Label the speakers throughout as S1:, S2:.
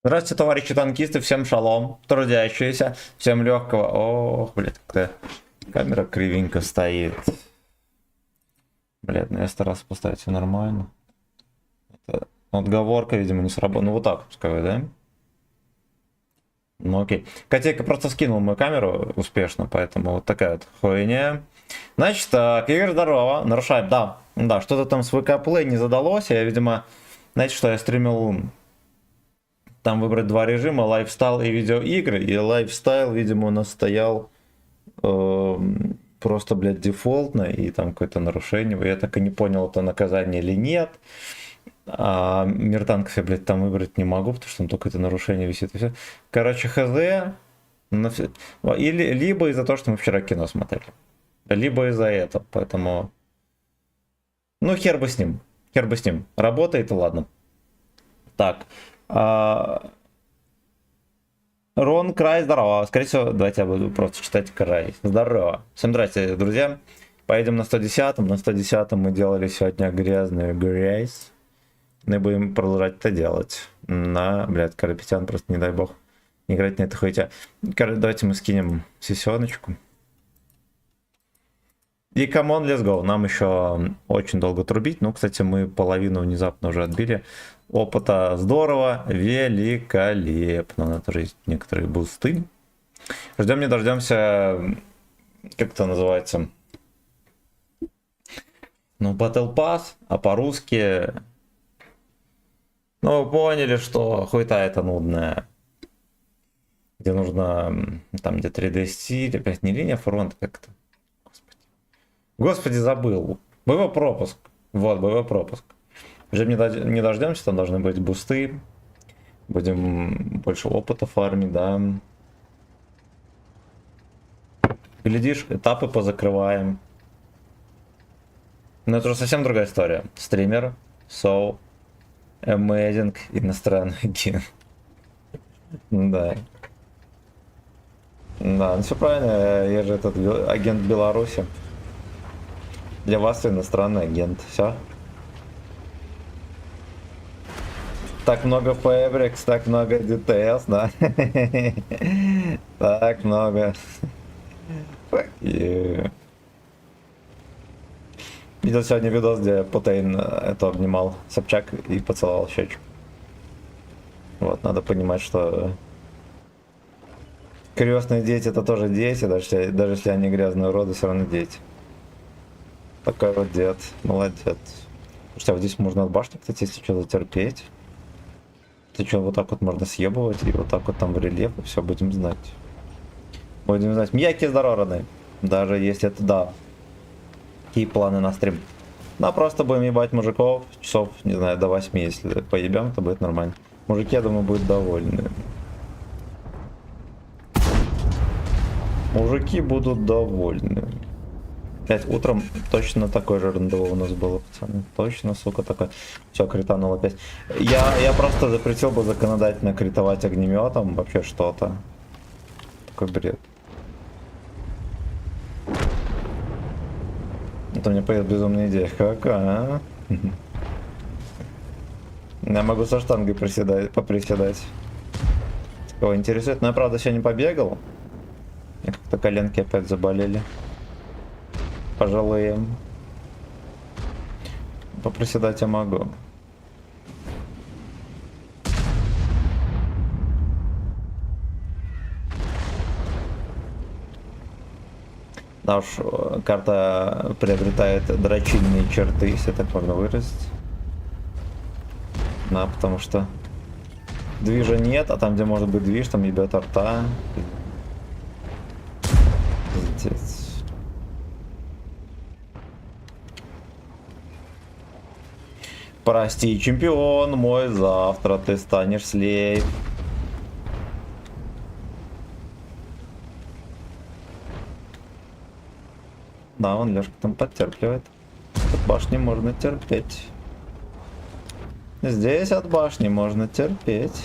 S1: Здравствуйте, товарищи танкисты, всем шалом, трудящиеся, всем легкого. Ох, блядь, как-то камера кривенько стоит. Блядь, ну я старался поставить все нормально. Это отговорка, видимо, не сработала. Ну вот так пускай, да? Ну окей. Котейка просто скинул мою камеру успешно, поэтому вот такая вот хуйня. Значит, так, Игорь, здорово, нарушаем, да. Да, что-то там с ВК-плей не задалось, я, видимо, знаете, что я стримил... Там выбрать два режима, лайфстайл и видеоигры. И лайфстайл, видимо, у нас стоял просто, блядь, дефолтно, и там какое-то нарушение. Я так и не понял, это наказание или нет. А мир танков я, блядь, там выбрать не могу, потому что там только это нарушение висит и все. Короче, хз. Или либо из-за того, что мы вчера кино смотрели. Либо из-за этого. Поэтому... Ну, хер бы с ним. Хер бы с ним. Работает, и ладно. Так. Рон, Край, здорово. Скорее всего, давайте я буду просто читать Край. Здорово. Всем здрасте, друзья. Поедем на 110-м. На 110-м мы делали сегодня грязную грязь. Мы будем продолжать это делать. Блядь, Карапетян просто, не дай бог, не играть на это хуйте. Давайте мы скинем сессионочку. И камон, let's go. Нам еще очень долго трубить. Ну, кстати, мы половину внезапно уже отбили. Опыта здорово, великолепно. У нас тоже есть некоторые бусты. Ждем не дождемся, как это называется? Ну, Battle Pass, а по-русски... Ну, вы поняли, что хуйта это нудная. Где нужно, там, где 3D стиль, опять не линия фронта, как-то. Господи, забыл. Боевой пропуск. Вот, боевой пропуск. Уже не дождемся, там должны быть бусты. Будем больше опыта фармить, да. Глядишь, этапы позакрываем. Но это уже совсем другая история. Стример, so amazing, иностранный ген. Да. Да, ну все правильно, я же этот агент Беларуси. Для вас иностранный агент. Все. Так много Fabrics, так много DTS, да? Так много. Fuck you. Видел сегодня видос, где Путейн это обнимал Собчак и поцеловал щечку. Вот, надо понимать, что крестные дети это тоже дети, даже если они грязные уроды, все равно дети. Такой вот дед, молодец. Слушайте, а вот здесь можно от башни, кстати, если что, затерпеть. Ты что, вот так вот можно съебывать, и вот так вот там в рельеф, и все, будем знать. Будем знать. Мияки здоровы, даже если это, да. Какие планы на стрим? Да, просто будем ебать мужиков, часов, не знаю, до 8, если поебем, то будет нормально. Мужики, я думаю, будут довольны. Мужики будут довольны. 5 утром точно такой же рандеву у нас было, пацаны. Точно, сука, такой. Все, критануло опять. Я просто запретил бы законодательно критовать огнеметом, вообще что-то. Такой бред. Это мне появилась безумная идея. Какая, а? Я могу со штангой поприседать. Кого интересует? Но я, правда, сегодня побегал. И как-то коленки опять заболели. Пожалуй, поприседать я могу. Да уж, карта приобретает дрочильные черты, если так можно выразить. Да, потому что движа нет, а там, где может быть движ, там ебет арта. Пиздец. Прости, чемпион мой, завтра ты станешь слейв. Да, он Лешка там подтерпливает. От башни можно терпеть. Здесь от башни можно терпеть.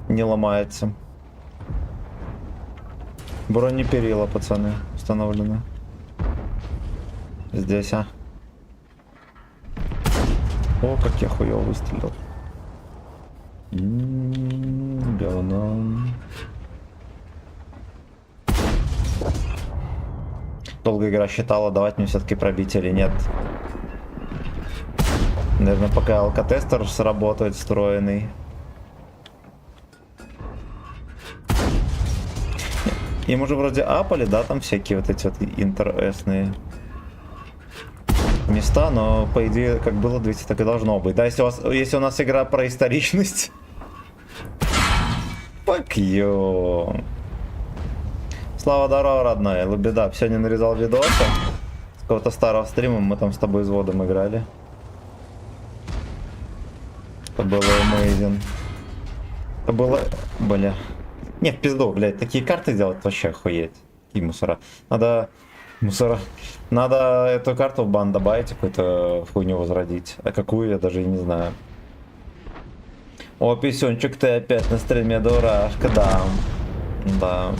S1: Не ломается. Бронеперила, пацаны, установлены. Здесь, а. О, как я хуёво выстрелил. Говно. Долго игра считала, давать мне все-таки пробить или нет. Наверное, пока алкотестер сработает встроенный. Им уже вроде апали, да, там всякие вот эти вот интересные места, но по идее, как было 200, так и должно быть. Да, если у нас игра про историчность. Fuck you. Слава, здорово, родная. Лабеда. Сегодня нарезал видосы с какого-то старого стрима. Мы там с тобой с водом играли. Это было amazing. Это было... Бля. Не, в пизду, блядь. Такие карты делать вообще охуеть. Какие мусора. Надо... Мусора. Надо эту карту в бан добавить, какую-то хуйню возродить. А какую, я даже и не знаю. О, писюнчик, ты опять на стриме, дурашка, да. Да.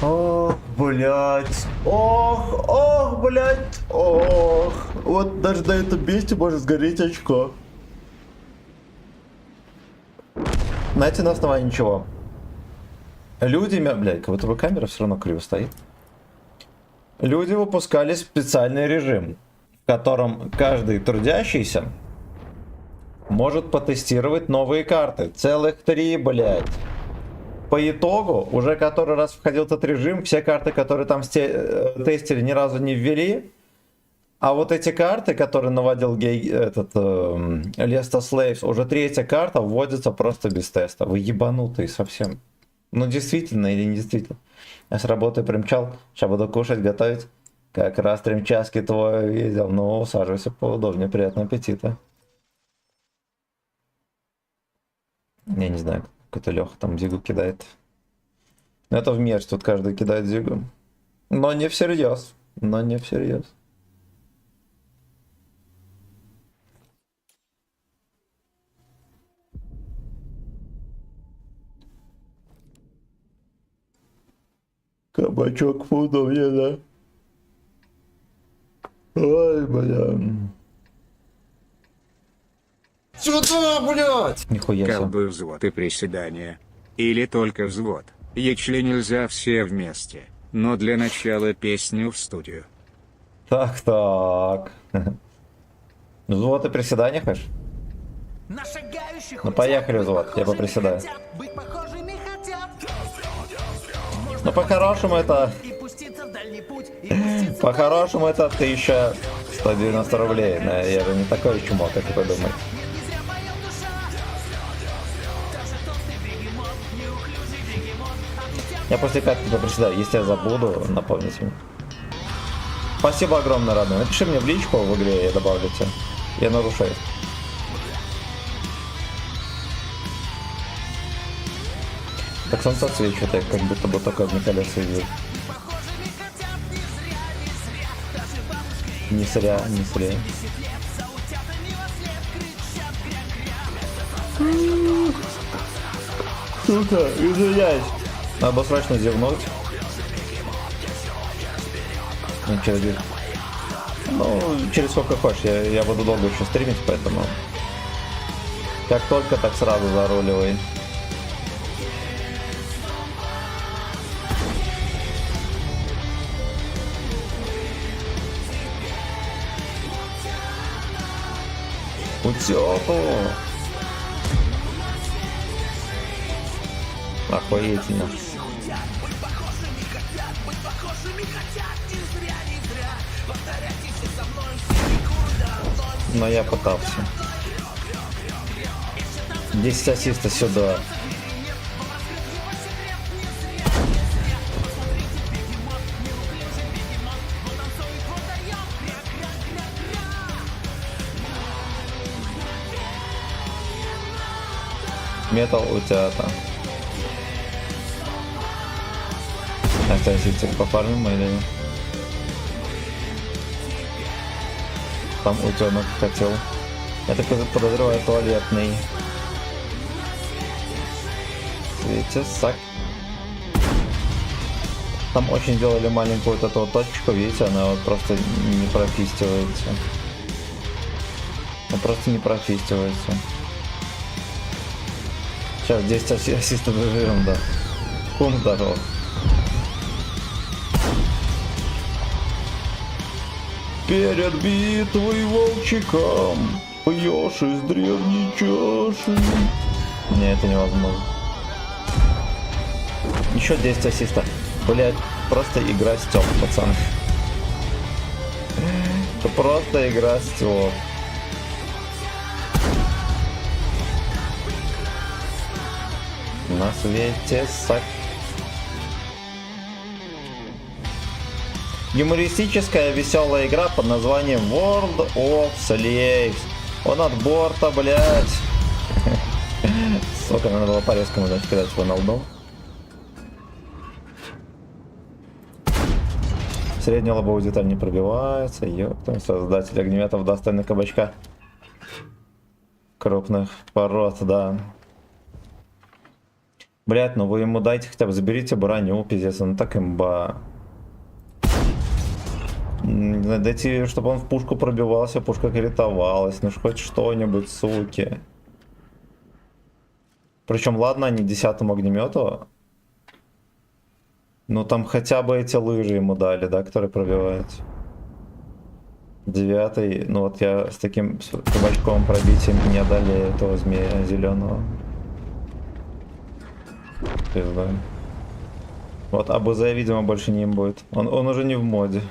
S1: Ох, блядь. Ох, блядь. Ох. Вот даже на этом месте может сгореть очко. Знаете, на основании чего? Люди, блядь, как будто бы камера все равно криво стоит. Люди выпускали специальный режим, в котором каждый трудящийся может потестировать новые карты. Целых 3, блядь. По итогу, уже который раз входил этот режим, все карты, которые там тестили, ни разу не ввели. А вот эти карты, которые наводил Леста Слейвс, уже 3-я карта вводится просто без теста. Вы ебанутые совсем. Ну действительно или не действительно. Я с работы примчал, сейчас буду кушать, готовить. Как раз стримчаски твой видел. Ну, усаживайся поудобнее, приятного аппетита. Я не знаю, какой-то Леха там зигу кидает. Это в мерч, тут каждый кидает зигу. Но не всерьез. Но не всерьез. Кабачок поудобнее, да? Ой, бля. Сюда, блядь! Нихуя себе.
S2: Колбы, взвод и приседания. Или только взвод. Если нельзя все вместе. Но для начала песню в студию.
S1: Так. Взвод и приседания, хочешь? Ну поехали, взвод, я поприседаю. Ну по-хорошему это... По-хорошему это 1190 рублей. Но я же не такой чумок, как вы думаете. Я после катки поприседаю. Если я забуду, напомните мне. Спасибо огромное, родной. Напиши мне в личку в игре, я добавлю тебя. Я нарушаю. Так солнце свечу, я как будто бы только одни колеса вижу. Не зря. Сука, извиняюсь. Надо было срочно зевнуть. Через сколько хочешь, я буду долго еще стримить, поэтому как только, так сразу заруливай. Утёпу. Охуительно. Но я пытался. 10 ассистов сюда. Метал у тебя там. А ты ассистик пофармим или нет? Там утенок хотел. Я так подозреваю, туалетный. Видите, сак. Там очень сделали маленькую вот эту вот точечку, видите, она вот просто не профистивается. Она просто не профистивается. Сейчас 10 ассистов доживем, да. Кум здоров. Перед битвой волчикам пьешь из древней чаши. Не, это невозможно. Еще 10 ассистов. Блять, просто игра стёб, пацаны. Это просто игра стёб. На свете юмористическая веселая игра под названием World of Slaves. Он от борта, блять. Сука, надо было по-резкому, значит, кидать в Роналду. Средняя лобовая деталь не пробивается. Ёпта, создатель огнеметов достойный кабачка. Крупных пород, да. Блять, ну вы ему дайте хотя бы, заберите броню, пиздец, он так имба. Дайте, чтобы он в пушку пробивался, пушка критовалась, ну хоть что-нибудь, суки. Причем, ладно, не 10-му огнемету. Ну там хотя бы эти лыжи ему дали, да, которые пробиваются. 9-й, ну вот я с таким кабачковым пробитием не дали этого змея зеленого. Пизда. Вот АБЗ, видимо, больше не им будет. Он уже не в моде.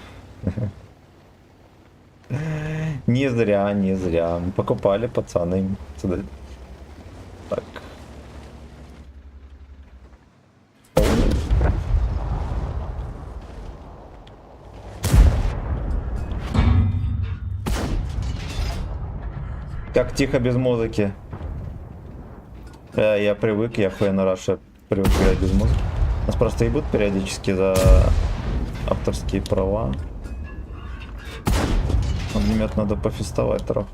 S1: Не зря, не зря. Покупали пацаны. Сюда. Так. Как тихо без музыки. Я привык, я охуенно рад, что привык играть без музыки. Нас просто ебут периодически за авторские права. Огнемет надо пофестовать трохи.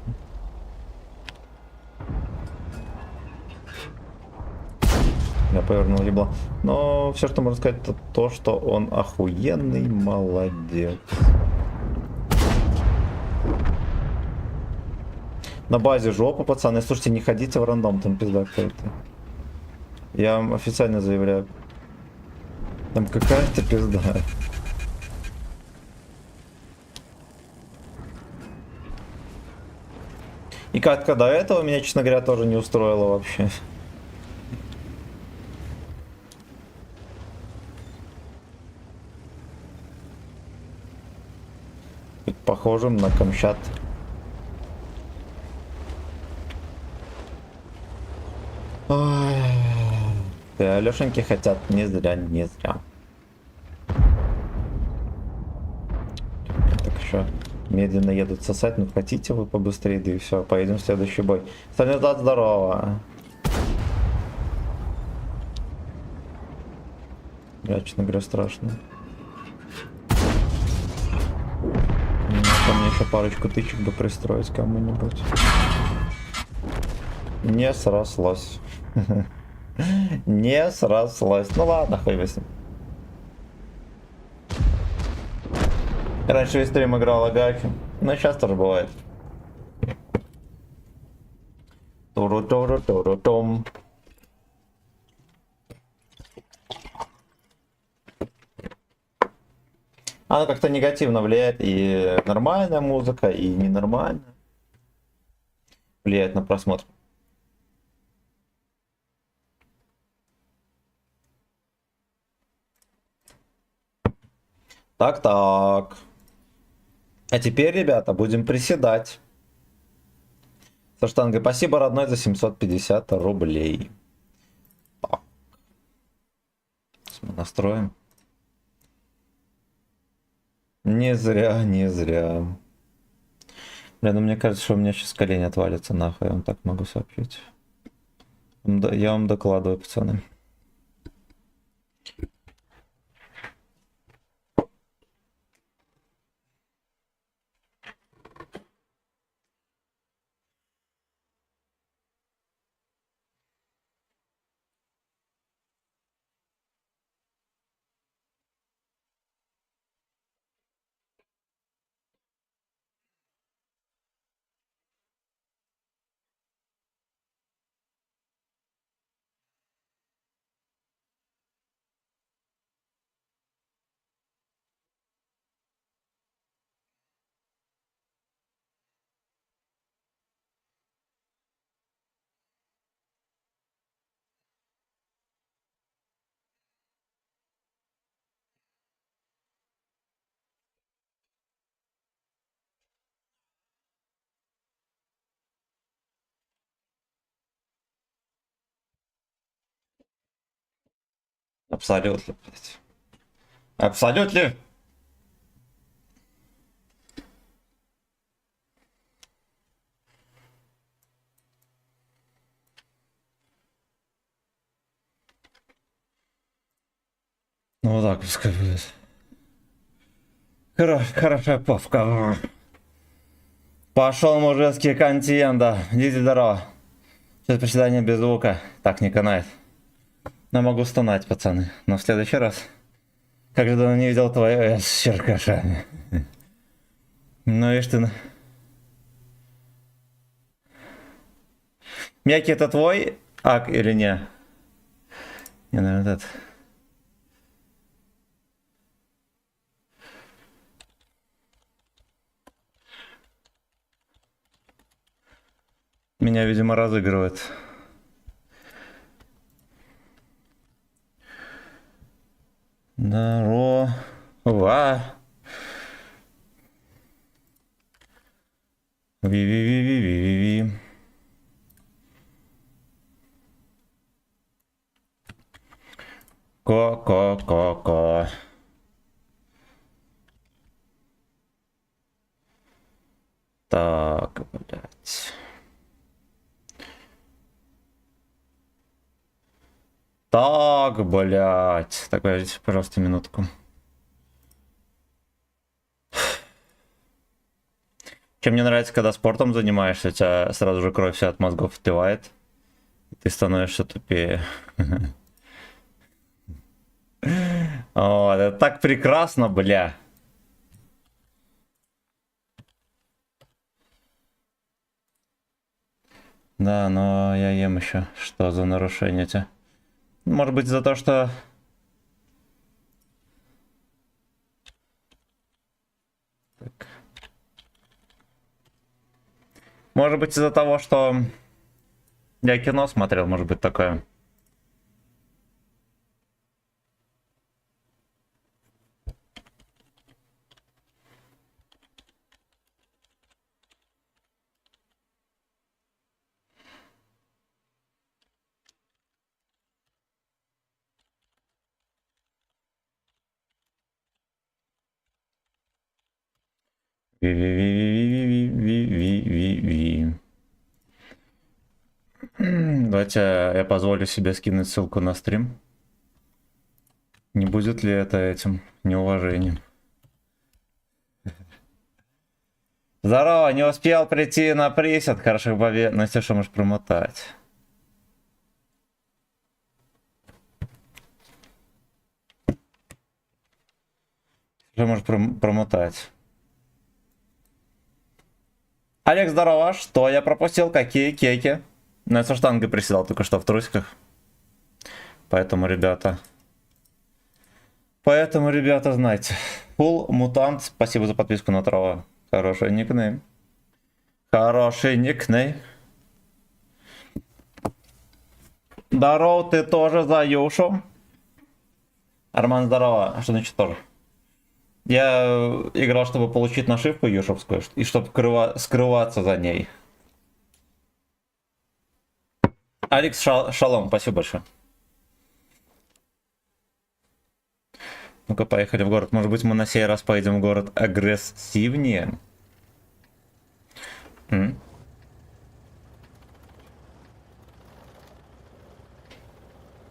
S1: Я повернул ебло. Но все, что можно сказать, это то, что он охуенный молодец. На базе жопа, пацаны. Слушайте, не ходите в рандом, там пизда какая-то. Я вам официально заявляю. Там какая-то пизда. И катка до этого меня, честно говоря, тоже не устроила вообще. Быть похожим на Камчат. Алешеньки хотят не зря, не зря. Так еще медленно едут сосать, ну хотите вы побыстрее, да и все, поедем в следующий бой. Сталинизат, здорово. Я, честно говоря, страшно. Мне еще парочку тычек бы пристроить кому-нибудь. Не срослось. Не срослось. Ну ладно, хуй возьми. Раньше весь стрим играл Агафи, но сейчас тоже бывает. Туру-туру-туру-тум. Она как-то негативно влияет, и нормальная музыка, и ненормальная. Влияет на просмотр. Так. А теперь, ребята, будем приседать. Со штангой. Спасибо, родной, за 750 рублей. Так. Мы настроим. Не зря, не зря. Бля, ну мне кажется, что у меня сейчас колени отвалится нахуй, я вам так могу сообщить. Я вам докладываю, пацаны. Абсолютно, блядь. Абсолютно. Ну вот так пускай будет. Хорошая павка. Пошел мужицкий контент, да. Идите здорово. Сейчас приседание без звука. Так не канает. Но могу стонать, пацаны. Но в следующий раз. Как же давно не видел твою с черкашами. Ну видишь ты. Мяки, это твой ак или не? Не, наверное, этот. Меня, видимо, разыгрывают. Здорово. Ви-ви-ви-ви-ви-ви. Ко-ко-ко-ко. Так, блядь. Так, блядь. Так, подождите, пожалуйста, минутку. Чем мне нравится, когда спортом занимаешься, у тебя сразу же кровь вся от мозгов втывает. И ты становишься тупее. О, это так прекрасно, бля. Да, но я ем еще. Что за нарушение у тебя? Может быть за то, что... Так. Может быть из-за того, что я кино смотрел, может быть такое. Ви-ви-ви-ви-ви-ви-ви-ви. Давайте я позволю себе скинуть ссылку на стрим. Не будет ли это этим неуважением? Здорово, не успел прийти на присед. Хороших побед. Ну, если что, можешь промотать. Что можешь промотать? Олег, здорово. Что я пропустил? Какие кейки? Ну, я со штангой приседал только что в трусиках. Поэтому, ребята, знаете. Full Mutant, спасибо за подписку на трава. Хороший никнейм. Хороший никнейм. Здорово, ты тоже за Юшу. Арман, здорово. А что значит тоже? Я играл, чтобы получить нашивку юшевскую, и чтобы скрываться за ней. Алекс Шалом, спасибо большое. Ну-ка, поехали в город. Может быть, мы на сей раз поедем в город агрессивнее?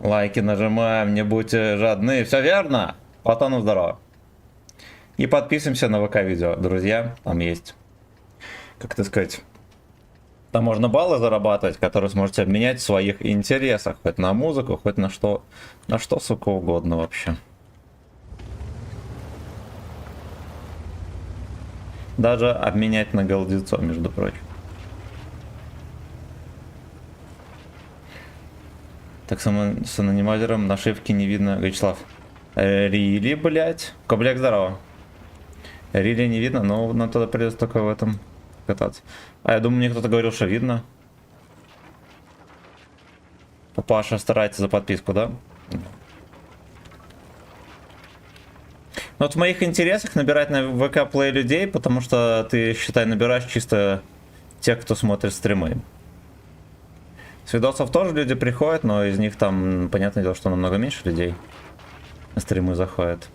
S1: Лайки нажимаем, не будьте жадны. Все верно? Пацану здорово. И подписываемся на ВК-видео, друзья. Там есть, как это сказать, там можно баллы зарабатывать, которые сможете обменять в своих интересах. Хоть на музыку, хоть на что, сука, угодно вообще. Даже обменять на голдецо, между прочим. Так, с анонимайзером нашивки не видно. Вячеслав. Рили, блять. Кобляк, здорово. Рили не видно, но нам тогда придется только в этом кататься. А я думаю, мне кто-то говорил, что видно. Паша старается за подписку, да? Ну, вот в моих интересах набирать на ВК Play людей, потому что ты, считай, набираешь чисто тех, кто смотрит стримы. С видосов тоже люди приходят, но из них там, понятное дело, что намного меньше людей. стримы заходят.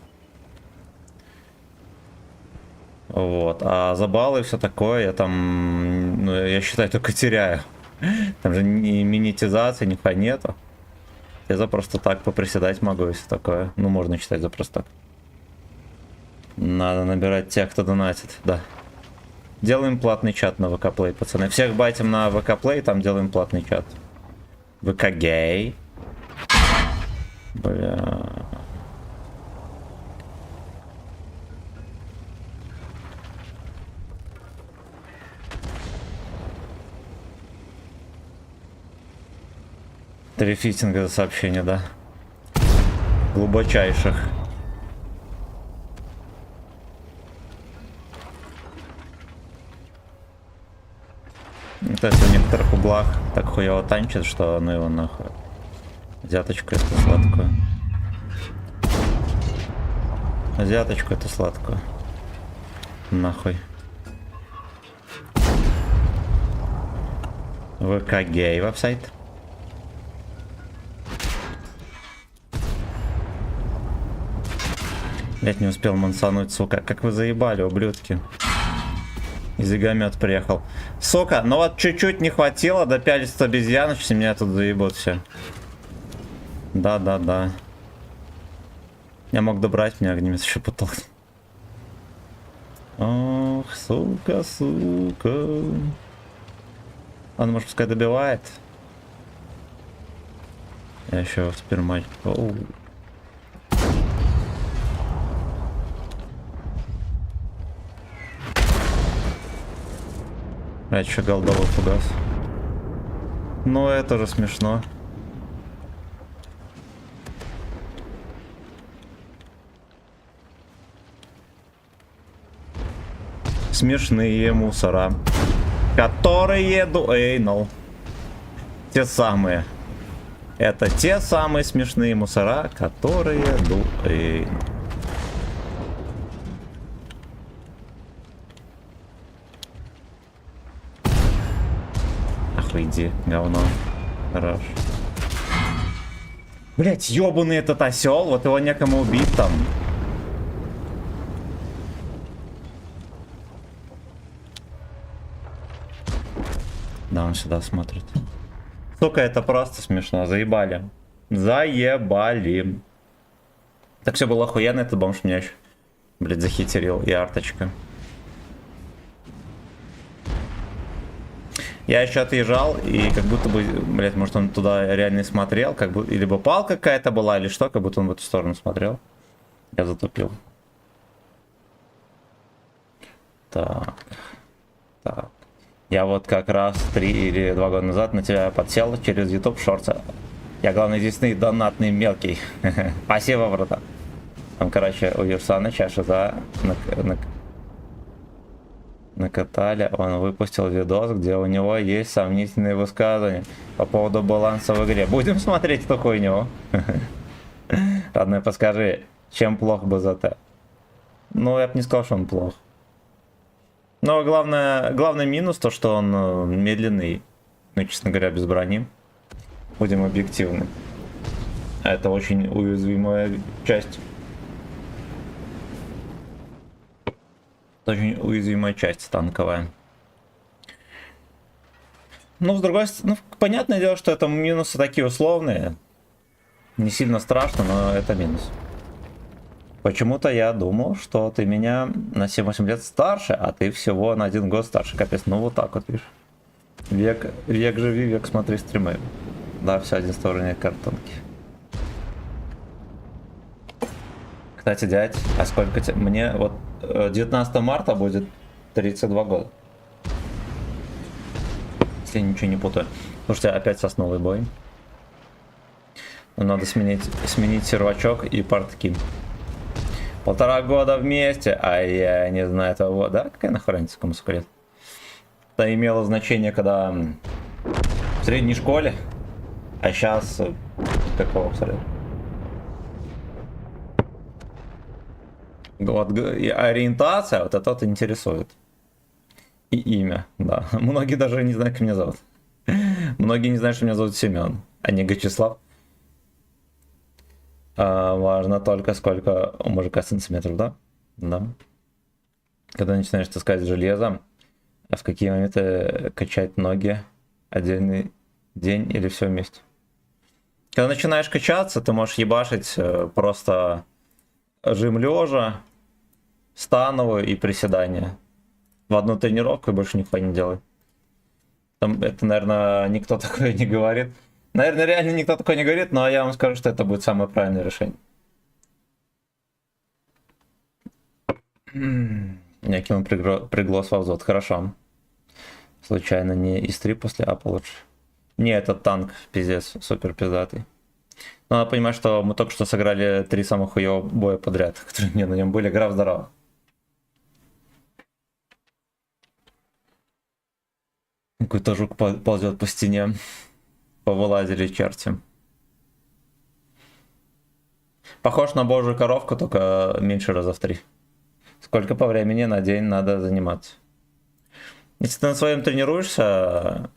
S1: Вот. А за баллы и все такое, я там, ну, я считаю, только теряю. Там же ни монетизации, нихуя нету. Я за просто так поприседать могу, и все такое. Ну, можно считать за просто так. Надо набирать тех, кто донатит, да. Делаем платный чат на ВК Play, пацаны. Всех байтим на ВК Play, там делаем платный чат. ВК гей. Бля. Три фитинга за сообщение, да. Глубочайших. То есть в некоторых углах так хуево танчит, что ну его нахуй. Азиаточку это сладкую. Азиаточку это сладкую. Нахуй. ВК гей веб-сайт. Блять, не успел мансануть, сука. Как вы заебали, ублюдки. Из Игомет приехал. Сука, ну вот чуть-чуть не хватило до 50 обезьян, все меня тут заебут все. Да. Я мог добрать, мне огнемет еще потолк. Ох, сука. Он, может, пускай добивает. Я еще в спермач. А еще голдовый фугас. Ну это же смешно. Смешные мусора, которые дуэйнул. Те самые. Это те самые смешные мусора, которые дуэйнул. Иди, говно. Хорош. Блять, ёбаный этот осел, вот его некому убить там. Да, он сюда смотрит. Сука, это просто смешно, заебали. Заебали. Так все было охуенно, этот бомж меня еще, блять, захитерил. И арточка. Я еще отъезжал, и как будто бы, блять, может он туда реально и смотрел, как бы, либо палка какая-то была, или что, как будто он в эту сторону смотрел. Я затупил. Так. Я вот как раз 3 или 2 года назад на тебя подсел через YouTube Shorts. Я, главное, единственный донатный мелкий. Спасибо, брата. Там, короче, у Юрсана чаша за... накатали, он выпустил видос, где у него есть сомнительные высказывания по поводу баланса в игре. Будем смотреть эту хуйню. Родной, подскажи, чем плох БЗТ? Ну, я бы не сказал, что он плох. Но главный минус то, что он медленный. Ну, честно говоря, без брони. Будем объективны. Это очень уязвимая часть. Очень уязвимая часть танковая. Ну, с другой стороны, ну, понятное дело, что это минусы такие условные. Не сильно страшно, но это минус. Почему-то я думал, что ты меня на 7-8 лет старше, а ты всего на 1 год старше. Капец, ну вот так вот, видишь. Век живи, век смотри стримы. Да, все один стороне картонки. Кстати, дядь, а сколько тебе? Мне вот 19 марта будет 32 года. Если ничего не путаю. Слушайте, опять сосновый бой. Надо сменить сервачок и портки. 1,5 года вместе, а я не знаю этого. Да, какая нахуй разница, кому сколько лет? Это имело значение, когда в средней школе, а сейчас какого абсолютно. Вот, ориентация, вот это интересует. И имя, да. Многие даже не знают, как меня зовут. Многие не знают, что меня зовут Семен, а не Гачеслав. Важно только сколько у мужика сантиметров, да? Да. Когда начинаешь таскать железо, а в какие моменты качать ноги отдельный день или все вместе? Когда начинаешь качаться, ты можешь ебашить просто жим лежа, становую и приседания. В одну тренировку и больше нихуя не делай. Там, это, наверное, никто такое не говорит. Наверное, реально никто такое не говорит, но я вам скажу, что это будет самое правильное решение. Неким приглас во взвод. Хорошо. Случайно не ИС-3 после апа лучше? Не, этот танк, пиздец, супер пиздатый. Но надо понимать, что мы только что сыграли 3 самых хуёвых боя подряд, которые мне на нем были. Граф, здорово. Какой-то жук ползет по стене. Повылазили черти. Похож на божью коровку, только меньше раза в 3. Сколько по времени на день надо заниматься? Если ты на своем тренируешься,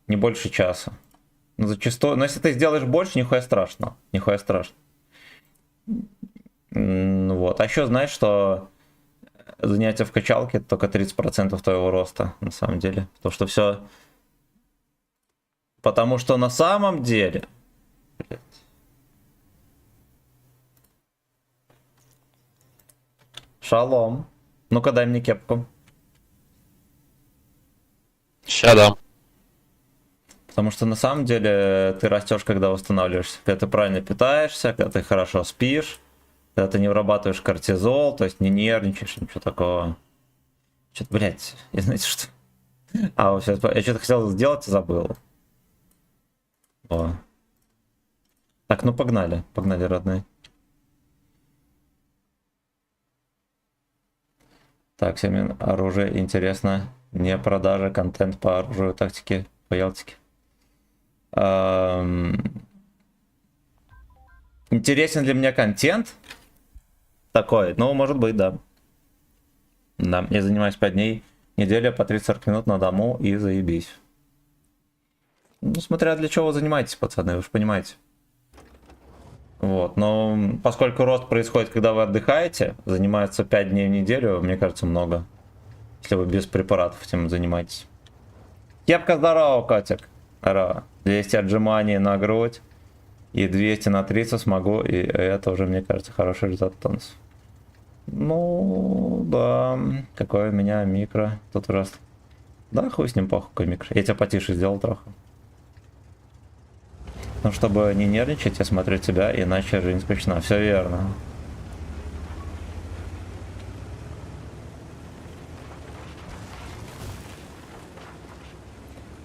S1: не больше часа. Но зачастую, но если ты сделаешь больше, нихуя страшного. Нихуя страшного. Вот. А еще знаешь, что занятия в качалке это только 30% твоего роста, на самом деле. Потому что все... Потому что на самом деле... Блядь. Шалом. Ну-ка дай мне кепку.
S3: Ща дам.
S1: Потому что на самом деле ты растешь, когда восстанавливаешься. Когда ты правильно питаешься, когда ты хорошо спишь, когда ты не вырабатываешь кортизол, то есть не нервничаешь, ничего такого. Что-то, блядь, я знаете что? Я что-то хотел сделать и забыл. О. Так, ну погнали. Погнали, родные. Так, семен оружие интересно. Не продажа, контент по оружию, тактике, по Ялтике. Интересен для меня контент такой, ну, может быть, да. Да, я занимаюсь 5 дней, неделя по 30-40 минут на дому и заебись. Ну, смотря для чего вы занимаетесь, пацаны, вы же понимаете. Вот, но поскольку рост происходит, когда вы отдыхаете, занимается 5 дней в неделю, мне кажется, много. Если вы без препаратов этим занимаетесь. Кепка, здорово, котик. Здорово. 200 отжиманий на грудь и 200 на трицепс смогу, и это уже, мне кажется, хороший результат тонуса. Ну, да, какой у меня микро тут раз. Да, хуй с ним, похуй, какой микро. Я тебя потише сделал трохи. Ну, чтобы не нервничать, я смотрю тебя, иначе жизнь скучна. Все верно.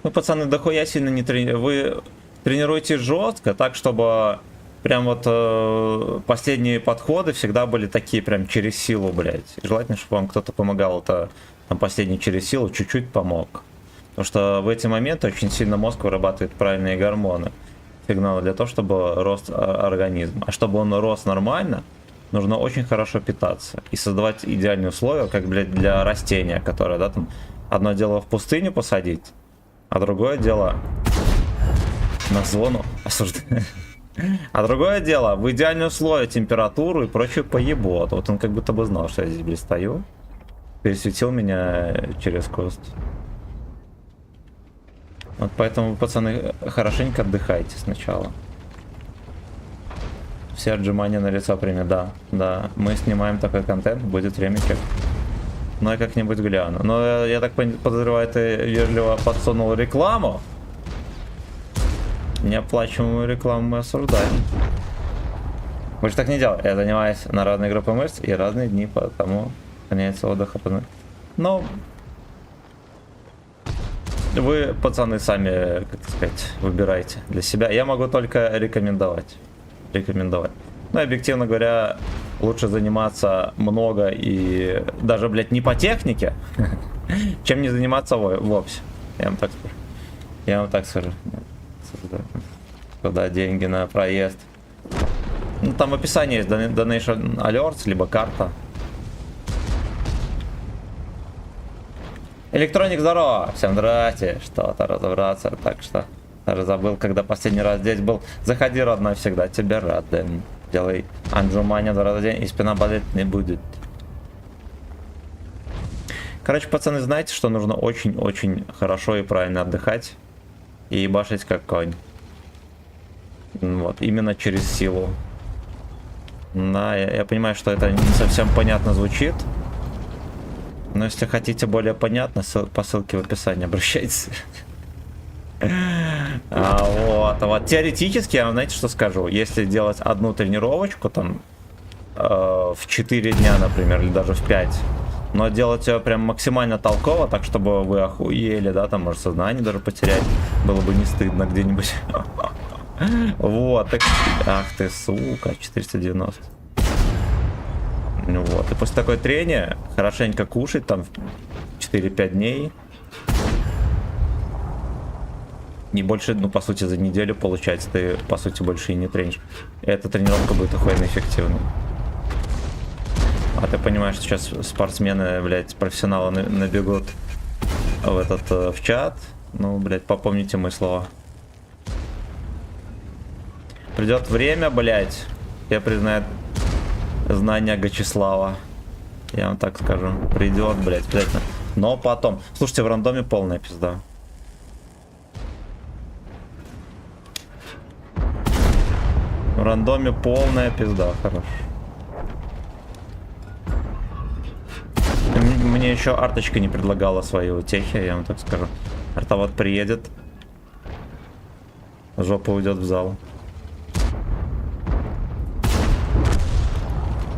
S1: Ну, пацаны, дохуя сильно не тренируете. Вы тренируете жестко, так, чтобы прям вот последние подходы всегда были такие прям через силу, блядь. И желательно, чтобы вам кто-то помогал. Это там последний через силу чуть-чуть помог. Потому что в эти моменты очень сильно мозг вырабатывает правильные гормоны. Сигналы для того, чтобы рост организма. А чтобы он рос нормально, нужно очень хорошо питаться. И создавать идеальные условия, как, блядь, для растения, которое, да, там, одно дело в пустыню посадить, а другое дело на зону осуждать. А другое дело в идеальные условия, температуру и прочую поеботу. Вот он как будто бы знал, что я здесь, блядь, стою. Пересветил меня через куст. Вот поэтому, пацаны, хорошенько отдыхайте сначала. Все отжимания на лицо примет, да. Да, мы снимаем такой контент, будет ремичек. Ну, я как-нибудь гляну. Но я так подозреваю, ты вежливо подсунул рекламу. Неоплачиваемую рекламу мы осуждаем. Вы же так не делаете. Я занимаюсь на разные группы мышц и разные дни, потому сохраняется отдых. Но вы, пацаны, сами, как сказать, выбирайте для себя. Я могу только рекомендовать. Ну, объективно говоря, лучше заниматься много и даже, блядь, не по технике, чем не заниматься вовсе. Я вам так скажу. Куда деньги на проезд? Ну, там в описании есть Donation Alerts, либо карта. Электроник, здорово! Всем здрасте! Что-то разобраться, так что Даже забыл, когда последний раз здесь был. Заходи, родной, всегда тебе рады. Делай анджумани 2 раза в день, и спина болеть не будет. Короче, пацаны, знаете, что нужно очень-очень хорошо и правильно отдыхать. И ебашить как конь. Вот, именно через силу. Да, я понимаю, что это не совсем понятно звучит. Но если хотите более понятно, по ссылке в описании обращайтесь. Вот теоретически, я вам, знаете, что скажу? Если делать одну тренировочку там в 4 дня, например, или даже в 5, но делать ее прям максимально толково, так чтобы вы охуели, да, там, может, сознание даже потерять, было бы не стыдно где-нибудь. Вот, так, ах ты, сука, 490. Ну вот, и после такой трения хорошенько кушать, там, 4-5 дней. Не больше, ну, по сути, за неделю, получается, ты, по сути, больше и не тренишь. Эта тренировка будет охуенно эффективной. А ты понимаешь, что сейчас спортсмены, блядь, профессионалы набегут в этот, в чат. Ну, блядь, попомните мои слова. Придет время, блядь, я признаю знания Гачеслава. Я вам так скажу. Придет, блядь, обязательно. Но потом. Слушайте, в рандоме полная пизда. В рандоме полная пизда, хорошо. Мне еще арточка не предлагала свои утехи, я вам так скажу. Арта вот приедет. Жопа уйдет в зал.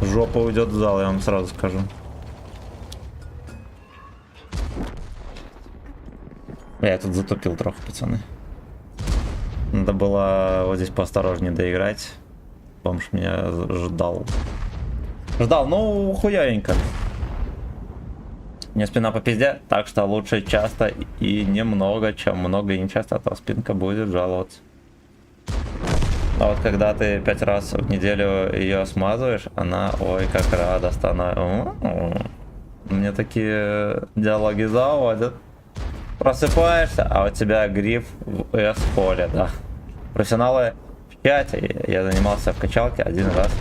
S1: Жопа уйдет в зал, я вам сразу скажу. Я тут затупил трохи, пацаны. Надо было вот здесь поосторожнее доиграть. Бомж меня ждал. Ждал, ну, хуяренько. Не спина по пизде, так что лучше часто и немного, чем много и не часто, а то спинка будет жаловаться. А вот когда ты 5 раз в неделю ее смазываешь, она, ой, как радостно. Мне такие диалоги заводят. Просыпаешься, а у тебя гриф в S-поле, да. Профессионалы в чате. Я занимался в качалке 1 раз.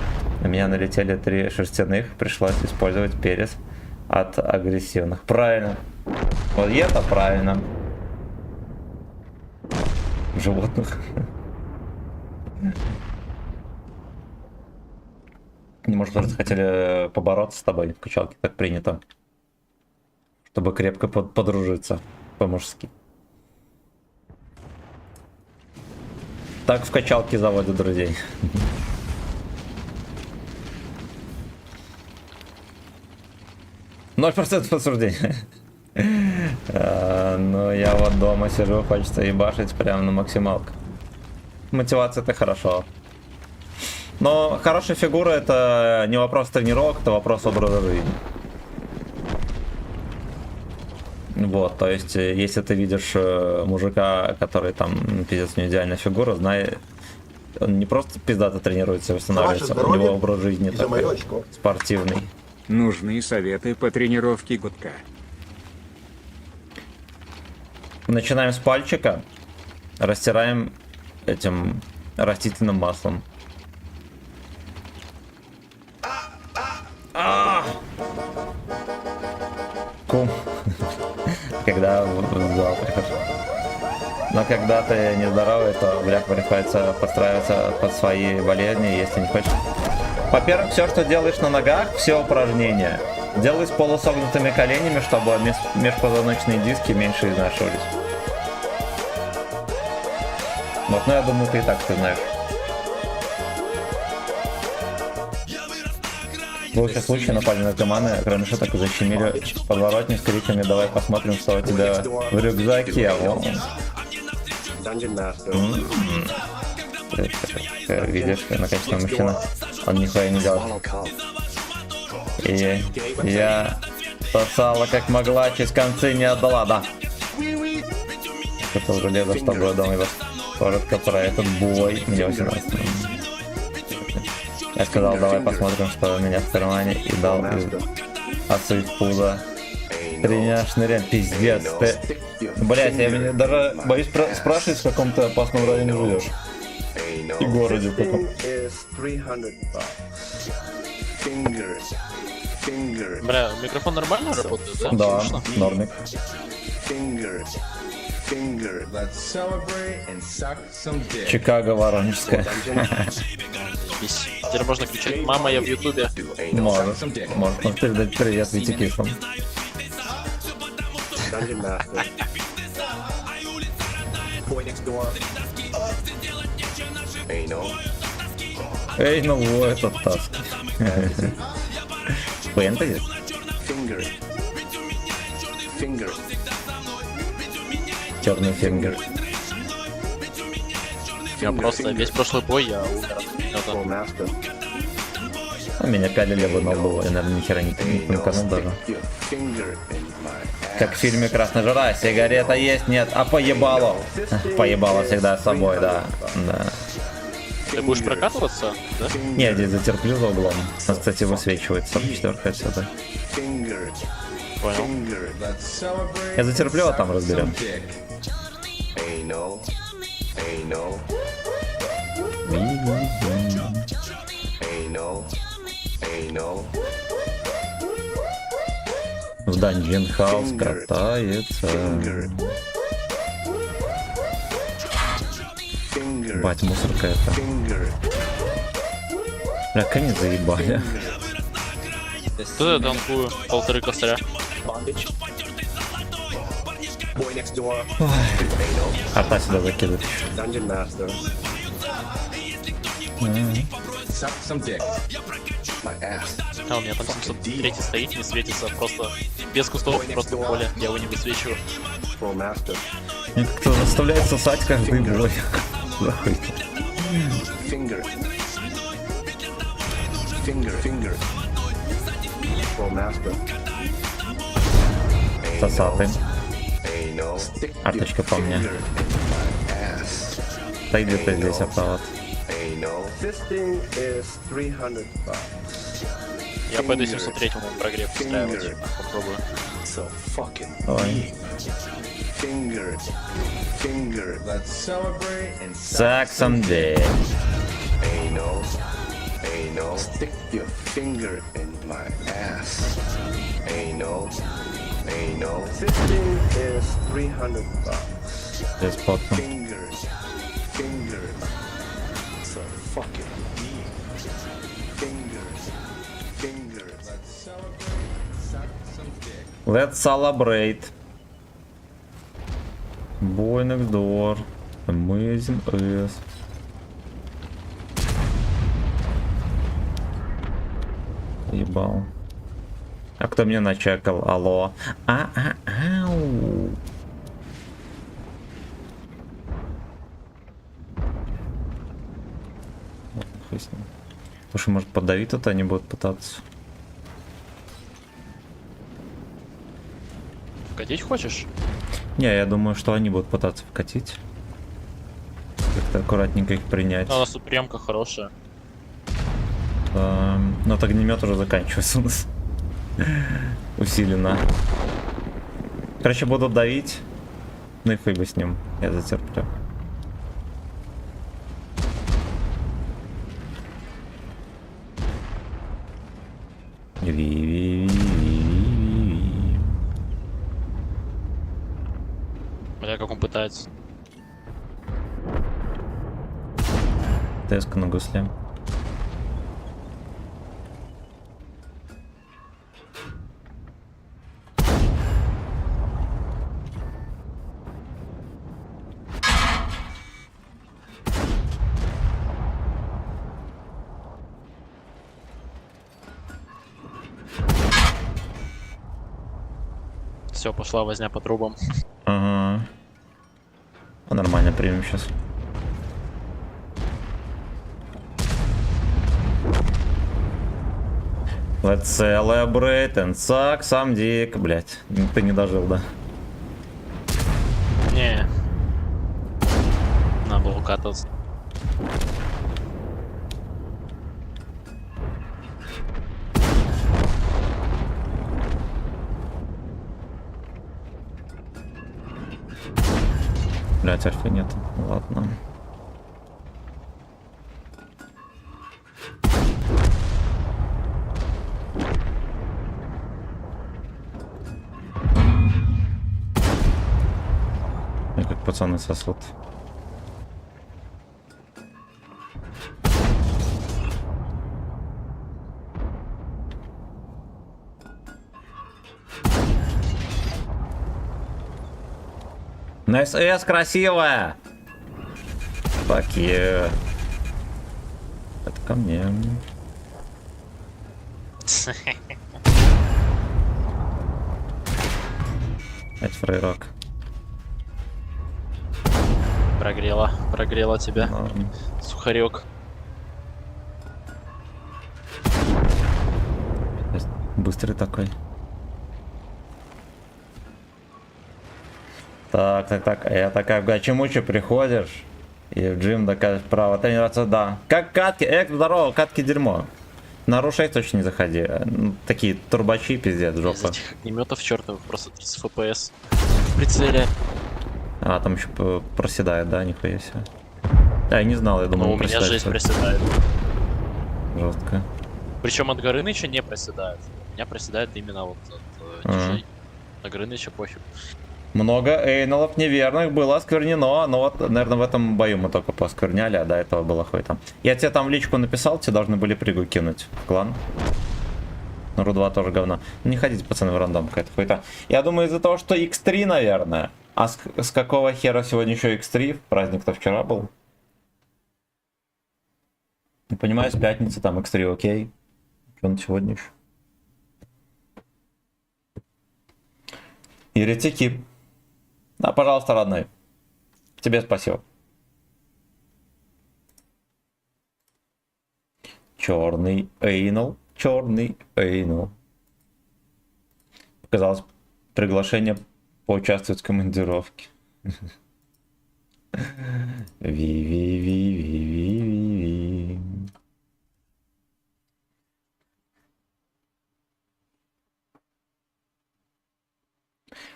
S1: На меня налетели 3 шерстяных, пришлось использовать перец от агрессивных. Правильно. Вот это правильно. Животных. Не, может, просто хотели побороться с тобой в качалке, так принято. Чтобы крепко подружиться по-мужски. Так в качалке заводят друзей. 0% осуждения. Ну, я вот дома сижу, хочется ебашить прям на максималку. Мотивация — это хорошо. Но хорошая фигура — это не вопрос тренировок, это вопрос образа жизни. Вот, то есть, если ты видишь мужика, который там, пиздец, не идеальная фигура, знай, он не просто пиздато тренируется и восстанавливается, у него образ жизни такой спортивный.
S2: Нужны советы по тренировке гудка.
S1: Начинаем с пальчика, растираем этим растительным маслом. Кум. Когда в зал прихожу. Но когда ты нездоровый, то, блядь, приходится подстраиваться под свои болезни, если не хочешь. Во-первых, все, что делаешь на ногах, все упражнения, делай с полусогнутыми коленями, чтобы межпозвоночные диски меньше изнашивались. Вот, ну я думаю, ты и так ты знаешь. Был еще случай, напали наркоманы, кроме шуток, защемили подворотни с криками: давай посмотрим, что у тебя в рюкзаке. Видишь, наконец-то мужчина, он нихуя не делает. И я сосала как могла, через концы не отдала, да. Это уже лето, чтобы я думаю, коротко про этот бой. Мне 18. Я сказал, давай посмотрим, что у меня в кармане, и дал отсыть пузо. Треня шныря, пиздец. Ты... Блять, я меня даже боюсь спрашивать, в каком ты опасном районе живешь. И городе в каком.
S3: Бля, микрофон нормально работает, да?
S1: Да,
S3: Слышно?
S1: нормик. Чикаго Воронежская.
S3: Заебись. Теперь можно кричать: «Мама, я в ютубе».
S1: Может. Может передать привет Витикишам. Эй, ну вот этот таск. Фэнтези? Черный фингер.
S3: Я просто весь прошлый бой я умер от минота.
S1: А меня пялили бы на лбу, я, наверное, нихера не пинканул даже. Как в фильме «Красная жара», сигарета есть, нет, а поебало. Поебало всегда с собой, да. Да.
S3: Ты будешь прокатываться, да?
S1: Не, здесь затерплю за углом. Нас, кстати, высвечивает 44 отсюда.
S3: Понял.
S1: Я затерплю, а там разберем. В Dungeon House катается. Бать, мусорка это. Бля, конец заебали.
S3: Тут я танкую 1,5 косаря.
S1: Арта сюда закидывает.
S3: А у меня там 703 стоит, не светится, просто без кустов, просто в поле, я его не высвечиваю.
S1: Мне как-то заставляет сосать каждый бой. Захуй. Сосатый. Арточка по мне. Да где-то здесь автоват.
S3: Я пойду 703-му прогрев устраивать, попробую.
S1: Давай. Suck some dick.
S4: Stick your finger in my ass. Anal. This thing is $300.
S1: Здесь потом.
S4: Fingers. So fucking deep. Fingers.
S1: Let's celebrate. Boy next door. Amazing ass. Ебал. А кто мне начекал? Алло. Ау. Слушай, может подавить это они будут пытаться?
S3: Вкатить хочешь?
S1: Не, я думаю, что они будут пытаться вкатить. Как-то аккуратненько их принять.
S3: Ну, у нас тут приемка хорошая.
S1: Но вот огнемет уже заканчивается у нас. Усиленно. Короче, буду давить. Ну и хуй бы с ним. Я затерплю.
S3: Бля, как он пытается.
S1: Теска на гусле.
S3: Все, пошла возня по трубам.
S1: Ага. Ну, нормально примем сейчас. Let's celebrate and suck some dick. Блять, ты не дожил, да?
S3: Не. Надо было кататься.
S1: Блять, альфа нет. Ладно. И как пацаны сосут. На СС красивая! Такие. Это ко мне. Это фрейрок.
S3: Прогрела тебя.
S1: Норм.
S3: Сухарек.
S1: Быстрый такой. Так. А я такая, в Гачимучи приходишь и в джим докажешь право тренироваться, да. Как катки, здорово, катки дерьмо. Нарушай точно не заходи. Ну, такие турбачи, пиздец,
S3: Из
S1: жопа.
S3: этих огнеметов чертовых просто 30 FPS. В прицеле.
S1: А, там еще проседает, да, нихуя себе. Да, я не знал, я думал,
S3: Ну, у меня жизнь проседает.
S1: Жестко.
S3: Причем от Горыныча не проседает. У меня проседает именно вот от DJ. На Горыныча пофиг.
S1: Много эйнолов неверных было осквернено, но вот, наверное, в этом бою мы только поскверняли, а до этого было хуй там. Я тебе там в личку написал, тебе должны были пригу кинуть в клан. Ну, Ру-2 тоже говно. Не ходите, пацаны, в рандом какая-то хуйта. Я думаю, из-за того, что X3, наверное. А с какого хера сегодня еще X3? Праздник-то вчера был. Не понимаю, с пятницы там X3 окей. Что на сегодня еще? Еретики. Да, пожалуйста, родной. Тебе спасибо. Черный эйнол. Черный эйнол. Показалось приглашение поучаствовать в командировке. Ви-ви-ви-ви-ви-ви.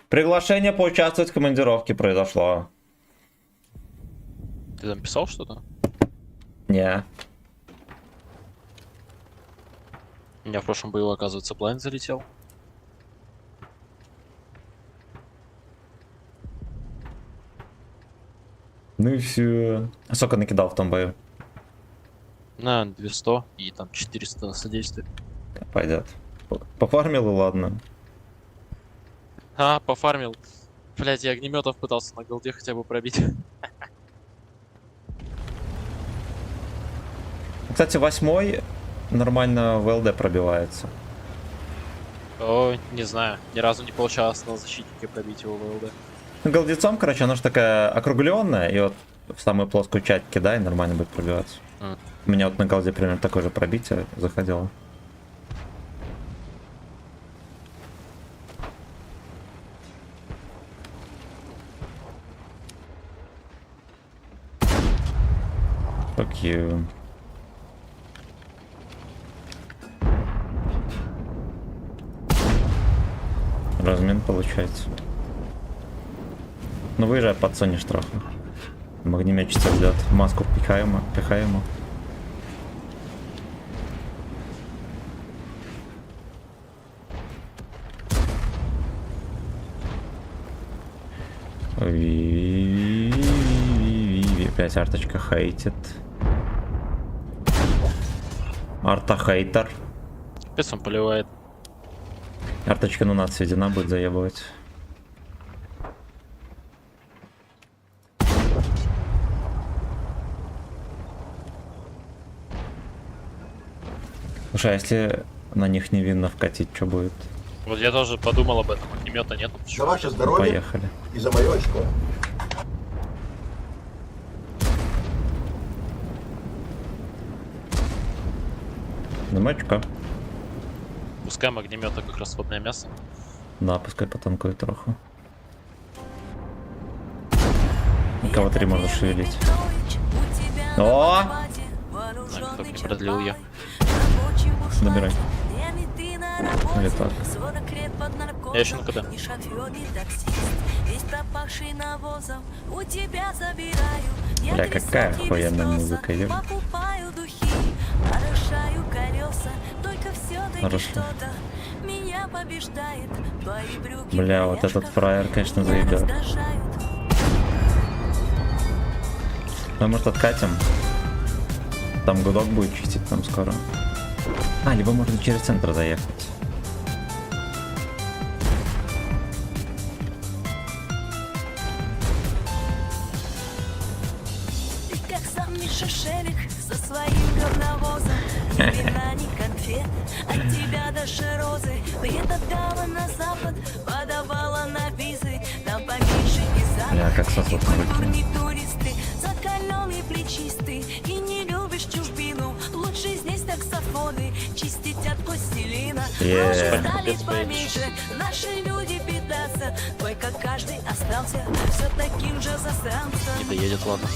S1: Приглашение поучаствовать в командировке произошло.
S3: Ты там писал что-то?
S1: Не.
S3: У меня в прошлом бою, оказывается, блайнд залетел.
S1: Ну и все. А сколько накидал в том бою?
S3: На 200 и там 400 содействий.
S1: Пойдет. Пофармил и ладно.
S3: А, пофармил. Блять, я огнеметов пытался на голде хотя бы пробить.
S1: Кстати, 8 нормально в ЛД пробивается.
S3: Ой, не знаю, ни разу не получалось на защитнике пробить его в ЛД.
S1: Голдецом, короче, она же такая округленная, и вот в самую плоскую часть кидай, нормально будет пробиваться. У меня вот на голде примерно такое же пробитие заходило. Fuck you. Размен получается. Ну выезжай под Сони штрафа. Огнеметчица ждет. Маску пихаемо. Опять арточка хейтит. Арта хейтер.
S3: Капец он поливает.
S1: Арточка ну нас сведена будет заебывать. Слушай, а если на них невинно вкатить, что будет?
S3: Вот я тоже подумал об этом, огнемета нету.
S5: За ваше здоровье
S1: Поехали.
S5: и за мое очко.
S1: Замочка.
S3: Пускаем огнемета как расходное мясо.
S1: Да, пускай потанкует троху. Кого 3 можно шевелить. О!
S3: Так, кто не продлил я.
S1: Набирай. Или так.
S3: Я еще на КД.
S5: запахший навозом у тебя забираю. Я
S1: Бля, какая охуенная музыка, ёп.
S5: покупаю духи, орошаю колеса, только все-таки
S1: Хорошо.
S5: что-то меня побеждает. Твои брюки
S1: Бля, вот этот фраер, конечно,
S5: меня
S1: заебет.
S5: раздражают.
S1: Ну, может, откатим? Там гудок будет чистить там скоро. А, либо можно через центр заехать.
S5: Ты как сам Миша Шелех со своим говновозом. Ни вина, ни конфет, от тебя даже розы. Предотдала на запад, подавала на визы. Там поменьше не
S1: Бля,
S5: запах,
S1: как сосут на руке.
S5: культурные туристы. Закаленный, плечистый, и не любишь чужбину. Лучше здесь таксофоны, чистить от пластилина.
S1: Yeah.
S5: Может, стали
S3: Капец,
S5: поменьше, наши люди питаться. Только каждый остался все таким же засранцем.
S3: Не доедет, ладно.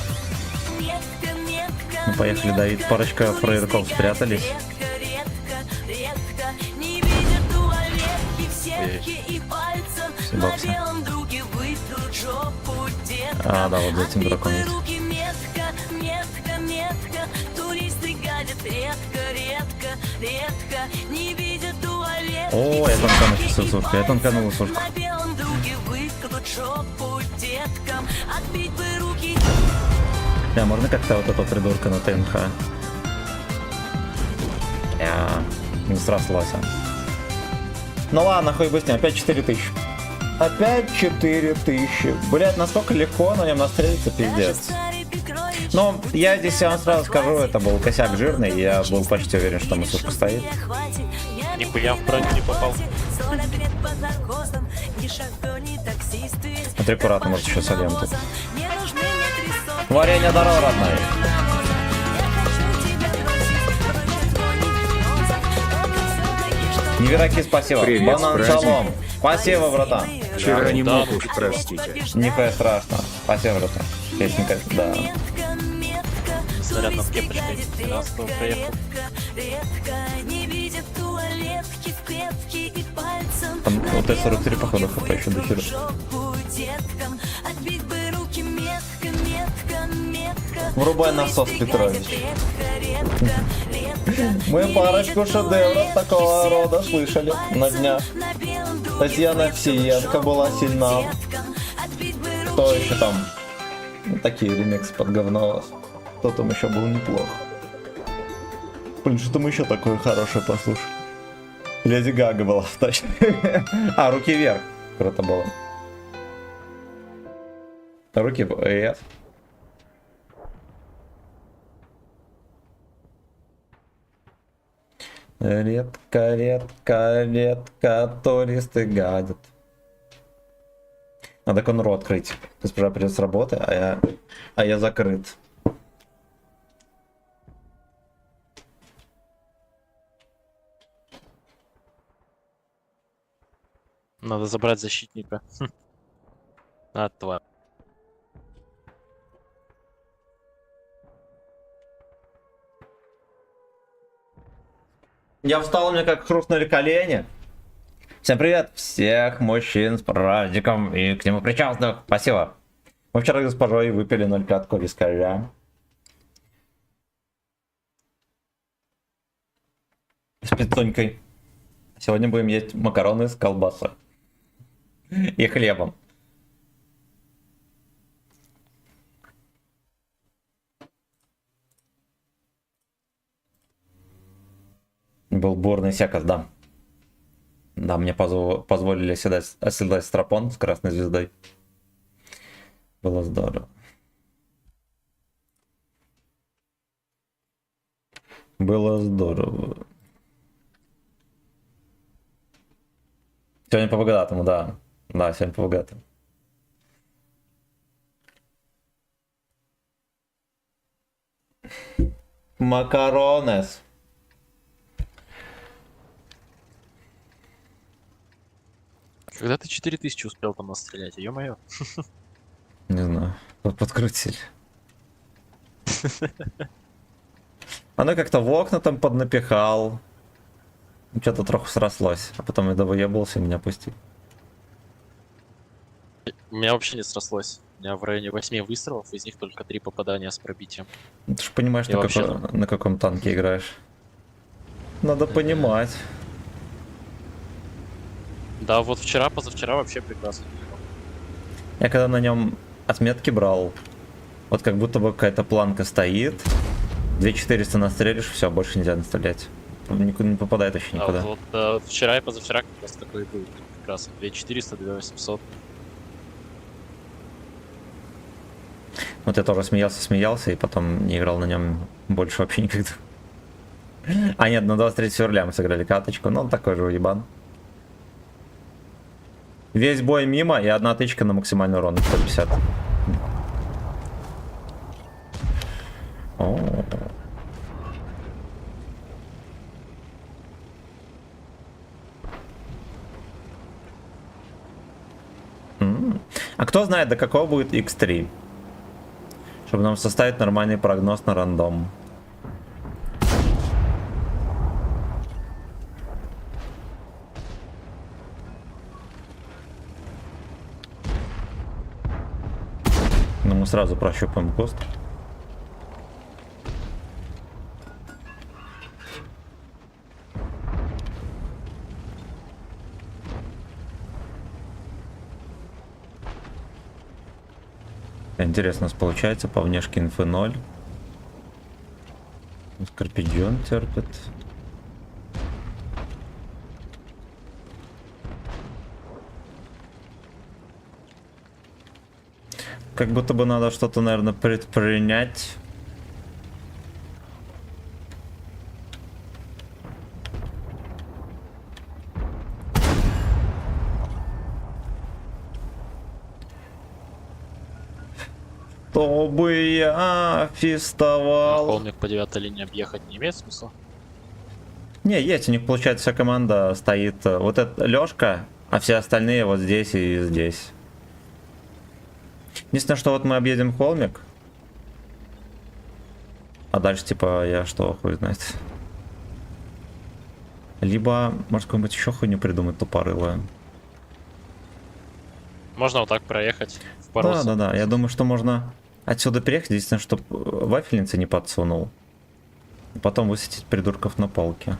S5: Метка, метка,
S1: Ну, поехали, Давид. Парочка фраерков спрятались.
S5: Редко не видят туалетки в сетке и пальцем на
S1: бакса.
S5: белом друге вытрут жопу детка.
S1: А, да, вот за этим
S5: Отбитые
S1: драком есть.
S5: руки метка, метка, метка. Туристы гадят редко не видят туалетки.
S1: О, я танканул сейчас сушку, я танканул сушку.
S5: На белом друге вытрут жопу деткам. Отбить бы руки.
S1: Бля, можно как-то вот этого придурка на ТНХ? Не срослось. Ну ладно, хуй бы с ним. Опять 4000. Опять 4000. Блять, насколько легко на нем настрелиться, пиздец. Но я здесь вам сразу скажу, это был косяк жирный, я был почти уверен, что мысушка стоит.
S3: Нихуя в броню не попал.
S1: Смотри, аккуратно, может еще сольем тут. Варенье, здорово, родной. Невероки, спасибо.
S2: Привет,
S1: Банан
S2: праздник.
S1: шалом. Спасибо, братан.
S2: Вчера не
S3: Да,
S2: мог уж, простите.
S1: Нихуя страшно. Спасибо, братан. Песенка, да.
S3: Снаряд над кепочкой 13-го проехал.
S1: Там у Т-43, походу, хп еще до хера. Врубай насос, Петрович. Мы парочку шедевров такого рода слышали на днях. Татьяна Овсиенко была сильна. Кто еще там? Ну, такие ремиксы под говно. Кто там еще был неплох? Блин, что мы еще такое хорошее послушали? Леди Гага была, точно. А, руки вверх. Круто было. Руки вверх. Редко, редко, редко туристы гадят. Надо конуру открыть. То есть придет с работы, а я закрыт.
S3: Надо забрать защитника. А, тварь.
S1: Я встал, мне как хрустнули колени. Всем привет, всех мужчин с праздником и к нему причастных. Спасибо. Мы вчера с госпожой выпили 0,5 вискаря. С пиццунькой. Сегодня будем есть макароны с колбасой. И хлебом. Был бурный секас, да. Да, мне позволили оседать стропон с красной звездой. Было здорово. Было здорово. Сегодня по богатому, да. Да, сегодня по богатому. Макаронес.
S3: Когда ты 4000 успел там настрелять, ё-моё.
S1: Не знаю, подкрутили. Оно как-то в окна там поднапихал. Что-то троху срослось. А потом я довыебался и меня пустил.
S3: У меня вообще не срослось. У меня в районе 8 выстрелов, из них только 3 попадания с пробитием.
S1: Ты же понимаешь,
S3: Я вообще
S1: на каком танке играешь. Надо понимать.
S3: Да, вот вчера, позавчера вообще прекрасно.
S1: Я когда на нем отметки брал, вот как будто бы какая-то планка стоит, 2400 настрелишь, все, больше нельзя настрелять. Никуда не попадает вообще
S3: А
S1: никуда.
S3: вот вчера и позавчера как раз такой был прекрасно. 2400, 2800.
S1: Вот я тоже смеялся, и потом не играл на нем больше вообще никогда. А нет, на 23 февраля мы сыграли каточку, но он такой же уебан. Весь бой мимо и одна тычка на максимальный урон 150. О. А кто знает, до какого будет X3? Чтобы нам составить нормальный прогноз на рандом. Ну, мы сразу прощупаем куст. Интересно, у нас получается по внешке инфы 0. Скорпион терпит. Как будто бы надо что-то, наверное, предпринять. Чтобы я фестовал.
S3: Холмик по 9 линии объехать не имеет смысла.
S1: Не, есть, у них получается вся команда стоит. Вот это Лёшка, а все остальные вот здесь и здесь. Единственное, что вот мы объедем холмик. А дальше типа я что, хуй знает. Либо, может, какую-нибудь еще хуйню придумать тупорылую.
S3: Можно вот так проехать в поросу.
S1: Да. Я думаю, что можно отсюда переехать, единственное, чтобы вафельница не подсунул. И потом высадить придурков на полке.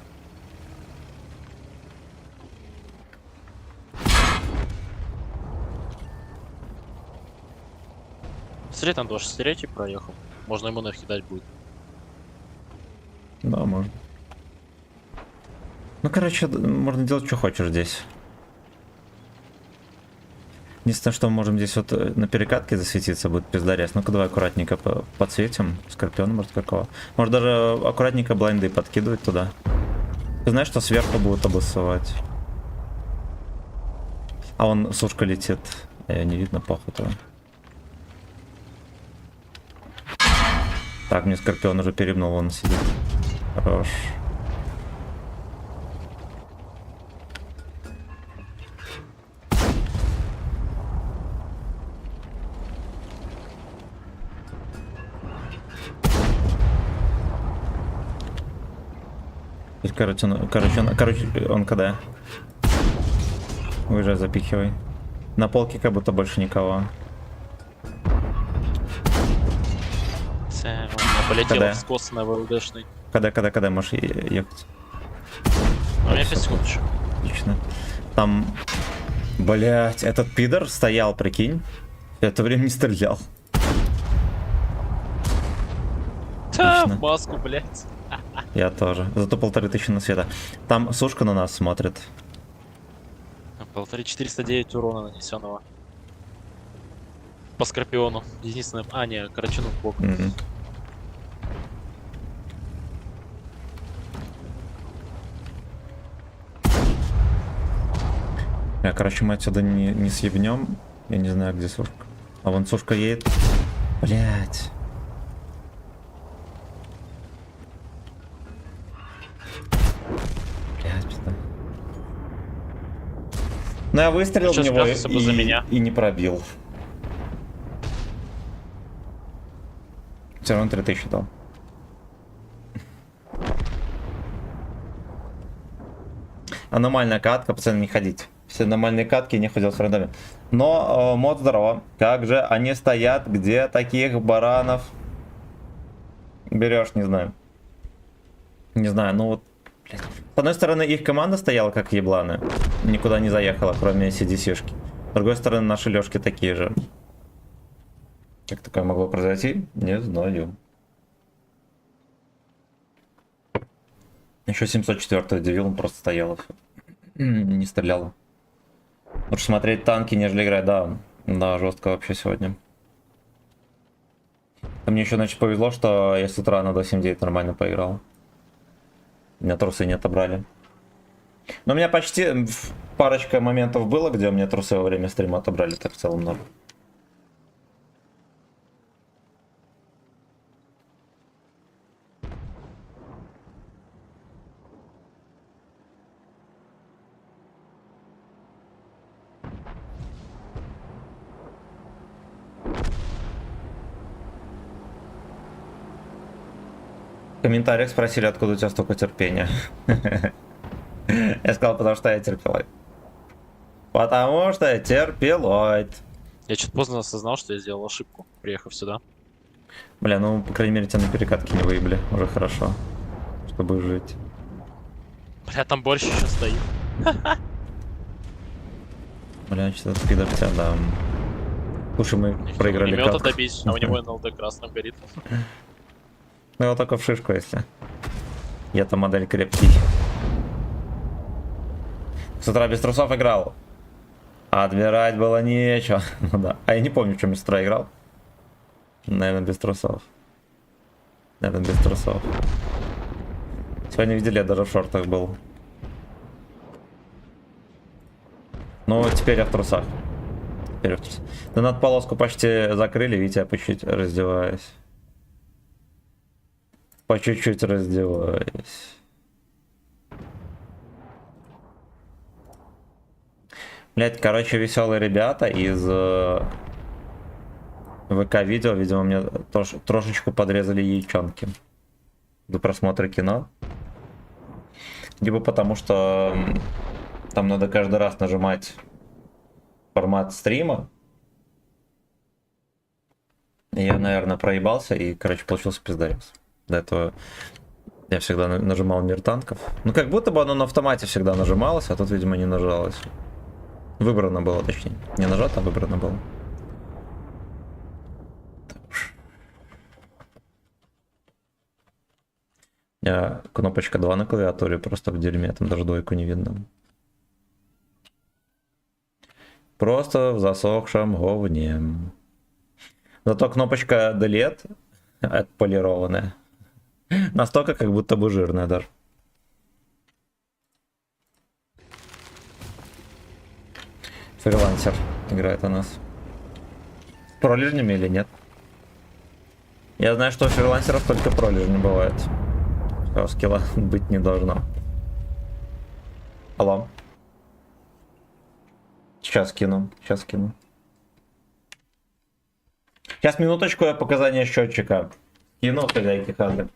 S3: Смотри, там 23 проехал. Можно ему накидать будет.
S1: Да, можно. Ну, короче, можно делать, что хочешь здесь. Единственное, что мы можем здесь вот на перекатке засветиться, будет пиздарясь. Ну-ка, давай аккуратненько подсветим. Скорпиона, может, какого. Может, даже аккуратненько блайнды подкидывать туда. Ты знаешь, что сверху будут обоссывать. А он, сушка летит. Её не видно, похуй-то. Так, мне Скорпион уже перебнул, он сидит. Хорош. Короче, он КД. Уезжай, запихивай. На полке как будто больше никого.
S3: У меня полетел
S1: Когда?
S3: скос на ВЛДшный.
S1: КД, можешь ехать.
S3: У меня 5 секунд еще.
S1: Отлично. Там, блять, этот пидор стоял, прикинь. В это время не стрелял.
S3: Та,
S1: Отлично.
S3: маску, блядь.
S1: Я тоже. Зато 1500 на света. Там сушка на нас смотрит.
S3: 1409 урона нанесенного. По Скорпиону. Единственное... А, не, Карачуну в бок.
S1: Мгм. Короче, мы отсюда не съебнем. Я не знаю, где сушка. А вон сушка едет. Блять. Блять, пизда. Ну, я выстрелил в
S3: Сейчас
S1: него
S3: спрятался бы за меня.
S1: и не пробил. Все равно 3000 дал. Аномальная катка, пацаны, не ходить. Все нормальные катки, не ходил с френдами. Но, мод здорово. Как же они стоят? Где таких баранов берешь? Не знаю. Не знаю, ну вот. Блядь. С одной стороны, их команда стояла как ебланы. Никуда не заехала, кроме CDC-шки. С другой стороны, наши лёшки такие же. Как такое могло произойти? Не знаю. Еще 704 удивил, он просто стоял. Не стрелял. Лучше смотреть танки, нежели играть, да. Да, жестко вообще сегодня. А мне еще, значит, повезло, что я с утра на 2.7.9 нормально поиграл. Меня трусы не отобрали. Но у меня почти парочка моментов было, где у меня трусы во время стрима отобрали, так в целом много. В комментариях спросили, откуда у тебя столько терпения. Я сказал, потому что я терпилоид. Потому что я терпилоид.
S3: Я чуть поздно осознал, что я сделал ошибку, приехав сюда.
S1: Бля, ну, по крайней мере, тебя на перекатке не выебли. Уже хорошо. Чтобы жить.
S3: Бля, там борщ еще стоит.
S1: Бля, что-то пидор тебя, да. Слушай, мы проиграли
S3: Пулемета
S1: катку.
S3: добить, а у него НЛД красным горит.
S1: Ну, его только в шишку, если. Я-то модель крепкий. С утра без трусов играл. Отбирать было нечего. Ну да. А я не помню, в чем я с утра играл. Наверное, без трусов. Наверное, без трусов. Сегодня видели, я даже в шортах был. Ну, теперь я в трусах. Теперь я в трусах. Да над полоску почти закрыли, видите, я по чуть-чуть раздеваюсь. По чуть-чуть раздеваюсь. Блять, короче, веселые ребята из ВК-видео, видимо, мне трошечку подрезали яичонки до просмотра кино. Либо потому, что там надо каждый раз нажимать формат стрима. И я, наверное, проебался и, короче, получился пиздарез. До этого я всегда нажимал мир танков. Ну, как будто бы оно на автомате всегда нажималось, а тут, видимо, не нажалось. Выбрано было, точнее. Не нажато, а выбрано было. У меня кнопочка 2 на клавиатуре, просто в дерьме, там даже двойку не видно. Просто в засохшем говне. Зато кнопочка Delete отполированная. Настолько, как будто бы жирная даже. Фрилансер играет у нас. С пролежнями или нет? Я знаю, что у фрилансеров только пролежни бывает. Всего скилла быть не должно. Алло. Сейчас кину, сейчас кину. Сейчас минуточку, я показания счетчика. Кину, хозяйки хаты.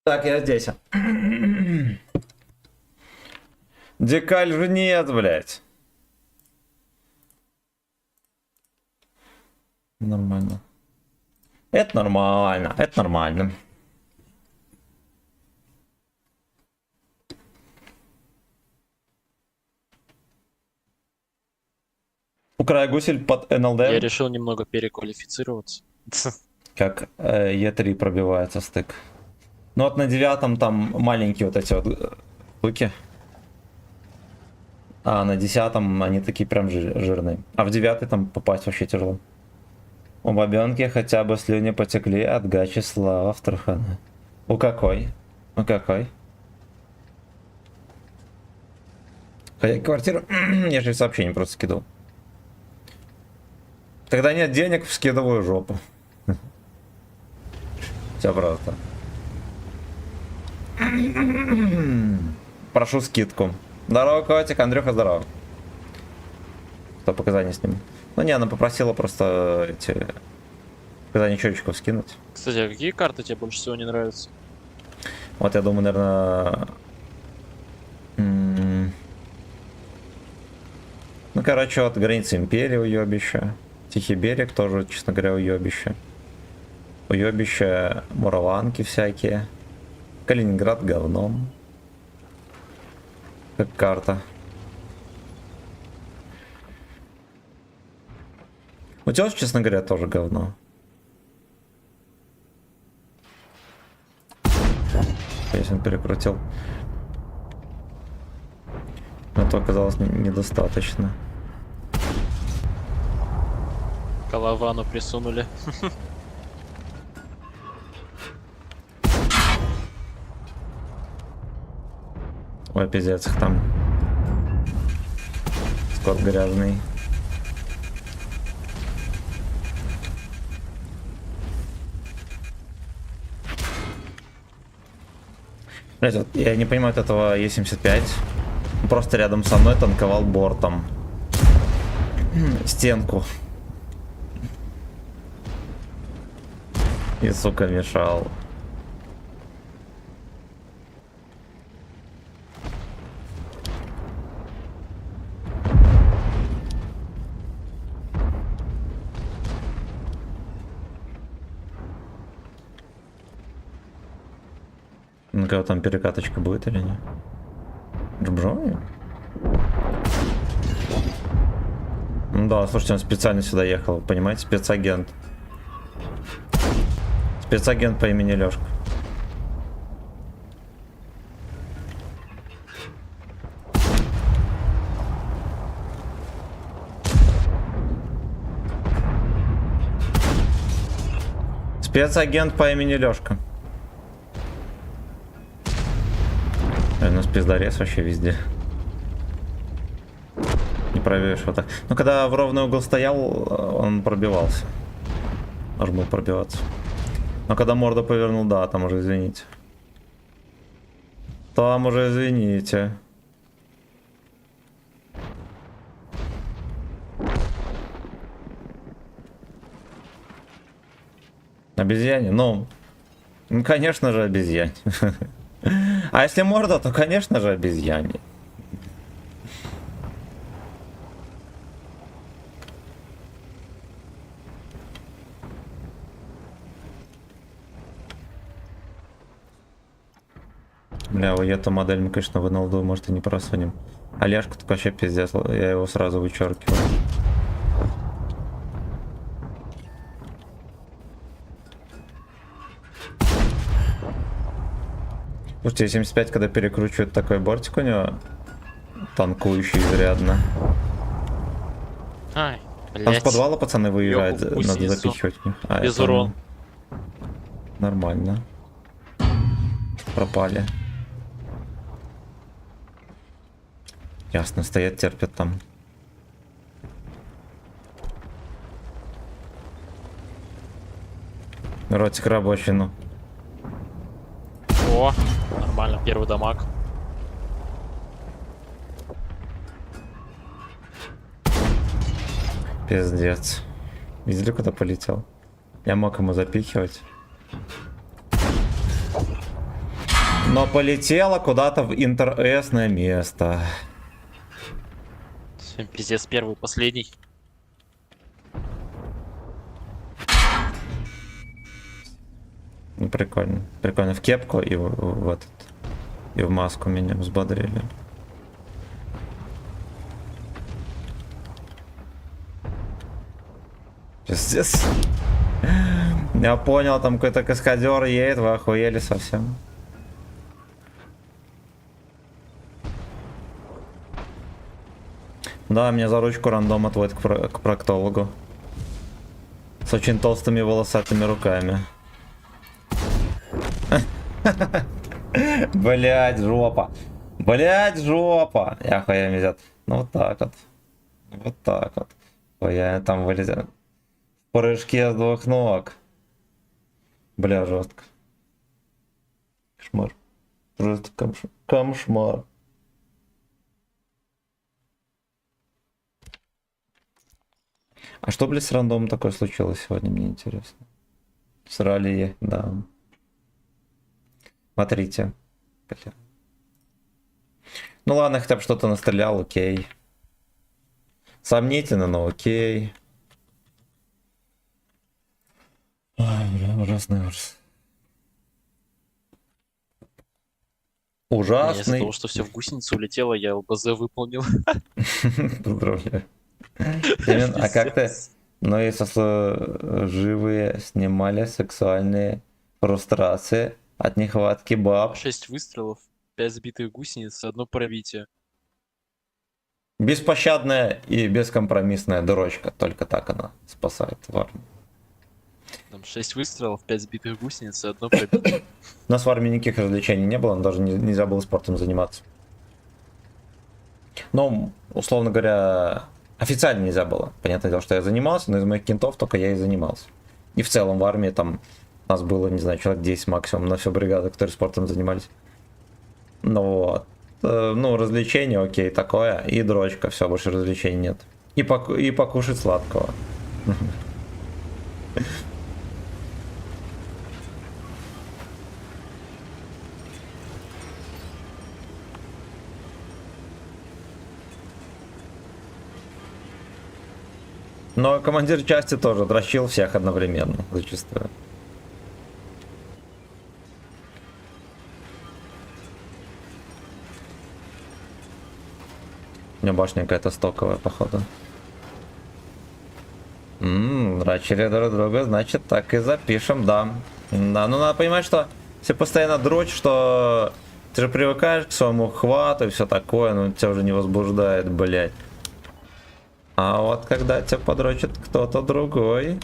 S1: Так, я здесь. Декаль же нет, блядь. Нормально. Это нормально, это нормально. Крайгусель под НЛД.
S3: Я решил немного переквалифицироваться.
S1: Как Е3 пробивается стык. Ну вот на 9 там маленькие вот эти вот штуки. А на 10 они такие прям жирные. А в 9 там попасть вообще тяжело. У бабенки хотя бы слюни потекли от гачи Слава Автрахана. У какой? У какой? Хотя квартиру... Я же сообщение просто скидывал. Когда нет денег, скидываю жопу. Все просто. Прошу скидку. Здорово, котик. Андрюха, здорово. Что, показания сниму? Ну не, она попросила просто эти... Показания счетчиков скинуть.
S3: Кстати, а какие карты тебе больше всего не нравятся?
S1: Вот я думаю, наверное... Ну, короче, от границы Империи уебище. Тихий берег тоже, честно говоря, уебище. Уебище, мураванки всякие. Калининград говном. Как карта. Утес, честно говоря, тоже говно. Если он перекрутил. Но то оказалось недостаточно.
S3: Коловану присунули.
S1: Ой, пиздец, их там. Скот грязный. Блять, вот я не понимаю от этого Е75. Просто рядом со мной танковал бортом. Стенку. И, сука, мешал. Ну-ка, там перекаточка будет или нет? Джубжони? Ну да, слушайте, он специально сюда ехал, понимаете? Спецагент. Спецагент по имени Лёшка. Спецагент по имени Лёшка. У нас пиздарез вообще везде. Не пробьешь вот так. Ну, когда в ровный угол стоял, он пробивался. Должен был пробиваться. Но когда морду повернул, да, там уже извините. Там уже извините. Обезьяне? Ну, конечно же, обезьяне. А если морда, то, конечно же, обезьяне. Бля, эту модель мы, конечно, в НЛД, может, и не просунем. Олежку так вообще пиздец, я его сразу вычеркиваю. Слушайте, 75, когда перекручивает такой бортик у него, танкующий изрядно.
S3: Ай,
S1: Там с
S3: блять.
S1: подвала пацаны выезжают,
S3: Ёбу,
S1: надо
S3: снизу.
S1: запихивать в них. А,
S3: Без
S1: это
S3: урона.
S1: Нормально. Пропали. Ясно, стоят, терпят там. Ротик рабочий, ну.
S3: О, нормально, первый дамаг.
S1: Пиздец. Видели, куда полетел? Я мог ему запихивать. Но полетело куда-то в интересное место.
S3: Пиздец, первый, последний.
S1: Ну, прикольно. Прикольно. В кепку и в этот. И в маску меня взбодрили. Пиздец. Я понял, там какой-то каскадер едет, вы охуели совсем. Да, меня за ручку рандом отводит к проктологу. С очень толстыми волосатыми руками. Блять, жопа. Блять, жопа. Я хуя везет. Ну вот так вот. Вот так вот. Хуя там вылезет. В прыжке с двух ног. Бля, жестко. Кошмар. Просто кошмар. А что, блядь, с рандомом такое случилось сегодня, мне интересно. Срали, да. Смотрите. Бля. Ну ладно, хотя бы что-то настрелял, окей. Сомнительно, но окей. Ой, бля, ужасный ужас.
S3: Из-за
S1: Ужасный.
S3: того, что все в гусеницу улетело, я ЛБЗ выполнил.
S1: Поздравляю. Семен, а как ты? Ну, если живые снимали сексуальные фрустрации от нехватки баб.
S3: 6 выстрелов, 5 сбитых гусениц, 1 пробитие.
S1: Беспощадная и бескомпромиссная дурочка. Только так она спасает в армии.
S3: Там 6 выстрелов, 5 сбитых гусениц и 1 пробитие.
S1: У нас в армии никаких развлечений не было, даже нельзя было спортом заниматься. Ну, условно говоря, официально нельзя было. Понятное дело, что я занимался, но из моих кентов только я и занимался. И в целом в армии там нас было, не знаю, человек 10 максимум на всю бригаду, которые спортом занимались. Ну вот. Ну, развлечения, окей, такое. И дрочка, все, больше развлечений нет. И покушать сладкого. Но командир части тоже дрочил всех одновременно, зачастую. У меня башня какая-то стоковая, походу. Дрочили друг друга, значит, так и запишем, да. Да, ну надо понимать, что если постоянно дрочишь, что ты же привыкаешь к своему хвату и все такое, но тебя уже не возбуждает, блядь. А вот когда тебя подрочит кто-то другой,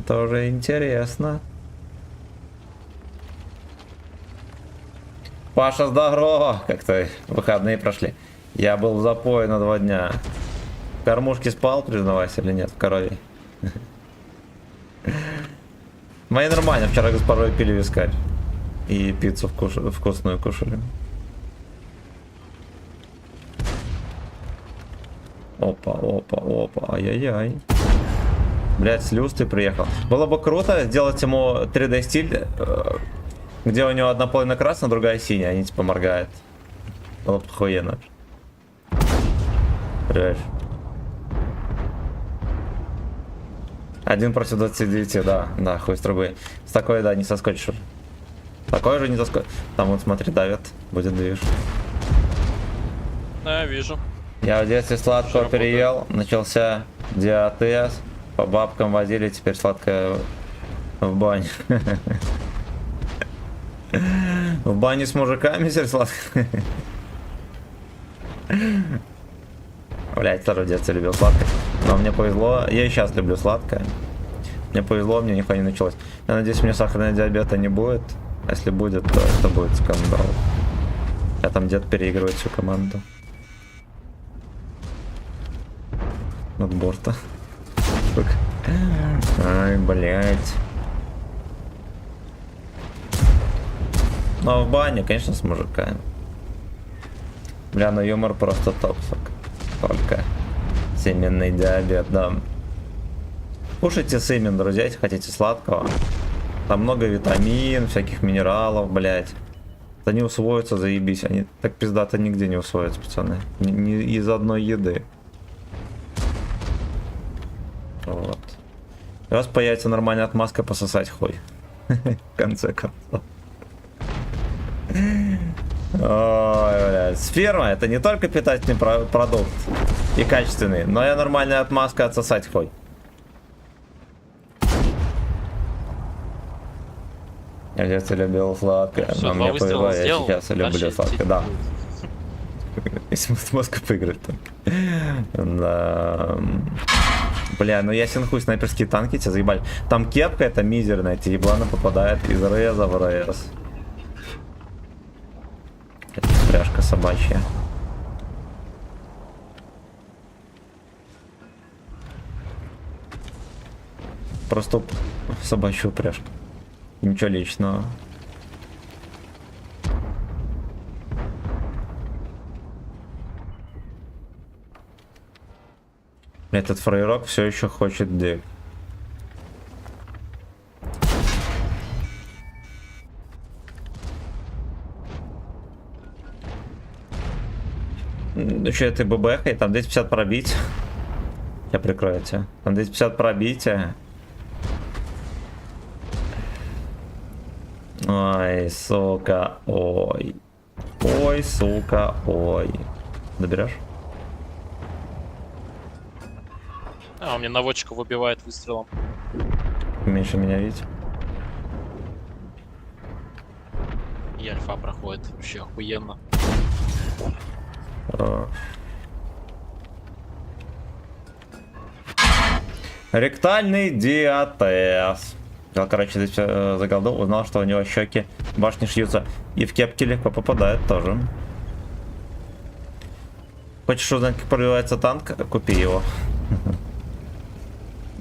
S1: тоже интересно. Паша, здорово! Как-то выходные прошли. Я был в запое на 2 дня. В кормушке спал, признавайся, или нет, в корове? Мои нормально, вчера порой пили вискарь. И пиццу вкусную кушали. Опа, опа, опа, ай-яй-яй. Блять, с люстрой приехал. Было бы круто сделать ему 3D стиль, где у него одна половина красная, другая синяя, они типа моргают. Было бы охуенно. Привет. 1 против 29, да, хуй с трубы. С такой, да, не соскочишь. Такой же не соскочишь. Там вот, смотри, давит, будет движ.
S3: Да, я вижу.
S1: Я в детстве сладкого переел, начался диатез, по бабкам водили, теперь сладкое в бане. В бане с мужиками теперь сладкое. Блять, тоже в детстве любил сладкое. Но мне повезло, я и сейчас люблю сладкое. Мне повезло, мне нихуя не началось. Я надеюсь, мне сахарного диабета не будет. А если будет, то это будет скандал. Я там дед переигрывает всю команду. От борта. Ай, блять. Ну а в бане, конечно, с мужиками. Бля, ну юмор просто топ. Только семенный диабет, да. Кушайте семен, друзья, если хотите сладкого. Там много витамин, всяких минералов, блять. Они усвоятся, заебись. Они так пиздато нигде не усвоятся, пацаны. Не из одной еды. Вот. У вас появится нормальная отмазка пососать хуй. В конце концов. Ой, блядь. Сперма — это не только питательный продукт. И качественный. Но я нормальная отмазка отсосать хоть. Я в детстве любил сладкое,
S3: Всё,
S1: но
S3: два
S1: мне
S3: выстрела
S1: повезло, я
S3: сделал,
S1: сейчас люблю
S3: дальше
S1: сладкое,
S3: идти
S1: да.
S3: не будет.
S1: Если мозг поиграть, то... Да. Бля, ну я синхуй, снайперские танки тебя заебали. Там кепка это мизерная, тебе еблана попадает из реза в рез. Это пряжка собачья. Просто собачью пряжку. Ничего личного. Этот фрейрок все еще хочет дик. Еще этой ББХ, там 250 пробить. Я прикрою тебя. Там 250 пробития. Ой, сука, ой. Ой, сука, ой. Доберешь?
S3: А, он мне наводчика выбивает выстрелом.
S1: Меньше меня видеть.
S3: И альфа проходит. Вообще охуенно.
S1: Хорош. Ректальный диатез. Я, короче, здесь за голду узнал, что у него щеки башни шьются. И в кепки легко попадает тоже. Хочешь узнать, как пробивается танк? Купи его.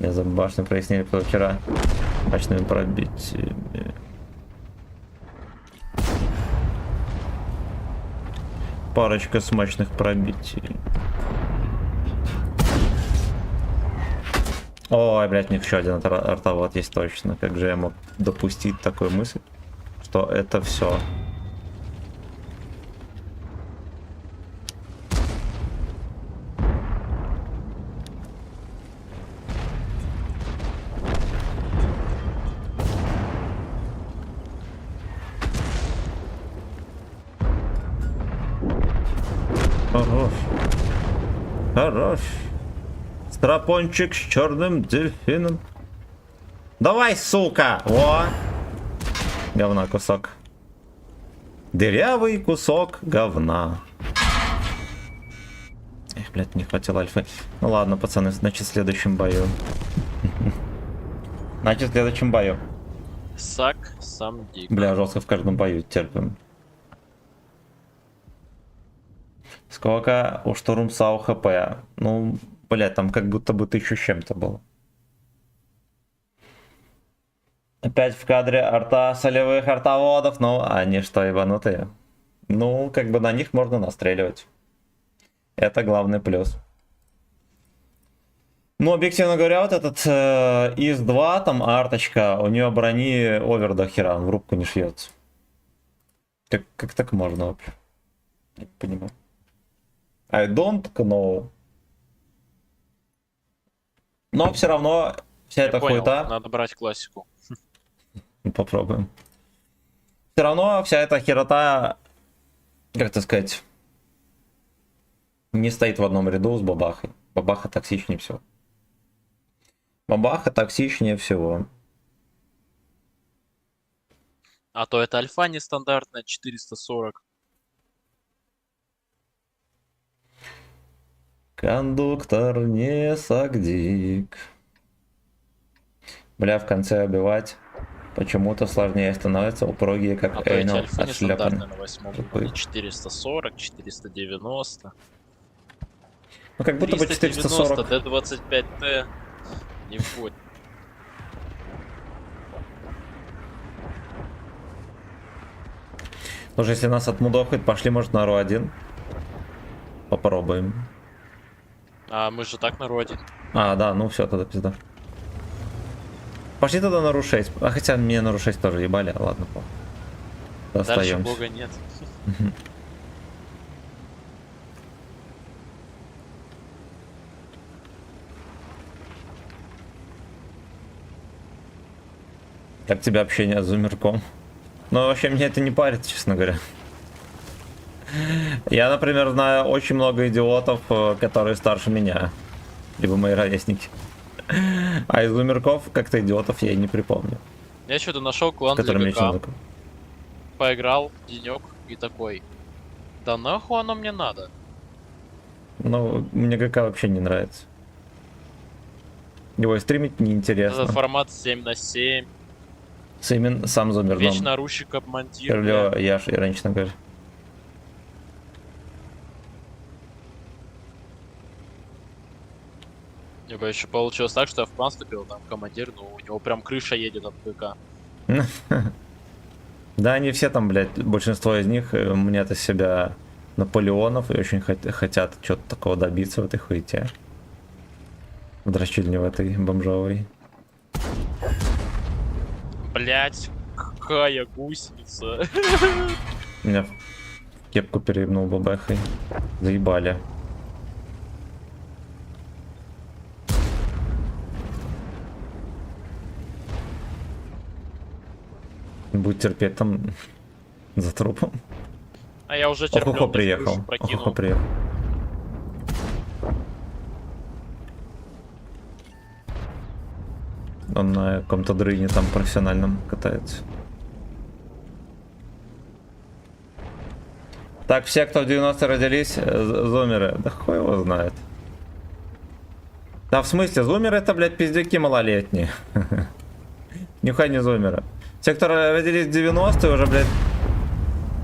S1: Я за башню прояснили вчера. Башнями пробить. Парочка смачных пробитий. Ой, блядь, у них еще один артовод есть точно. Как же я мог допустить такую мысль, что это все. Хорош. Хорош. Страпончик с черным дельфином. Давай, сука! Во! Говна кусок. Дырявый кусок говна. Эх, блядь, не хватило альфы. Ну ладно, пацаны, значит в следующем бою. Значит в следующем бою.
S3: Сак, сам дик.
S1: Бля, жестко в каждом бою терпим. Сколько у Штурмсау хп? Ну, блядь, там как будто бы 1000 с чем-то было. Опять в кадре арта солевых артоводов, ну, они что, ебанутые? Ну, как бы на них можно настреливать. Это главный плюс. Ну, объективно говоря, вот этот ИС-2, там арточка, у нее брони овер до хера, он в рубку не шьется. Как так можно вообще? Не понимаю. I don't know. Но все равно вся
S3: Я
S1: эта
S3: понял,
S1: хуета...
S3: надо брать классику.
S1: Попробуем. Все равно вся эта херота, как это сказать, не стоит в одном ряду с бабахой. Бабаха токсичнее всего. Бабаха токсичнее всего.
S3: А то это альфа нестандартная 440.
S1: Кондуктор не сагдик. Бля, в конце убивать почему-то сложнее становится. Упругие,
S3: А
S1: как
S3: то эти
S1: Эйнел,
S3: альфы
S1: отшляпаны.
S3: нестандартные на 8
S1: Тупые.
S3: 440, 490.
S1: Ну, как будто бы
S3: 390,
S1: 440.
S3: D25T. Не входит.
S1: Слушай, если нас отмудохают, пошли, может, на РУ-1. Попробуем.
S3: А мы же так на роде.
S1: А, да, ну все, тогда пизда. Пошли тогда на РУ-6. А хотя мне на РУ-6 тоже ебали, ладно, по.
S3: Дальше
S1: Остаемся.
S3: бога нет.
S1: Как тебе общение с Зумерком? Ну, вообще, меня это не парит, честно говоря. Я, например, знаю очень много идиотов, которые старше меня. Либо мои ровесники. А из умерков как-то идиотов я и не припомню.
S3: Я что-то нашел
S1: С
S3: клан
S1: которыми я
S3: ГК,
S1: человек.
S3: поиграл денек и такой. Да нахуй оно мне надо?
S1: Ну, мне ГК вообще не нравится. Его и стримить неинтересно.
S3: Этот формат 7 на 7,
S1: Сэмин сам замер.
S3: вечно орущий командир.
S1: Кирлё, я ж иронично говорю.
S3: Либо еще получилось так, что я в план вступил, там командир, ну у него прям крыша едет от ГК.
S1: Да, они все там, блядь, большинство из них мнят из себя Наполеонов и очень хотят что-то такого добиться в этой хуете. В дрочильне в этой бомжовой.
S3: Блять, какая гусеница.
S1: Меня в кепку переебнул бабахой. Заебали. Будет терпеть там за трупом.
S3: А я уже терплю,
S1: Охо
S3: мне
S1: приехал.
S3: крышу прокинул.
S1: Охо приехал. Он на каком-то дрыне там профессиональном катается. Так, все, кто в 90-е родились, зумеры. Да хуй его знает. Да в смысле, зумеры это, блядь, пиздюки малолетние. Нихуя не зумеры. Те, кто родились в 90-е, уже, блядь,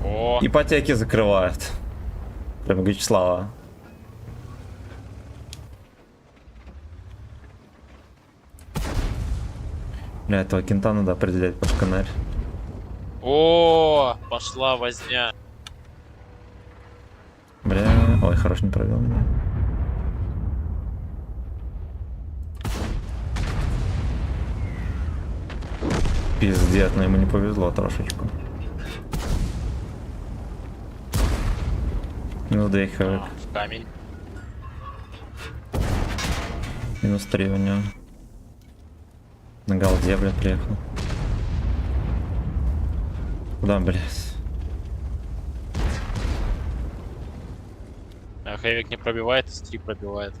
S3: О,
S1: ипотеки закрывают. Прям Вячеслава. Бля, этого кента надо определять под шканарь.
S3: о, пошла возня.
S1: Бля, ой, хорош, не провел меня. Пиздец, но ему не повезло трошечку. Минус 2 хэвик.
S3: В камень.
S1: Минус 3 у него. На голде, блядь, приехал. Куда, блядь?
S3: А Хэвик не пробивает, из 3 пробивает.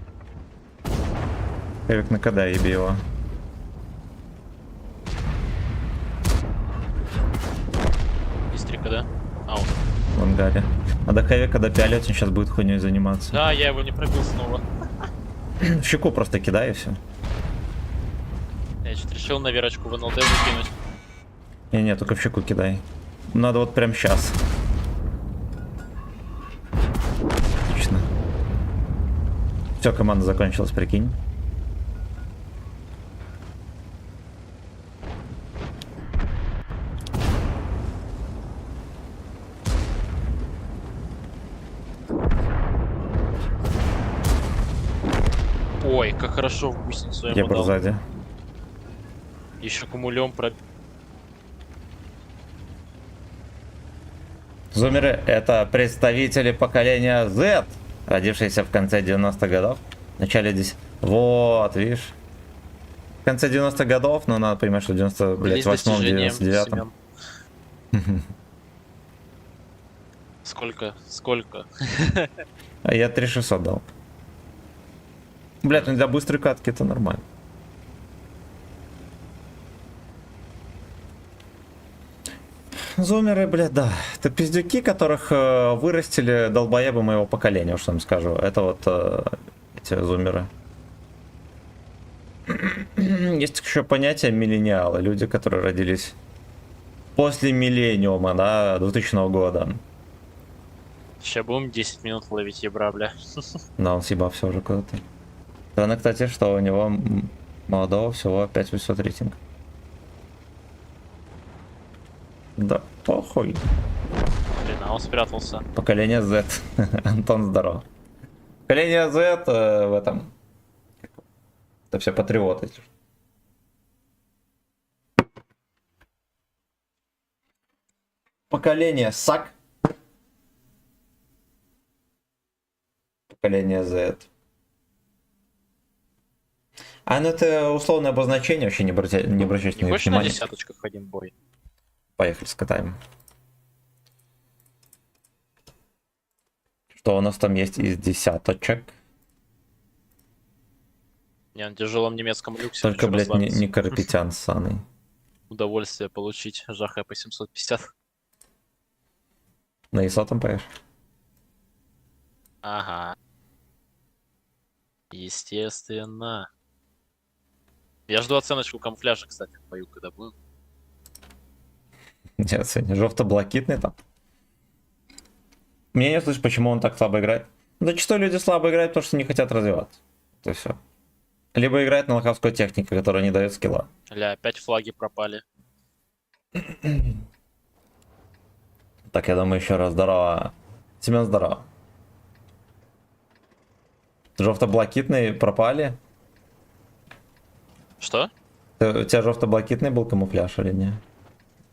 S1: Хэвик на КД, еби его.
S3: Из 3 КД. А, он.
S1: В ангаре. Надо Хэвика допялить, он сейчас будет хуйней заниматься.
S3: Да, я его не пробил снова.
S1: В щеку просто кидай и все.
S3: Я чуть решил на верочку в НЛД закинуть.
S1: Не, только в щеку кидай. Надо вот прям сейчас. Отлично. Все, команда закончилась, прикинь.
S3: Ой, как хорошо в гусеницу
S1: Я
S3: ему
S1: был
S3: дал.
S1: сзади.
S3: Еще кумулем про...
S1: Зумеры — это представители поколения Z, родившиеся в конце 90-х годов, в начале 10... Вот, видишь? В конце 90-х годов, но надо понимать, что в 98-м, 99-м.
S3: Сколько? Сколько?
S1: А я 3600 дал. Блять, ну для быстрой катки это нормально. Зумеры, блядь, да. Это пиздюки, которых вырастили долбоебы моего поколения, уж вам скажу. Это вот эти зумеры. Есть еще понятие миллениалы. Люди, которые родились после миллениума, да, 2000 года.
S3: Сейчас будем 10 минут ловить ебра, бля.
S1: Да, он съебался уже куда-то. Странно, кстати, что у него молодого всего 5800 рейтинг. Да, похуй.
S3: Блин, а он спрятался.
S1: Поколение Z. Антон, здорово. Поколение Z в этом. Это все патриоты. Поколение САК. Поколение Z. А, ну это условное обозначение, вообще не обращайте
S3: Не
S1: на них
S3: хочешь на
S1: внимания.
S3: десяточках ходим бой?
S1: Поехали, скатаем. Что у нас там есть из десяточек?
S3: Не, на тяжелом немецком люксе.
S1: Только,
S3: хочу
S1: блядь, не,
S3: расслабиться.
S1: не Карапетян с Саной.
S3: Удовольствие получить. Жаха по 750.
S1: На ИСО там поешь?
S3: Ага. Естественно. Я жду оценочку камуфляжа, кстати, в бою, когда буду.
S1: Нет, сегодня жовто-блакитный там. Мне не слышишь, почему он так слабо играет. Зачастую люди слабо играют, потому что не хотят развиваться. Это все. Либо играют на лохавскую технику, которая не дает скилла.
S3: Ля, опять флаги пропали.
S1: Так, я думаю, еще раз здорово. Семен, здорово. Жовто-блакитные пропали?
S3: Что?
S1: У тебя жовто-блакитный был камуфляж или не?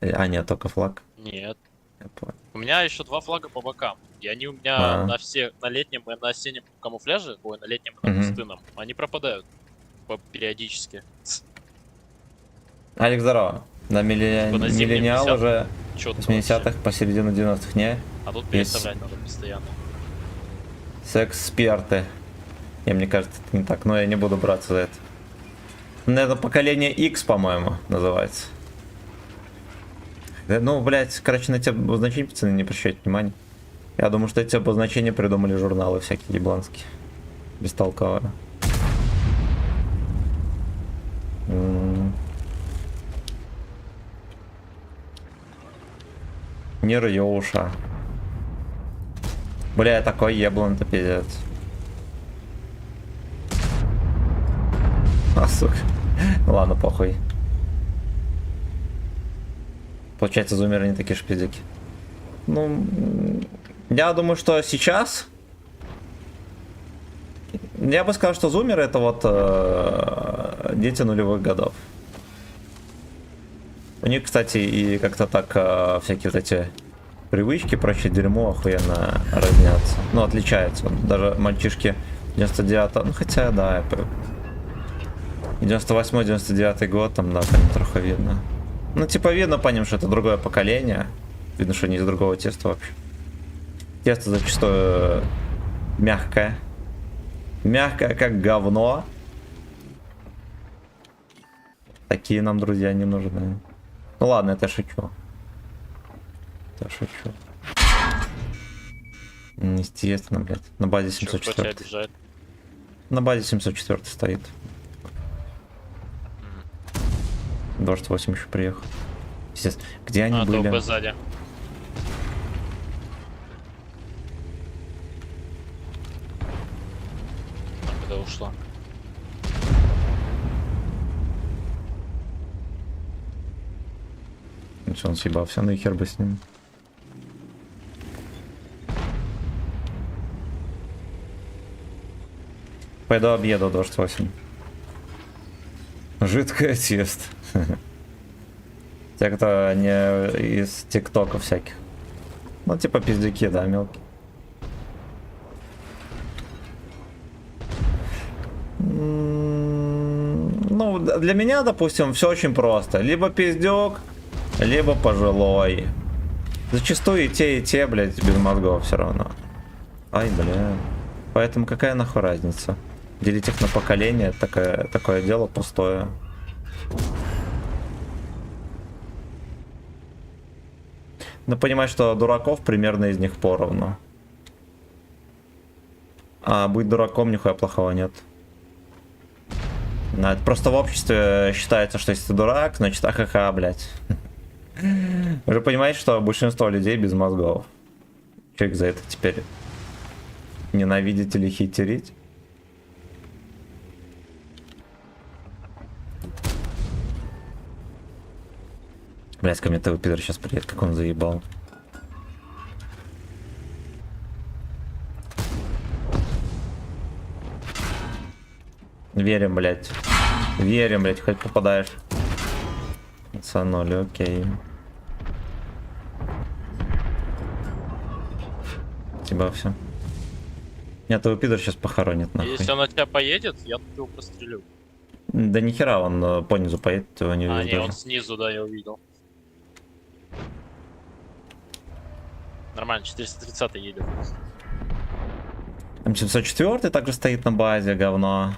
S1: А, нет, только флаг.
S3: Нет.
S1: Я понял.
S3: У меня еще 2 флага по бокам. И они у меня
S1: А.
S3: на летнем и на осеннем камуфляже, ой, на летнем и на
S1: Мгм.
S3: пустынном, они пропадают. Периодически.
S1: Алекс, здорово. На
S3: На зимнем
S1: миллениал
S3: 50-х.
S1: уже
S3: Чётко
S1: 80-х
S3: вообще.
S1: по середину 90-х, не?
S3: А тут переставлять надо постоянно.
S1: Секс-сперты. Я, мне кажется, это не так, но я не буду браться за это. Это поколение X, по-моему, называется. Ну, блядь, короче, на эти обозначения, пацаны, не обращайте внимания. Я думаю, что эти обозначения придумали журналы всякие ебланские. Бестолковые. Нирюша. Бля, такой еблан-то пиздец. А, сука. Ладно, похуй. Получается, зумеры не такие шпиздики. Ну, я думаю, что сейчас... Я бы сказал, что зумеры это вот дети нулевых годов. У них, кстати, и как-то так всякие вот эти привычки, прочее дерьмо охуенно разнятся. Ну, отличаются. Даже мальчишки 99-го, ну хотя, да, 98-99 год, там, да, там трохи видно. Ну, типа, видно по ним, что это другое поколение. Видно, что они из другого теста вообще. Тесто зачастую мягкое. Мягкое, как говно. Такие нам, друзья, не нужны. Ну ладно, это шучу. Это шучу. Естественно, блядь. На базе
S3: Чё, кто тебя
S1: 704.
S3: обижает?
S1: На базе 704 стоит. Дождь 8 еще приехал. Естественно. Где они
S3: А,
S1: были?
S3: ТОП сзади. Так, куда ушла?
S1: Ну что, он съебался, ну и хер бы с ним. Пойду объеду дождь 8. Жидкое тесто. Те, кто не из тиктоков всяких. Ну, типа пиздюки, да, мелкие. Ну, для меня, допустим, все очень просто. Либо пиздюк, либо пожилой. Зачастую и те, блядь, без мозгов все равно. Ай, бля. Поэтому какая нахуй разница? Делить их на поколение, такое дело пустое. Ну, понимаешь, что дураков примерно из них поровну. А быть дураком нихуя плохого нет. Ну, это просто в обществе считается, что если ты дурак, значит ахаха, блядь. Вы же понимаете, что большинство людей без мозгов. Человек за это теперь ненавидеть или хитерить? Блядь, ко мне твой пидор сейчас приедет, как он заебал. Верим, блядь. Верим, блядь, хоть попадаешь. Пацанули, окей. Спасибо, все. Нет, твой пидор сейчас похоронит, нахуй.
S3: Если он на тебя поедет, я тут его прострелю.
S1: Да нихера, он по низу поедет, его не
S3: А,
S1: увидишь
S3: не,
S1: даже.
S3: он снизу, да, я увидел. Нормально, 430 едет.
S1: М704 также стоит на базе, говно.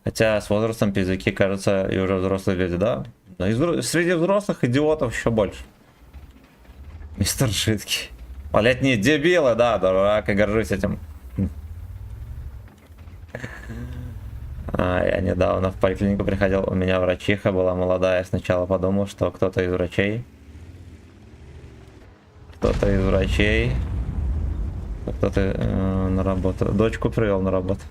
S1: Хотя с возрастом пиздюки, кажется, и уже взрослые люди, да? Но среди взрослых идиотов еще больше. Мистер Шиткий. Блять, не дебилы, да, дурак, и горжусь этим. Я недавно в поликлинику приходил, у меня врачиха была молодая, сначала подумал, что кто-то из врачей. Кто-то на работу. Дочку привел на работу.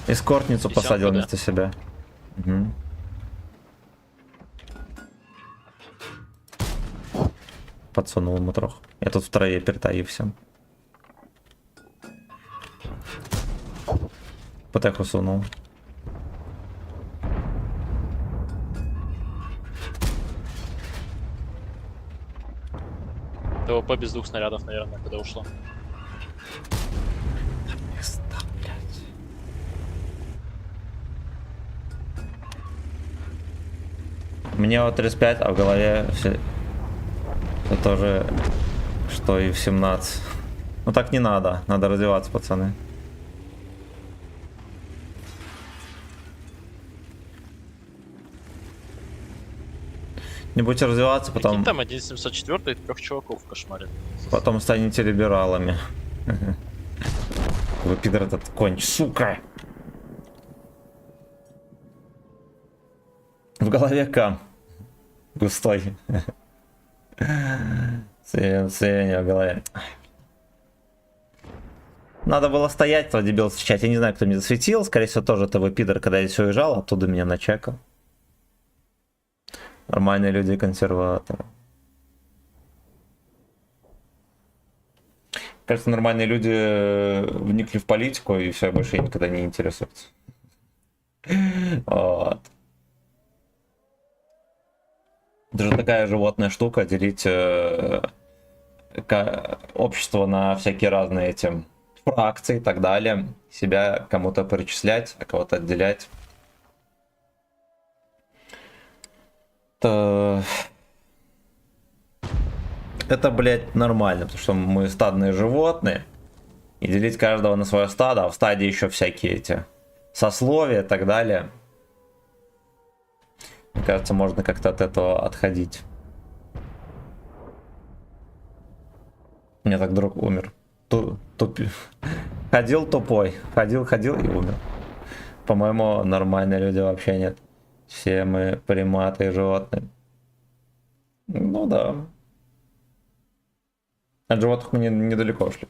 S1: Эскортницу
S3: Десятку,
S1: посадил
S3: да?
S1: вместо себя. Угу. Подсунул ему трох. Я тут втроем притаився. Потеху сунул.
S3: ТВП без 2 снарядов, наверное, когда ушло.
S1: Мне вот 35, а в голове все... Это тоже, что и в 17. Ну так не надо, надо развиваться, пацаны. Не будете развиваться, потом,
S3: Прикинь, там 1.704 и 3 чуваков кошмарит.
S1: потом станете либералами. Вы пидор этот конь, сука! В голове кам. Густой. Свинья в голове. Надо было стоять, то дебил встречать. Я не знаю, кто мне засветил. Скорее всего, тоже ТВ пидор, когда я здесь уезжал, оттуда меня начекал. Нормальные люди, консерваторы. Кажется, нормальные люди вникли в политику, и все, больше никогда не интересуются. Вот. Это же такая животная штука, делить общество на всякие разные эти фракции и так далее. Себя кому-то причислять, а кого-то отделять. Это, блядь, нормально, потому что мы стадные животные. И делить каждого на свое стадо, а в стаде еще всякие эти сословия и так далее. Мне кажется, можно как-то от этого отходить. У меня так друг умер. Ходил тупой. Ходил и умер. По-моему, нормальные люди вообще нет. Все мы приматы и животные. Ну да. От животных мы недалеко ушли.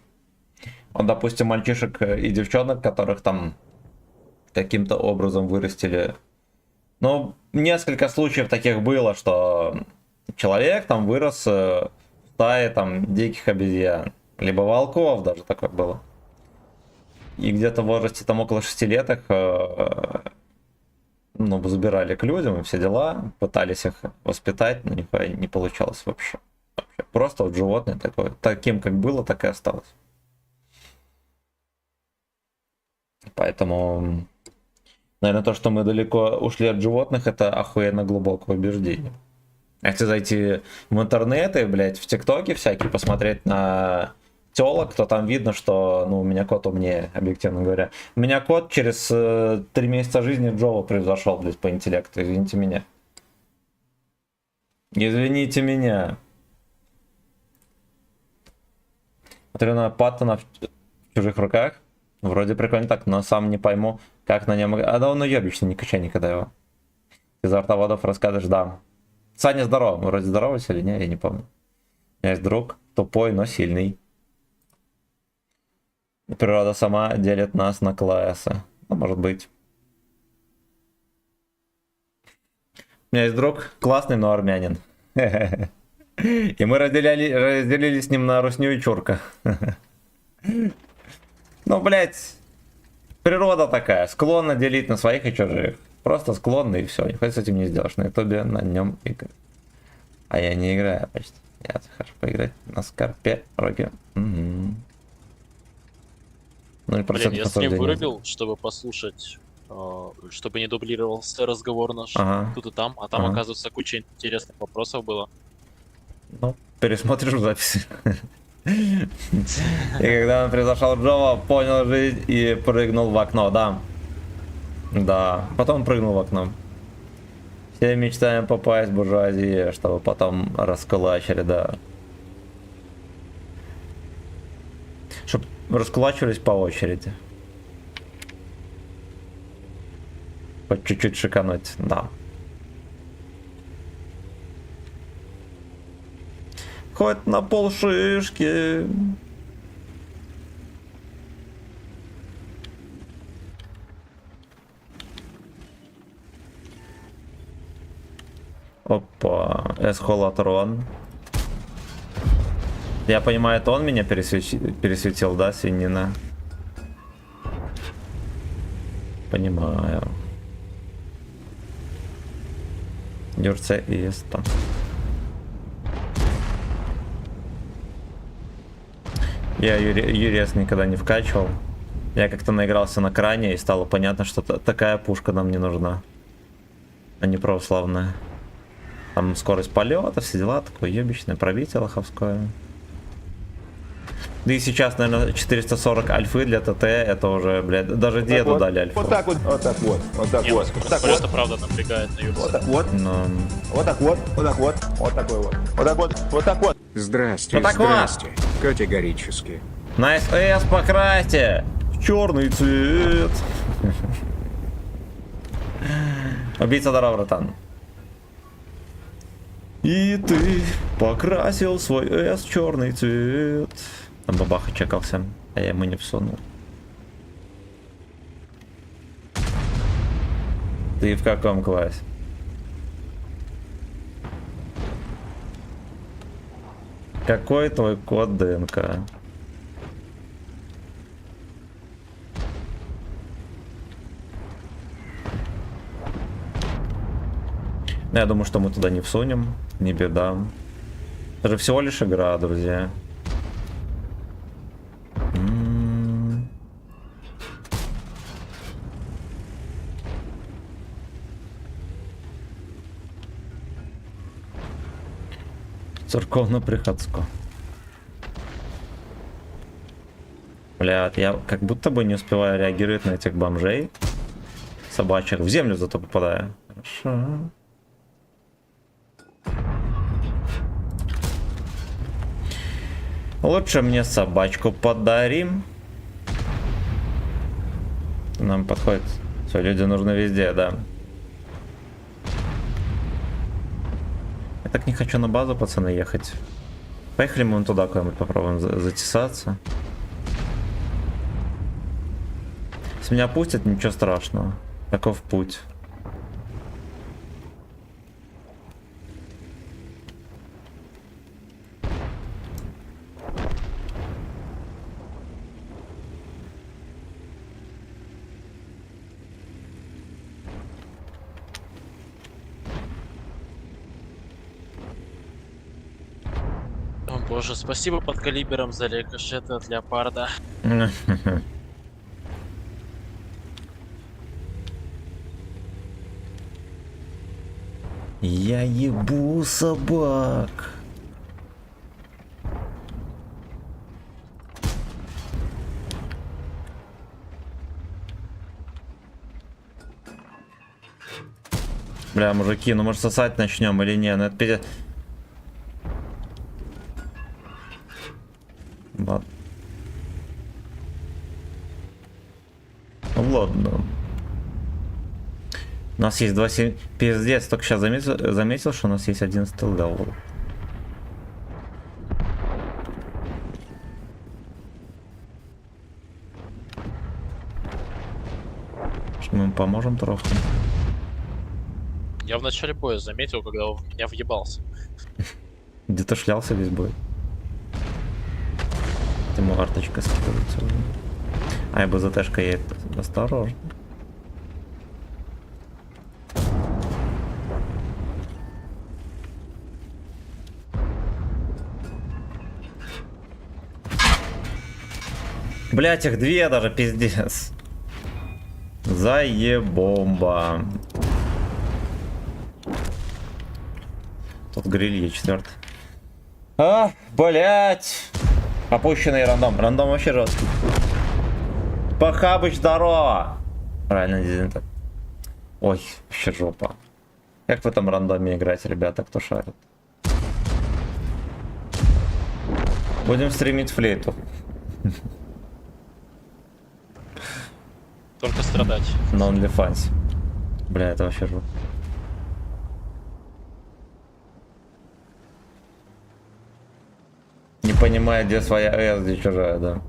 S1: Вот, допустим, мальчишек и девчонок, которых там каким-то образом вырастили. Ну, несколько случаев таких было, что человек там вырос в стае там диких обезьян. Либо волков даже такое было. И где-то в возрасте там около 6 лет их ну, забирали к людям и все дела. Пытались их воспитать, но не получалось вообще. Просто вот животное такое. Таким, как было, так и осталось. Поэтому, наверное, то, что мы далеко ушли от животных, это охуенно глубокое убеждение. Если зайти в интернет и, блядь, в ТикТоке всякие, посмотреть на телок, то там видно, что, ну, у меня кот умнее, объективно говоря. У меня кот через 3 месяца жизни Джова превзошел, блядь, по интеллекту. Извините меня. Извините меня. Смотрю на Паттона в чужих руках. Вроде прикольно так, но сам не пойму, как на нем... А да он уебищный, не качай никогда его. Из артоводов расскажешь, да. Саня, здорово. Мы вроде здоровались или нет, я не помню. У меня есть друг, тупой, но сильный. Природа сама делит нас на классы. Ну, может быть. У меня есть друг, классный, но армянин. И мы разделили с ним на русню и чурка. Ну, блять, природа такая, склонна делить на своих и чужих. Просто склонна и все, нихуя с этим не сделаешь. На ютубе на нем играть. А я не играю почти. Я хочу поиграть на скорпе, роге. Угу. 0%
S3: Блин, я стрим
S1: осуждения.
S3: вырубил, чтобы послушать, чтобы не дублировался разговор наш
S1: Ага.
S3: тут и там, а там,
S1: Ага.
S3: оказывается, куча интересных вопросов было.
S1: Ну, пересмотришь записи. И когда он произошел Джова, понял жизнь и прыгнул в окно, да. Да, потом прыгнул в окно. Все мечтаем попасть в буржуазию, чтобы потом раскулачили, да. Чтоб раскулачивались по очереди. Хоть чуть-чуть шикануть, да. Хоть на полшишки. Опа, эсхолатрон. Я понимаю, это он меня пересветил, да, свинина? Понимаю. Дюрце есть там. Я Юрес никогда не вкачивал. Я как-то наигрался на кране и стало понятно, что такая пушка нам не нужна. А не православная. Там скорость полета, все дела, такое ебичное пробитие лоховское. Да и сейчас, наверное, 440 альфы для ТТ, это уже, блядь, даже деду
S6: вот,
S1: дали альфу.
S6: Вот так вот, вот так вот, вот так
S3: Не,
S6: вот.
S3: скорость
S6: Вот так
S3: полета
S6: вот.
S3: правда напрягает на Юрсе.
S6: Вот так вот,
S1: Но...
S6: вот так вот, вот так вот, вот такой вот. Вот так вот, вот так вот.
S2: Здрасте,
S1: Вот так вот.
S2: здрасте. Категорически.
S1: На СС покрасьте! Черный цвет! Убийца здоров, братан. И ты покрасил свой С черный цвет. Там бабаха чекался, а я ему не всунул. Ты в каком классе? Какой твой код ДНК? Я думаю, что мы туда не всунем, не беда. Это же всего лишь игра, друзья. Церковно-приходско. Блядь, я как будто бы не успеваю реагировать на этих бомжей. Собачек. В землю зато попадаю. Хорошо. Лучше мне собачку подарим. Нам подходит. Все, люди нужны везде, да. Я так не хочу на базу, пацаны, ехать. Поехали мы вон туда куда-нибудь попробуем затесаться. Если меня пустят, ничего страшного. Таков путь.
S3: О боже, спасибо под калибером за рикошеты от леопарда.
S1: Я ебу собак. Бля, мужики, ну может сосать начнем или не? Ну это пиздец. Вот. Ну ладно. У нас есть 2.7. Пиздец, только сейчас заметил, что у нас есть 11 левел. Что мы ему поможем трохи?
S3: Я в начале боя заметил, когда он в меня въебался.
S1: Где-то шлялся весь бой. Ему арточка скидывается. А и БЗТшка едет. Осторожно. Блять, их две даже, пиздец. Заебомба. Тут гриль четвертый. А, блять. Опущенный рандом. Рандом вообще жесткий. Пахабыч, здорово! Правильно, дизайн. Ой, вообще жопа. Как в этом рандоме играть, ребята, кто шарит? Будем стримить флейту.
S3: Только страдать.
S1: На OnlyFans. Бля, это вообще жопа. Не понимаю, где своя С, где чужая, да.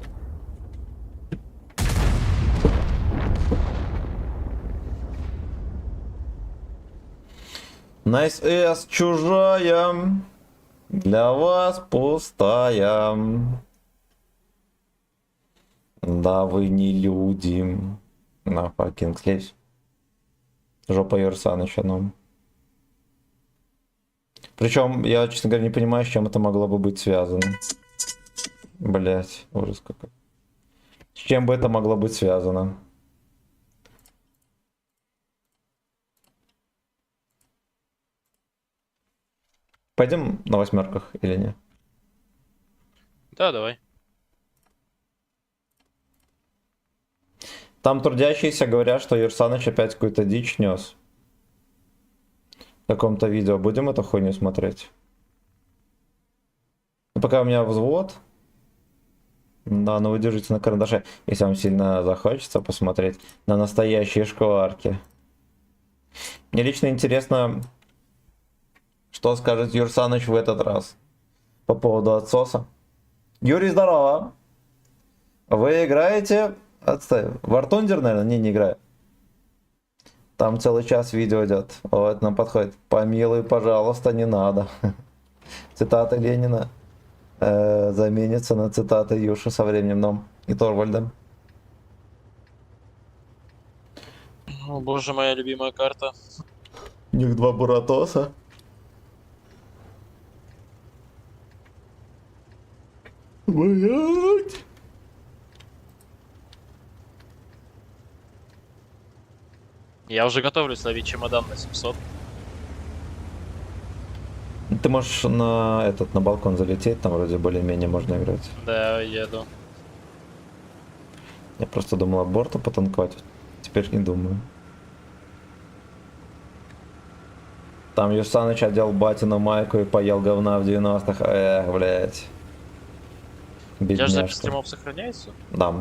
S1: Найс С чужая, для вас пустая. Да вы не люди. На факинг слезь. Жопа Юрсаныча нам. Причем, я, честно говоря, не понимаю, с чем это могло бы быть связано. Блять, ужас какой. С чем бы это могло быть связано? Пойдем на восьмерках или нет?
S3: Да, давай.
S1: Там трудящиеся говорят, что Юрсаныч опять какую-то дичь нес. В каком-то видео. Будем эту хуйню смотреть? Ну, пока у меня взвод. Да, ну вы держите на карандаше. Если вам сильно захочется посмотреть на настоящие шкварки. Мне лично интересно, что скажет Юрсаныч в этот раз по поводу отсоса. Юрий, здорово! Вы играете... Отстой. War Thunder, наверное? Не играю. Там целый час видео идет. Вот, нам подходит. Помилуй, пожалуйста, не надо. Цитата Ленина заменится на цитаты Юши со временем нам и Торвальдом.
S3: О, боже, моя любимая карта.
S1: У них два Буратоса. Блять!
S3: Я уже готовлюсь ловить чемодан на 700.
S1: Ты можешь на на балкон залететь, там вроде более-менее можно играть.
S3: Да, еду.
S1: Я просто думал от борта потанковать, теперь не думаю. Там Юсаныч одел батину майку и поел говна в 90-х. Эх, блять.
S3: У тебя же запись
S1: Бедняжка.
S3: стримов сохраняется?
S1: Да.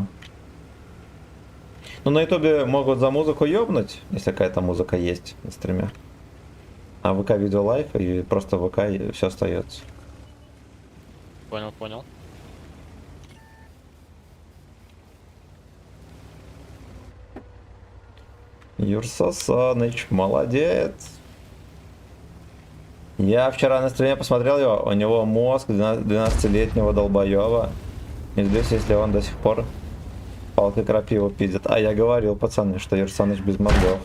S1: Ну, на ютубе могут за музыку ёбнуть, если какая-то музыка есть на стриме. А ВК видео лайф и просто ВК и все остается.
S3: Понял, понял.
S1: Юрсасаныч, молодец. Я вчера на стриме посмотрел его, у него мозг 12-летнего долбоеба. Не здесь, если он до сих пор палкой крапиву пиздит. А я говорил, пацаны, что Юрсаныч без мозгов.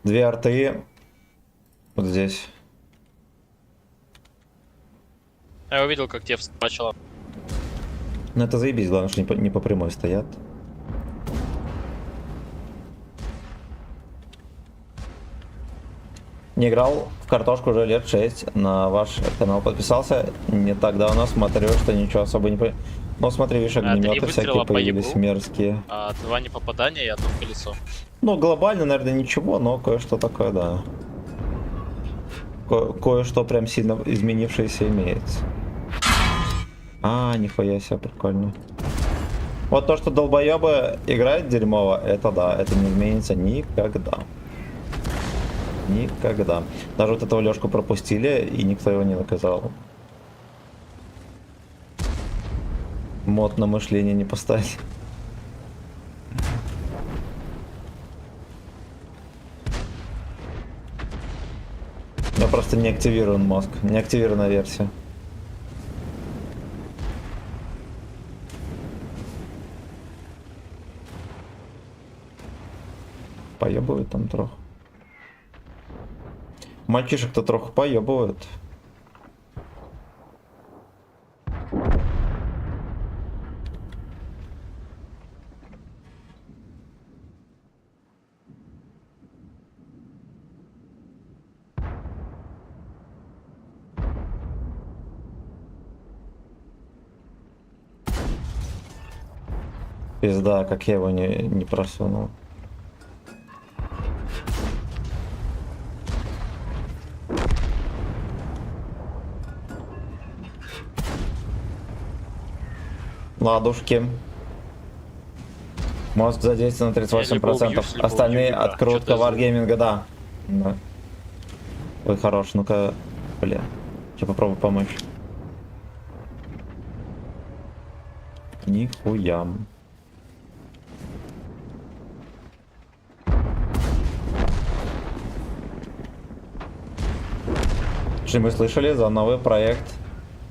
S1: Две арты. Вот здесь.
S3: Я увидел, как тебе начало.
S1: Ну это заебись, главное, что не по прямой стоят. Не играл в картошку уже лет 6. На ваш канал подписался не так давно. Смотрю, что ничего особо не... Ну смотри, видишь, огнеметы всякие появились мерзкие.
S3: А 2 непопадания и одно колесо.
S1: Ну, глобально, наверное, ничего, но кое-что такое, да. Кое-что прям сильно изменившееся имеется. А, нихуя себе, прикольно. Вот то, что долбоебы играют дерьмово, это да, это не изменится никогда. Никогда. Даже вот этого Лёшку пропустили, и никто его не наказал. Мод на мышление не поставили. У меня просто не активирован мозг, не активирована версия. Поебывают там трохи. Мальчишек-то трохи поебывают. Пизда, как я его не просунул. Ладушки. Мозг задействован на 38%.
S3: либо убью,
S1: Остальные
S3: либо
S1: открутка
S3: Чё-то
S1: варгейминга, да. Да. Ой, хорош, ну-ка, бля. Сейчас попробую помочь. Нихуя. Что мы слышали за новый проект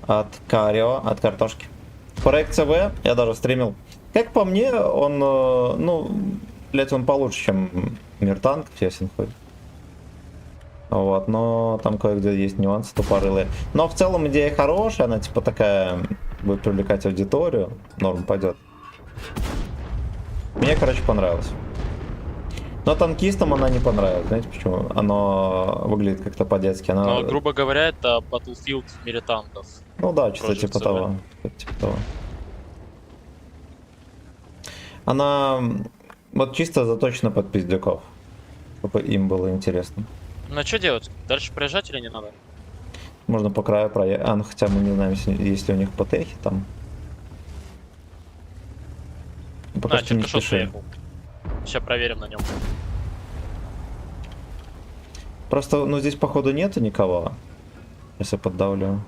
S1: от Карио, от картошки. Проект ЦВ, я даже стримил. Как по мне, он, ну, блять, он получше, чем Мир Танк, ясен хоть. Вот, но там кое-где есть нюансы тупорылые. Но в целом идея хорошая, она типа такая, будет привлекать аудиторию, норм пойдет. Мне, короче, понравилось. Но танкистам она не понравилась, знаете почему? Оно выглядит как-то по-детски. Она...
S3: Но, грубо говоря, это Battlefield в мире танков.
S1: Ну да, что-то
S3: Против
S1: типа
S3: ЦВ.
S1: того. Типа того. Она вот чисто заточена под пиздюков. Чтобы им было интересно.
S3: Ну а что делать? Дальше проезжать или не надо?
S1: Можно по краю проехать. А, ну хотя мы не знаем, есть ли у них ПТХи там. Пока что не
S3: черкашот
S1: спешим.
S3: приехал. Сейчас проверим на нем.
S1: Просто, ну здесь походу нету никого. Сейчас я поддавлю.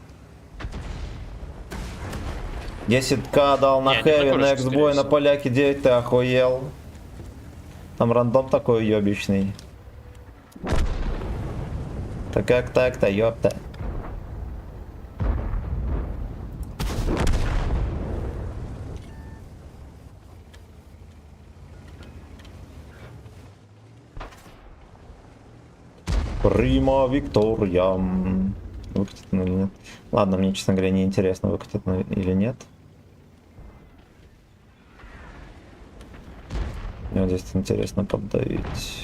S1: 10к дал на
S3: Не, не
S1: хэви,
S3: такой
S1: на
S3: же,
S1: эксбой,
S3: скорее
S1: на
S3: всего.
S1: поляке 9, ты охуел. Там рандом такой ёбичный. Да как так-то, ёпта. Прима Виктория. Выкатит ну или нет? Ладно, мне, честно говоря, не интересно, выкатит ну или нет. Мне вот здесь интересно поддавить.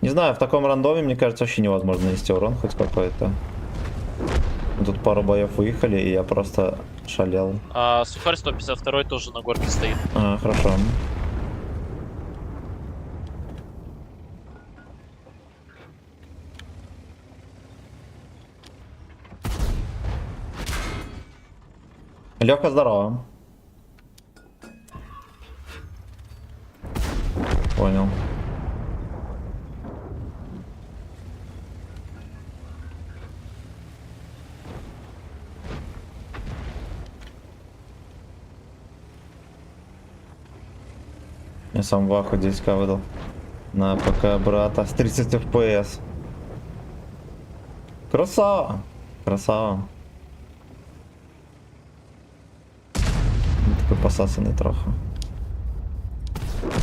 S1: Не знаю, в таком рандоме, мне кажется, вообще невозможно нанести урон хоть какой-то. Тут пару боев выехали, и я просто шалел.
S3: А Сухарь 152 тоже на горке стоит.
S1: А, хорошо. Лёха, здорово. Понял. Я сам ваху 10к выдал. На ПК брата с 30 FPS. Красава! Красава. Такой посасанный трохи.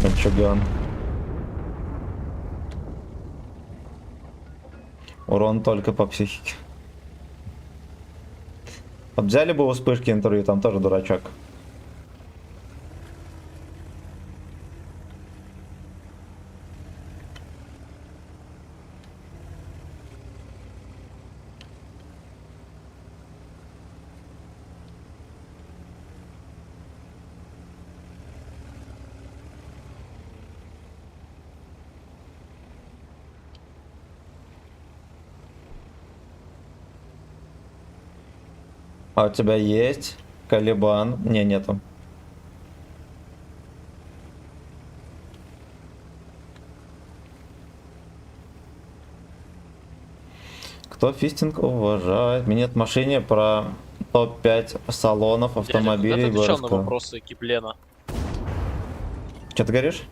S1: Мальчуган. Урон только по психике. Вот взяли бы у вспышки интервью, там тоже дурачок. А у тебя есть Калибан? Не, нету. Кто фистинг уважает? Минет машине про топ-5 салонов автомобилей.
S3: Когда ты отвечал на
S1: рассказал.
S3: вопросы Киплена?
S1: Что ты говоришь?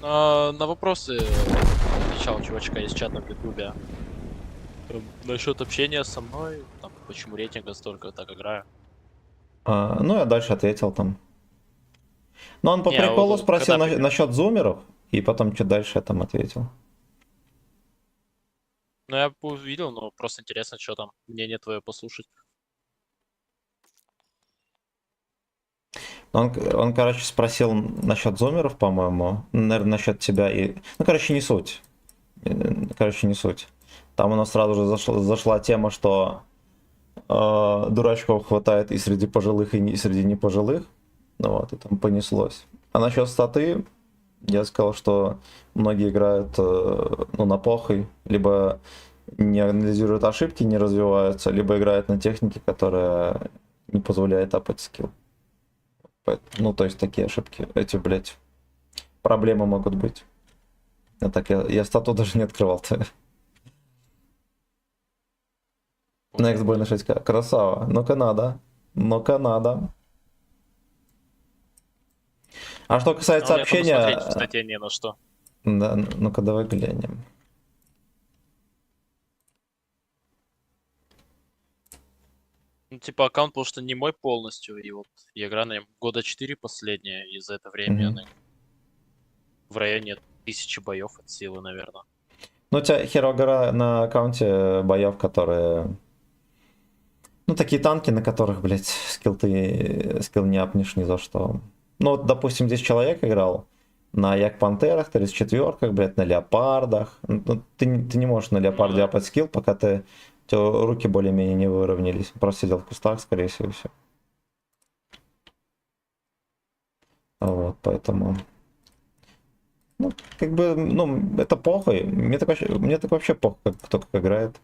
S3: На вопросы отвечал чувачка из чата в ютубе. Насчет общения со мной, там, почему рейтинга столько, так играю.
S1: Ну, я дальше ответил там. Но он по
S3: Не,
S1: приколу
S3: вот
S1: спросил
S3: когда
S1: насчет зумеров, и потом что дальше я там ответил.
S3: Ну, я увидел, но просто интересно, что там, мнение твое послушать.
S1: Он, короче, спросил насчет зумеров, по-моему. Наверное, насчет тебя и... Ну, короче, не суть. Короче, не суть. Там у нас сразу же зашла тема, что дурачков хватает и среди пожилых, и среди непожилых. Ну вот, и там понеслось. А насчет статы, я сказал, что многие играют ну, на похуй, либо не анализируют ошибки, не развиваются, либо играют на технике, которая не позволяет апать скилл. Ну, то есть такие ошибки. Эти, блядь, проблемы могут быть. А так я стату даже не открывал-то. Next бой на 6к. Красава. Ну-ка надо. Ну-ка надо. А что касается
S3: Ну, мне там
S1: общения...
S3: смотреть, кстати, не на что.
S1: Да, ну-ка давай глянем.
S3: Ну, типа, аккаунт, потому что не мой полностью, и вот я играю на нем года 4 последние, и за это время
S1: Мгм.
S3: в районе 1000 боев от силы, наверное.
S1: Ну, у тебя херово гора на аккаунте боев, которые... Ну, такие танки, на которых, блядь, скилл не апнешь ни за что. Ну, вот, допустим, здесь человек играл на Як-Пантерах, 34-ках, блядь, на Леопардах. Ну, ты не можешь на Леопарде
S3: да.
S1: апать скилл, пока у тебя руки более-менее не выровнялись. Просто сидел в кустах, скорее всего, и все. Вот, поэтому... Ну, как бы, ну, это похуй. Мне так вообще похуй, кто как играет.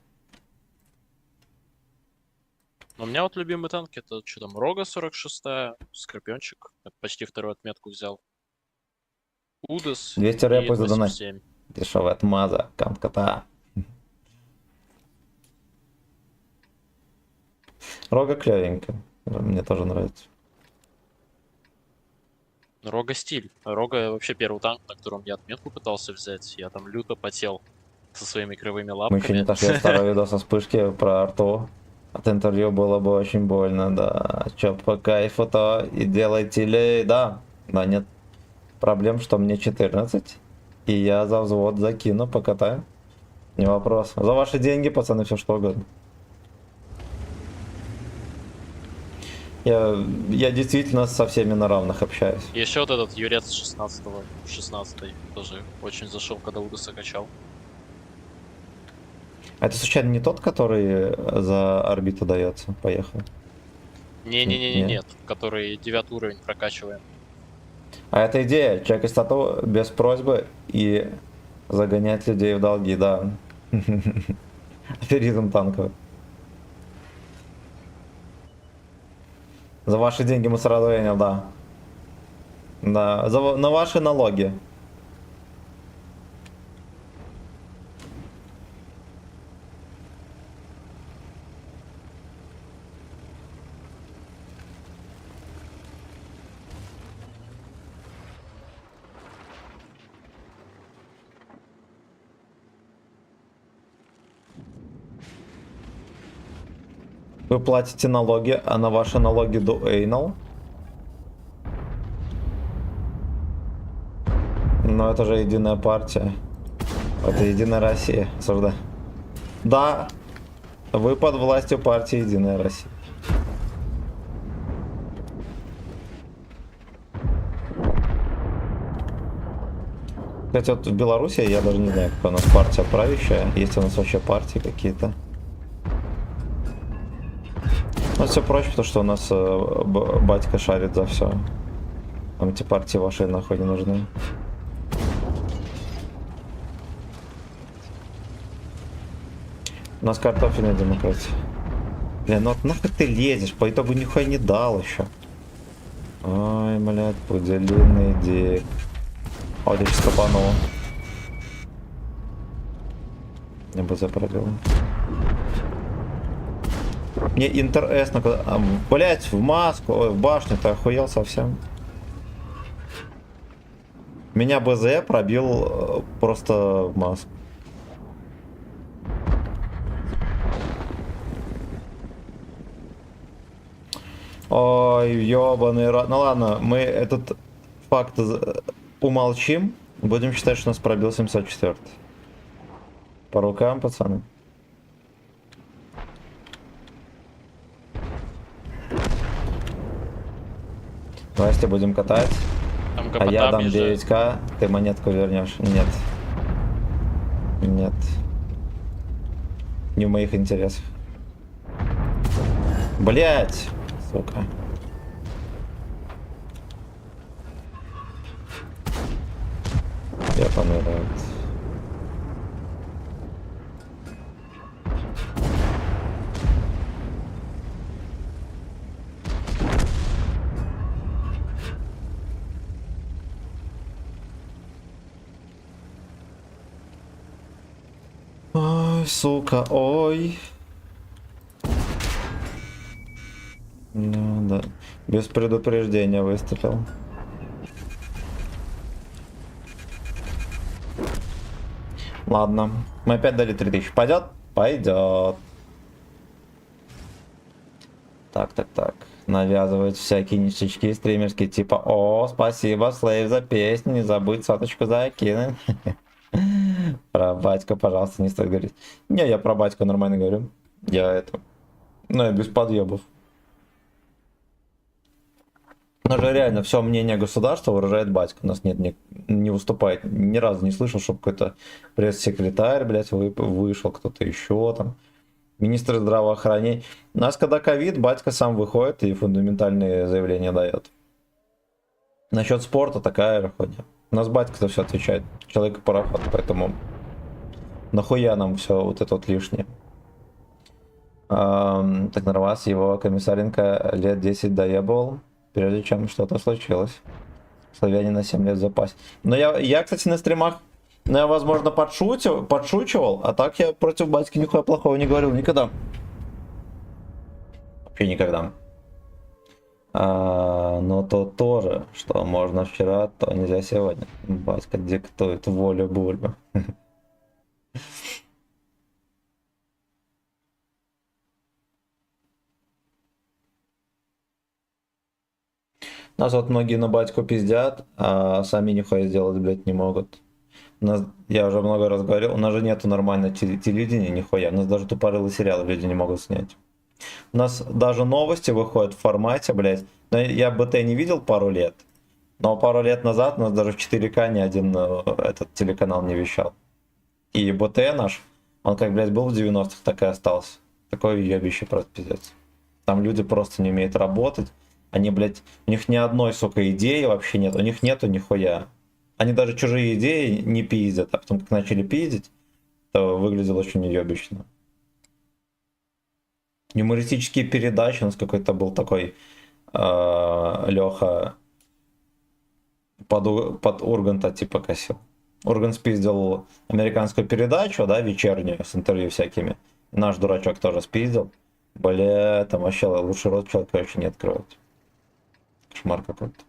S3: Но у меня вот любимый танк, это что там, Рога 46-я, Скорпиончик, почти вторую отметку взял. Удас
S1: 200
S3: и
S1: рэпов за донат.
S3: 87.
S1: Дешевая отмаза, кант-кота. Рога клевенькая. Мне тоже нравится.
S3: Рога стиль. Рога вообще первый танк, на котором я отметку пытался взять. Я там люто потел со своими кривыми
S1: Мы еще не
S3: лапками.
S1: дошли от старого видоса вспышки про арту. От интервью было бы очень больно, да. Чё по кайфу, то и делайте ли, да. Да, нет проблем, что мне 14. И я за взвод закину, покатаем. Не вопрос. За ваши деньги, пацаны, все что угодно. Я действительно со всеми на равных общаюсь.
S3: И еще вот этот Юрец 16 тоже очень зашел, когда Удаса качал.
S1: А это случайно не тот, который за орбиту дается? Поехал.
S3: Не-не-не,
S1: Не.
S3: нет, который 9 уровень прокачиваем.
S1: А это идея, чекать стату без просьбы и загонять людей в долги, да. Аферизм танковый. За ваши деньги мусородвоение, да. Да, на ваши налоги. Вы платите налоги, а на ваши налоги дуэйнал. Но это же единая партия. Это Единая Россия. Осуждаю. Да, вы под властью партии Единая Россия. Кстати, вот в Беларуси я даже не знаю, какая у нас партия правящая. Есть у нас вообще партии какие-то. Ну, все проще, потому что у нас батька шарит за все. Там эти партии ваши нахуй не нужны. У нас картофельная демократия. Бля, ну вот нахуй ты лезешь? По итогу нихуя не дал еще. Ой, блядь, поделенный дик. А вот я сейчас копанул. Я бы запрогал. Мне интересно, куда... блять, в маску, ой, в башню, ты охуел совсем. Меня БЗ пробил просто в маску. Ой, ёбаный рот. Ну ладно, мы этот факт умолчим. Будем считать, что у нас пробил 704. По рукам, пацаны. Настя, будем катать.
S3: Там
S1: А я
S3: КПТ
S1: дам
S3: объезжает.
S1: 9к, ты монетку вернешь. Нет. Нет. Не в моих интересах. Блять, сука. Я помираю. Ой, сука, ой. Ну да. Без предупреждения выстрелил. Ладно. Мы опять дали 3000. Пойдет? Пойдет. Так. Навязывают всякие ништячки стримерские, типа: о, спасибо, Слейв, за песню, не забудь соточку закинуть. Про батьку, пожалуйста, не стоит говорить. Не, я про батьку нормально говорю. Я это... Ну, я без подъебов. У нас же реально все мнение государства выражает батька. У нас нет, не выступает. Ни разу не слышал, чтобы какой-то пресс-секретарь, блядь, вышел, кто-то еще там. Министр здравоохранения. У нас, когда ковид, батька сам выходит и фундаментальные заявления дает. Насчет спорта такая же хуйня. У нас батька за все отвечает. Человек-пароход, поэтому нахуя нам все вот это вот лишнее. Так Нарвас его Комиссаренко лет 10 доебывал, прежде чем что-то случилось. Славяне на 7 лет в запасе. Но я, кстати, на стримах, ну, я, возможно, подшучивал, а так я против батьки нихуя плохого не говорил никогда. Вообще никогда. Но то тоже, что можно вчера, то нельзя сегодня. Батька диктует волю Бульбы. Нас вот многие на батьку пиздят, а сами нихуя сделать, блядь, не могут. Я уже много раз говорил, у нас же нету нормального телевидения, нихуя. У нас даже тупорылые сериалы люди не могут снять. У нас даже новости выходят в формате, блядь. Но я БТ не видел пару лет. Но пару лет назад у нас даже в 4К ни один этот телеканал не вещал. И БТ наш, он как, блядь, был в 90-х, так и остался. Такое ебище просто пиздец. Там люди просто не умеют работать. Они, блядь, у них ни одной, сука, идеи вообще нет. У них нету нихуя. Они даже чужие идеи не пиздят. А потом, как начали пиздить, то выглядело очень неебично. Юмористические передачи, у нас какой-то был такой Леха под Урганта типа косил. Ургант спиздил американскую передачу, да, вечернюю, с интервью всякими. И наш дурачок тоже спиздил. Бля, там вообще лучший рот человека вообще не открывать. Кошмар какой-то.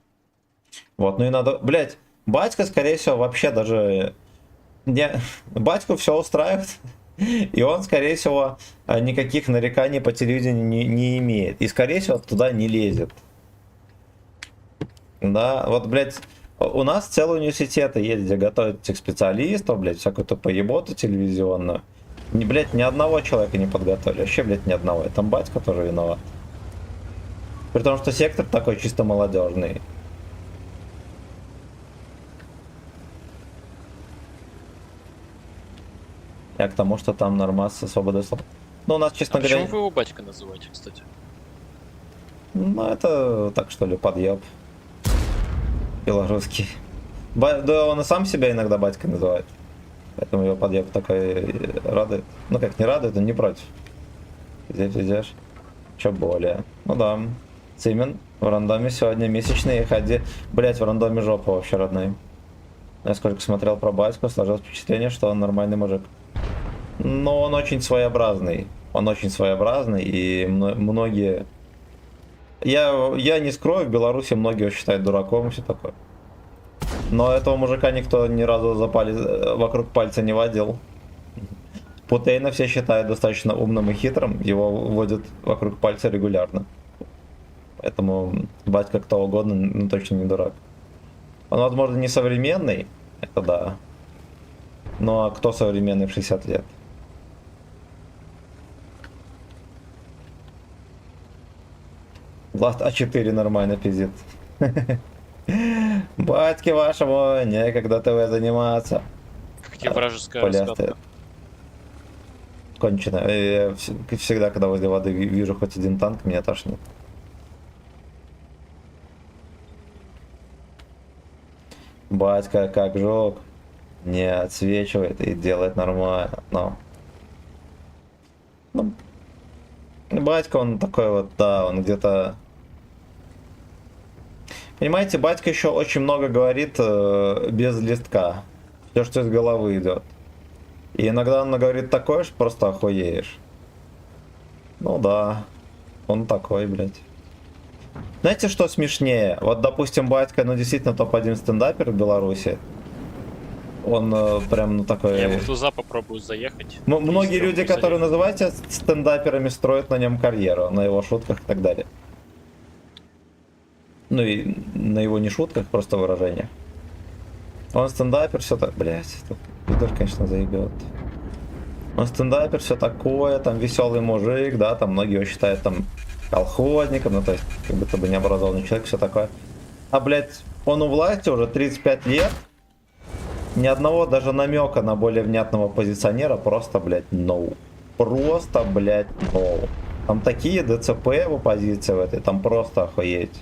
S1: Вот, ну и надо... Блять, батька, скорее всего, вообще даже... Батьку все устраивает. И он, скорее всего, никаких нареканий по телевидению не имеет. И, скорее всего, туда не лезет. Да, вот, блядь, у нас целый университет есть, где готовят этих специалистов, блядь, всякую-то поеботу телевизионную. Блядь, ни одного человека не подготовили. Вообще, блядь, ни одного. И там батька тоже виноват. При том, что сектор такой чисто молодежный. Я к тому, что там нормас свобода слова. Ну, у нас, честно говоря...
S3: Почему вы его батька называете, кстати?
S1: Ну, это так, что ли, подъеб. Белорусский. Да, он и сам себя иногда батькой называет. Поэтому его подъеб такой радует. Ну, как не радует, он не против. Здесь. Че более. Ну да. Цимен в рандоме сегодня месячные ходи. Блять, в рандоме жопа вообще, родной. Я сколько смотрел про батьку, сложилось впечатление, что он нормальный мужик. Но он очень своеобразный. Он очень своеобразный, и многие... Я не скрою, в Беларуси многие его считают дураком и все такое. Но этого мужика никто ни разу вокруг пальца не водил. Путейна все считают достаточно умным и хитрым, его водят вокруг пальца регулярно. Поэтому батька кто угодно, но точно не дурак. Он, возможно, не современный, это да. Но кто современный в 60 лет? Влад А4 нормально пиздит. Батьки вашему некогда ТВ заниматься.
S3: Какие вражеская
S1: полястая.
S3: раскатка.
S1: Кончено. Я всегда, когда возле воды вижу хоть один танк, меня тошнит. Батька как жёг, не отсвечивает и делает нормально, но... Ну, батька, он такой вот, да, он где-то... Понимаете, батька еще очень много говорит без листка. Все, что из головы идет. И иногда он говорит такое, что просто охуеешь. Ну да, он такой, блядь. Знаете, что смешнее? Вот, допустим, батька, ну, действительно топ-1 стендапер в Беларуси. Он прям, ну, такой...
S3: Я в туза попробую заехать.
S1: Многие
S3: Если
S1: люди,
S3: он
S1: которые
S3: заедет.
S1: называете стендаперами, строят на нем карьеру, на его шутках и так далее. Ну и на его не шутках, просто выражениях. Он стендапер, все так, блять, Пидор, конечно, заебет. Он стендапер, все такое, там веселый мужик, да, там многие его считают там колхозником, ну то есть как будто бы необразованный человек, все такое. А, блять, он у власти уже 35 лет, ни одного даже намека на более внятного позиционера, просто, блять, no. Просто, блять, no. Там такие ДЦП в оппозиции в этой, там просто охуеть.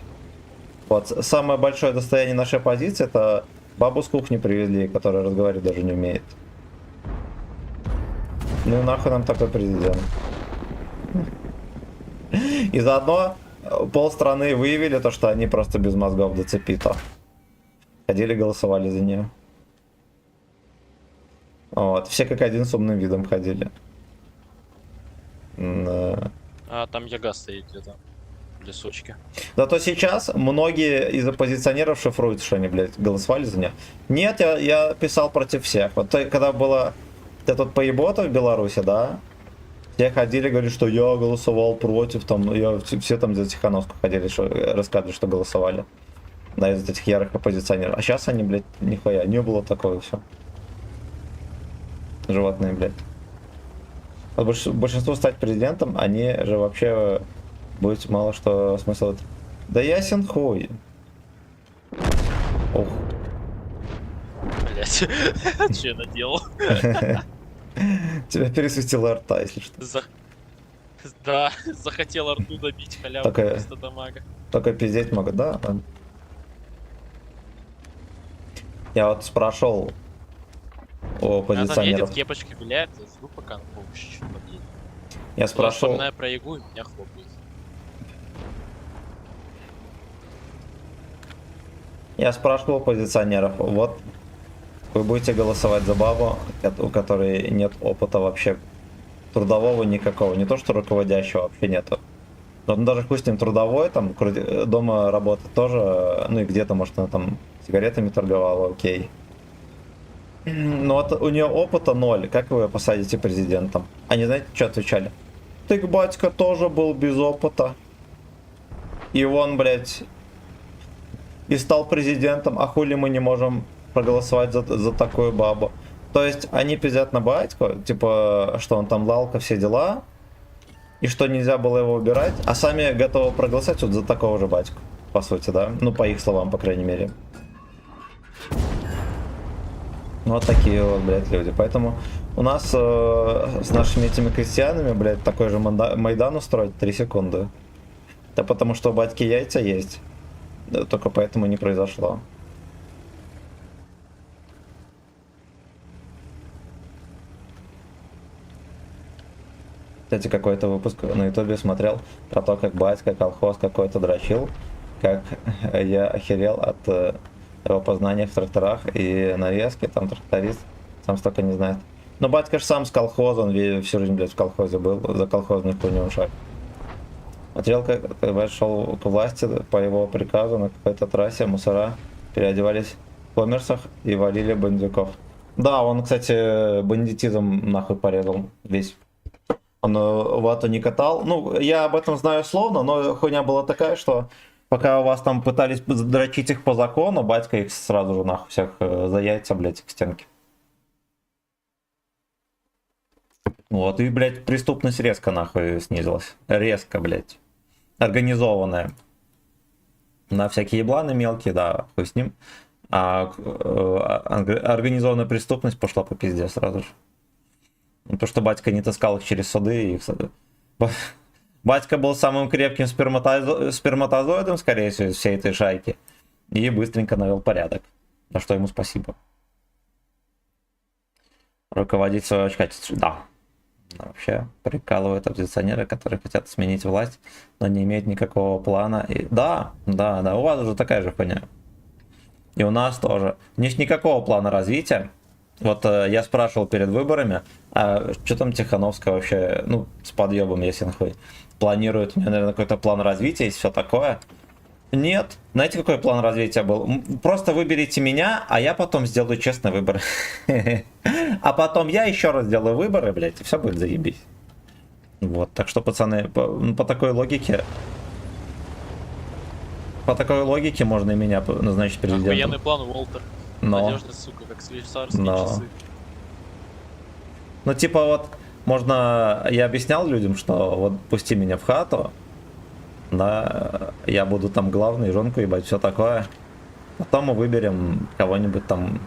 S1: Вот, самое большое достояние нашей оппозиции — это бабу с кухни привезли, которая разговаривать даже не умеет. Ну и нахуй нам такой президент. И заодно полстраны выявили то, что они просто без мозгов ДЦП-то. Ходили, голосовали за нее. Вот, все как один с умным видом ходили. Да.
S3: А там Яга стоит где-то в лесочке.
S1: Зато сейчас многие из оппозиционеров шифруют, что они, блядь, голосовали за нее. Нет, я писал против всех. Вот когда было этот поебота в Беларуси, да, все ходили, говорили, что я голосовал против, там, все там за Тихановскую ходили, что, рассказывали, что голосовали. Да, из этих ярых оппозиционеров. А сейчас они, блядь, нихуя, не было такого, все. Животные, блядь. Вот большинству стать президентом, они же вообще будет мало что смысл. Да ясен хуй. Ух.
S3: Блять, что я наделал?
S1: Тебя пересветило рта, если что.
S3: Да, захотел арту добить халяву
S1: Такая-
S3: вместо дамага.
S1: Только пиздеть могут, да? Ладно. Я вот спрашивал у
S3: Она там едет,
S1: оппозиционеров.
S3: кепочка виляет, я жду пока на помощь чуть подъедет.
S1: Я спрашивал,
S3: Вспоминаю про Ягу, и меня хлопает.
S1: у оппозиционеров, вот вы будете голосовать за бабу, у которой нет опыта вообще трудового никакого, не то что руководящего вообще нету. Но даже хуй с ним трудовой, там дома работа тоже, ну и где-то, может, она там сигаретами торговала, окей. Но вот у нее опыта 0, как вы ее посадите президентом? Они, знаете, что отвечали? Так батька тоже был без опыта. И он, блядь, и стал президентом, а хули мы не можем проголосовать за такую бабу? То есть они пиздят на батьку, типа, что он там лалка, все дела, и что нельзя было его убирать, а сами готовы проголосовать вот за такого же батьку, по сути, да? Ну, по их словам, по крайней мере. Вот такие вот, блядь, люди. Поэтому у нас с нашими этими крестьянами, блядь, такой же Майдан устроить 3 секунды. Да потому что у батьки яйца есть. Да, только поэтому не произошло. Кстати, какой-то выпуск на ютубе смотрел про то, как батька колхоз какой-то дрочил. Как я охерел от его познания в тракторах и нарезке, там тракторист сам столько не знает. Но батька же сам с колхоза, он всю жизнь, блядь, в колхозе был, за колхозную хуйню шаг. Смотрел, как когда шел к власти, по его приказу на какой-то трассе мусора переодевались в коммерсах и валили бандюков. Да, он, кстати, бандитизм нахуй порезал весь. Он вату не катал. Ну, я об этом знаю словно, но хуйня была такая, что пока у вас там пытались дрочить их по закону, батька их сразу же нахуй всех за яйца, блядь, к стенке. Вот, и, блядь, преступность резко нахуй снизилась. Резко, блядь. Организованная. На всякие ебланы мелкие, да, хуй с ним. организованная преступность пошла по пизде сразу же. Ну, то, что батька не таскал их через суды, и их... Батька был самым крепким сперматозоидом, скорее всего, из всей этой шайки. И быстренько навел порядок. За что ему спасибо. Руководить свою очкательству. Да. Вообще прикалывают оппозиционеры, которые хотят сменить власть, но не имеют никакого плана. И... Да, у вас уже такая же хуйня. И у нас тоже. У них никакого плана развития. Вот я спрашивал перед выборами, а что там Тихановская вообще, ну, с подъебом, если нахуй, планирует, у нее, наверное, какой-то план развития и все такое. Нет. Знаете, какой план развития был? Просто выберите меня, а я потом сделаю честный выбор. А потом я еще раз сделаю выборы, блядь, и все будет заебись. Вот, так что, пацаны, по такой логике... По такой логике можно и меня назначить президентом.
S3: Охуенный план, Уолтер.
S1: Но...
S3: Надежда, сука, как швейцарские
S1: Но...
S3: часы.
S1: Ну, типа вот, можно... Я объяснял людям, что вот пусти меня в хату, да, я буду там главный, жонку ебать, все такое. Потом мы выберем кого-нибудь там...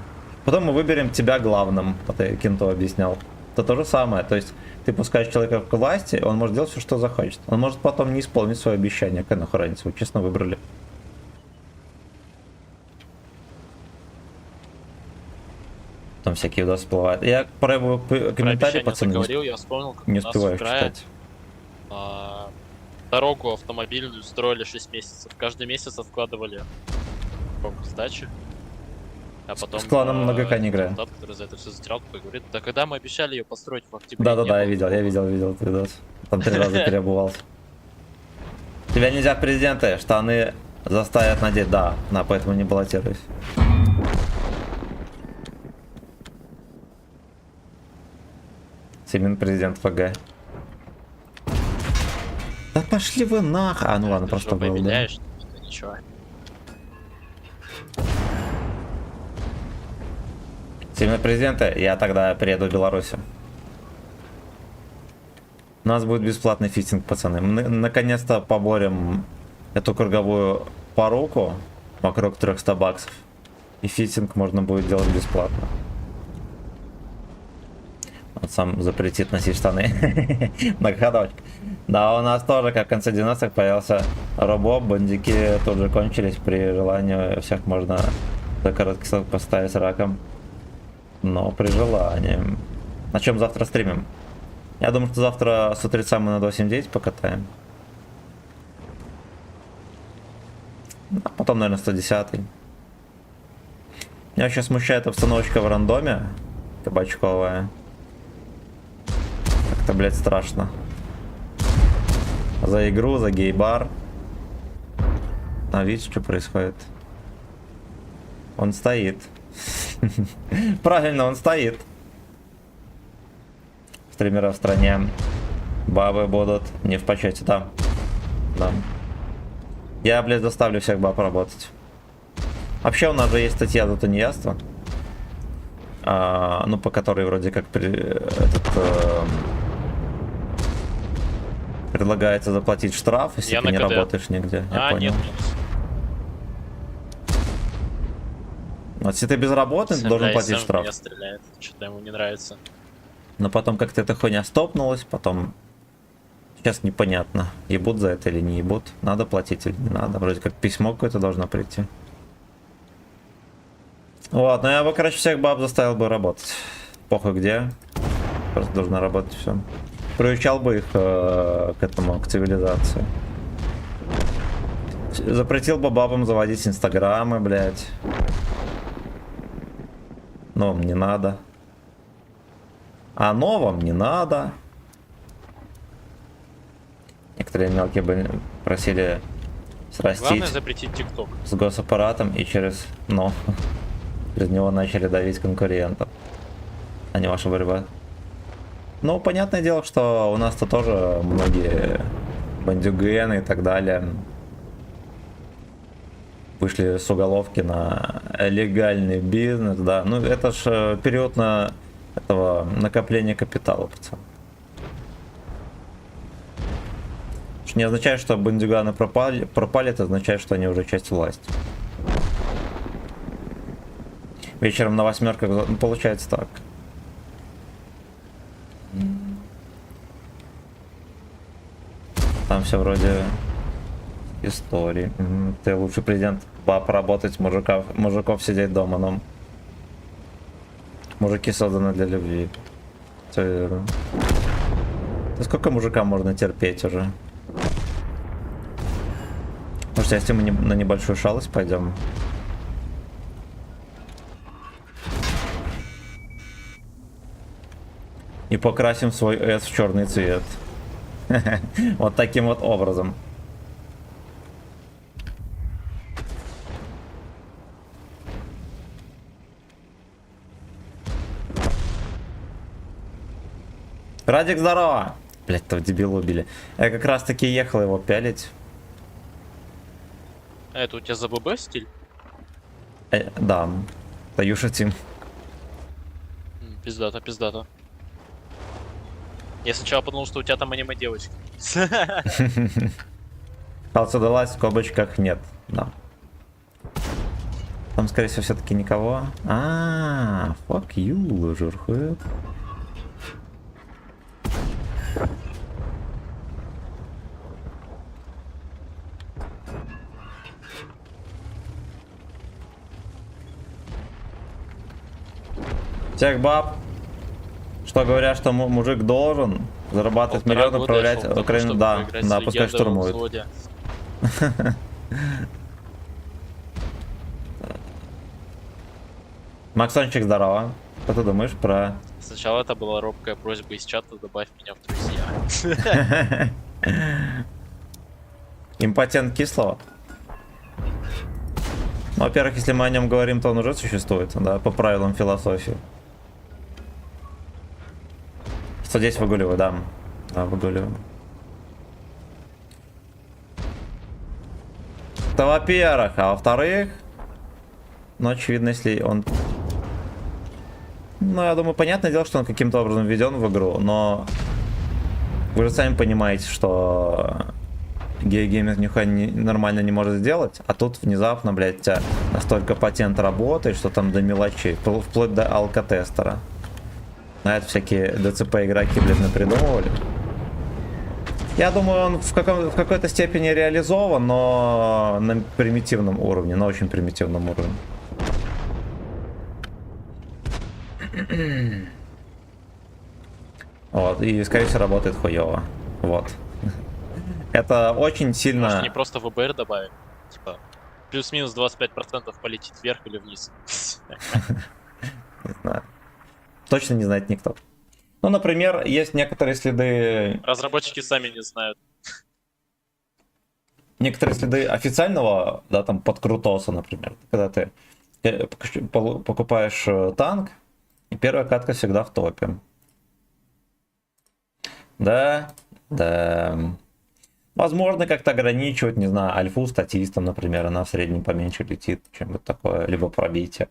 S1: Потом мы выберем тебя главным, это я Кенту объяснял. Это то же самое, то есть ты пускаешь человека к власти, он может делать все, что захочет. Он может потом не исполнить свое обещание, какая нахуй разница, вы честно выбрали. Там всякие видосы всплывают. Я про его комментарии, пацаны,
S3: говорил, я вспомнил, как
S1: не
S3: у нас
S1: успеваю
S3: в крае,
S1: читать.
S3: Дорогу автомобильную строили 6 месяцев. Каждый месяц откладывали сдачи. А потом
S1: С кланом на ГК не играю.
S3: депутат, который за это все затерял, такой говорит, да когда мы обещали ее построить в октябре.
S1: Да-да-да, я видел этот видос. Там 3 раза переобувался. Тебя нельзя в президенты, штаны заставят надеть, да, поэтому не баллотируюсь. Семен президент ФГ. Да пошли вы нах. А, ну ладно, просто был, да?
S3: Ничего.
S1: Семен президента, я тогда приеду в Беларусь. У нас будет бесплатный фитинг, пацаны. Мы наконец-то поборем эту круговую поруку вокруг 300 баксов. И фитинг можно будет делать бесплатно. Он сам запретит носить штаны. Многоходовочка. Да, у нас тоже, как в конце 90-х, появился робот. Бандики тут же кончились. При желании всех можно за короткий срок поставить раком. Но при желании. На чем завтра стримим? Я думаю, что завтра с утреца мы на 2.7.9 покатаем. А потом, наверное, 110-й. Меня вообще смущает обстановочка в рандоме. Кабачковая. Как-то, блядь, страшно. За игру, за гей-бар. А видишь, что происходит? Он стоит. Правильно, он стоит. Стримеры в стране. Бабы будут не в почете, да. Да. Я, блядь, заставлю всех баб работать. Вообще у нас же есть статья за тунеядство. Ну, по которой вроде как предлагается заплатить штраф, если ты не работаешь нигде. Я понял.
S3: Нет.
S1: Вот если ты безработный, ты должен платить штраф.
S3: Меня стреляет, что-то ему не нравится.
S1: Но потом как-то эта хуйня стопнулась, потом сейчас непонятно, ебут за это или не ебут, надо платить или не надо. Вроде как письмо какое-то должно прийти. Вот, ну я бы, короче, всех баб заставил бы работать. Похуй где. Просто должна работать все. Приучал бы их к этому, к цивилизации. Запретил бы бабам заводить инстаграмы, блядь. Но вам не надо. А но вам не надо. Некоторые мелкие бы просили срастить.
S3: Главное запретить ТикТок.
S1: С госаппаратом и через него начали давить конкурентов. А не ваша борьба. Ну, понятное дело, что у нас-то тоже многие бандюгены и так далее вышли с уголовки на легальный бизнес, да. Ну, это ж период на этого накопления капитала, пацан. Что не означает, что бандюганы пропали, это означает, что они уже часть власти. вечером на восьмерках, ну, получается так. Там все вроде истории. Ты лучший президент, баб работать, мужиков сидеть дома, но мужики созданы для любви. Всё верно. Да сколько мужикам можно терпеть уже? Может, если мы на небольшую шалость пойдем? И покрасим свой S в черный цвет. Вот таким вот образом. Радик, здорово! Блять, того дебила убили. Я как раз таки ехал его пялить.
S3: А это у тебя за ББ стиль?
S1: Да. Таюша Тим.
S3: Пиздато, пиздато. Я сначала подумал, что у тебя там аниме-девочка.
S1: Палца далась, в скобочках нет. Да. Там, скорее всего, все-таки никого. Fuck you, Журхует. Всех баб, что говорят, что мужик должен зарабатывать
S3: 1,5
S1: миллион,
S3: года
S1: управлять
S3: я шел к тому,
S1: Украину,
S3: чтобы
S1: да,
S3: поиграть с
S1: да, пускай
S3: легендой во
S1: штурмуют.
S3: взводе.
S1: Максончик, здорово. Что ты думаешь про...
S3: Сначала это была робкая просьба из чата: добавь меня в друзья.
S1: Импотент кислого? Ну, во-первых, если мы о нем говорим, то он уже существует, да, по правилам философии. 110 выгуливаю, да. Да, выгуливаю. Это во-первых, а во-вторых, ну, очевидно, если он... Ну, я думаю, понятное дело, что он каким-то образом введен в игру, но вы же сами понимаете, что гей-геймер нихуя нормально не может сделать, а тут внезапно, блядь, у тебя настолько патент работает, что там до мелочей, вплоть до алкотестера. На это всякие ДЦП игроки, блядь, напридумывали. Я думаю, он в какой-то степени реализован, но на примитивном уровне, на очень примитивном уровне. Вот, и, скорее всего, работает хуёво. Вот. Это очень сильно...
S3: Может, не просто ВБР добавить? Типа, плюс-минус 25% полетит вверх или вниз.
S1: Не знаю. Точно не знает никто. Ну, например, есть некоторые следы...
S3: Разработчики сами не знают.
S1: Некоторые следы официального, да, там, подкрутоса, например. Когда ты покупаешь танк, и первая катка всегда в топе. Да, да. Возможно, как-то ограничивать, не знаю, альфу статистам, например, она в среднем поменьше летит, чем-нибудь такое, либо пробитие.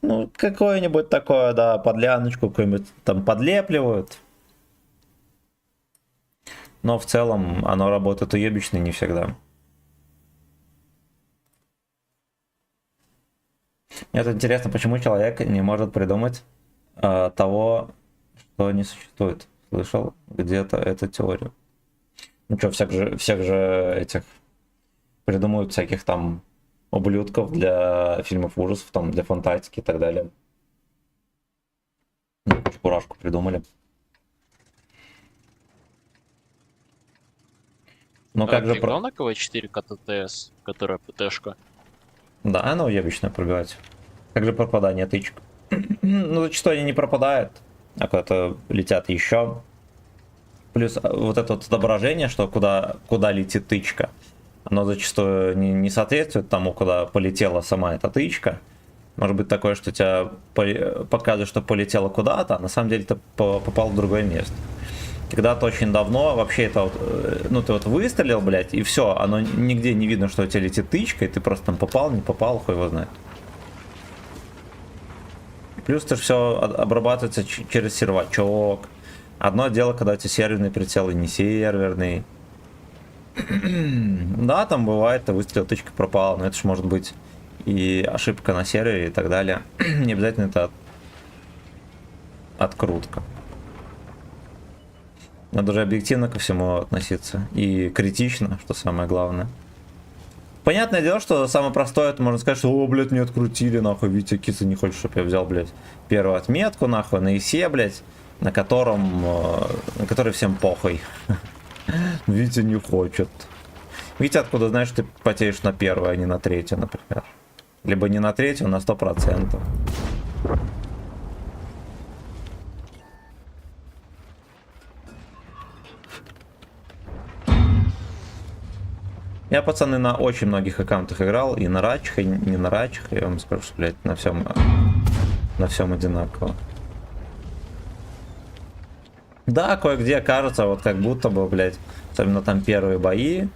S1: Ну, какое-нибудь такое, да, подляночку какую-нибудь там подлепливают. Но в целом оно работает уебищно не всегда. Мне вот интересно, почему человек не может придумать того, что не существует. Слышал где-то эту теорию. Ну что, всех же этих придумывают всяких там ублюдков для фильмов ужасов, там, для фантастики и так далее. Ну, чебурашку придумали. Ну как же про...
S3: на КВ-4 КТТС, которая ПТшка?
S1: Да, она уебищная пробивать. Как же пропадание тычек? Ну, зачастую они не пропадают, а куда-то летят еще. Плюс вот это вот отображение, что куда летит тычка, оно зачастую не соответствует тому, куда полетела сама эта тычка. Может быть такое, что тебя показывает, что полетело куда-то, а на самом деле ты попал в другое место. Когда-то очень давно вообще это вот, ну ты вот выстрелил, блядь, и все, оно нигде не видно, что у тебя летит тычка, и ты просто там попал, не попал, хуй его знает. Плюс это все обрабатывается через сервачок. Одно дело, когда у тебя серверный прицел и не серверный. Да, там бывает, ты выстрелил, тычка пропала, но это же может быть и ошибка на сервере и так далее. Не обязательно это открутка. Надо же объективно ко всему относиться. И критично, что самое главное. Понятное дело, что самое простое, это можно сказать, что, о, блядь, не открутили, нахуй, Витя Киса не хочет, чтобы я взял, блядь, первую отметку, нахуй, на ИСе, блядь, на которой всем похуй. Витя не хочет. Витя, откуда знаешь, ты потеешь на первую, а не на третью, например. Либо не на третью, а на 100%. Я, пацаны, на очень многих аккаунтах играл, и на рачах, и не на рачах, я вам скажу, что, блядь, на всем одинаково. Да, кое-где кажется, вот как будто бы, блядь, особенно там первые бои,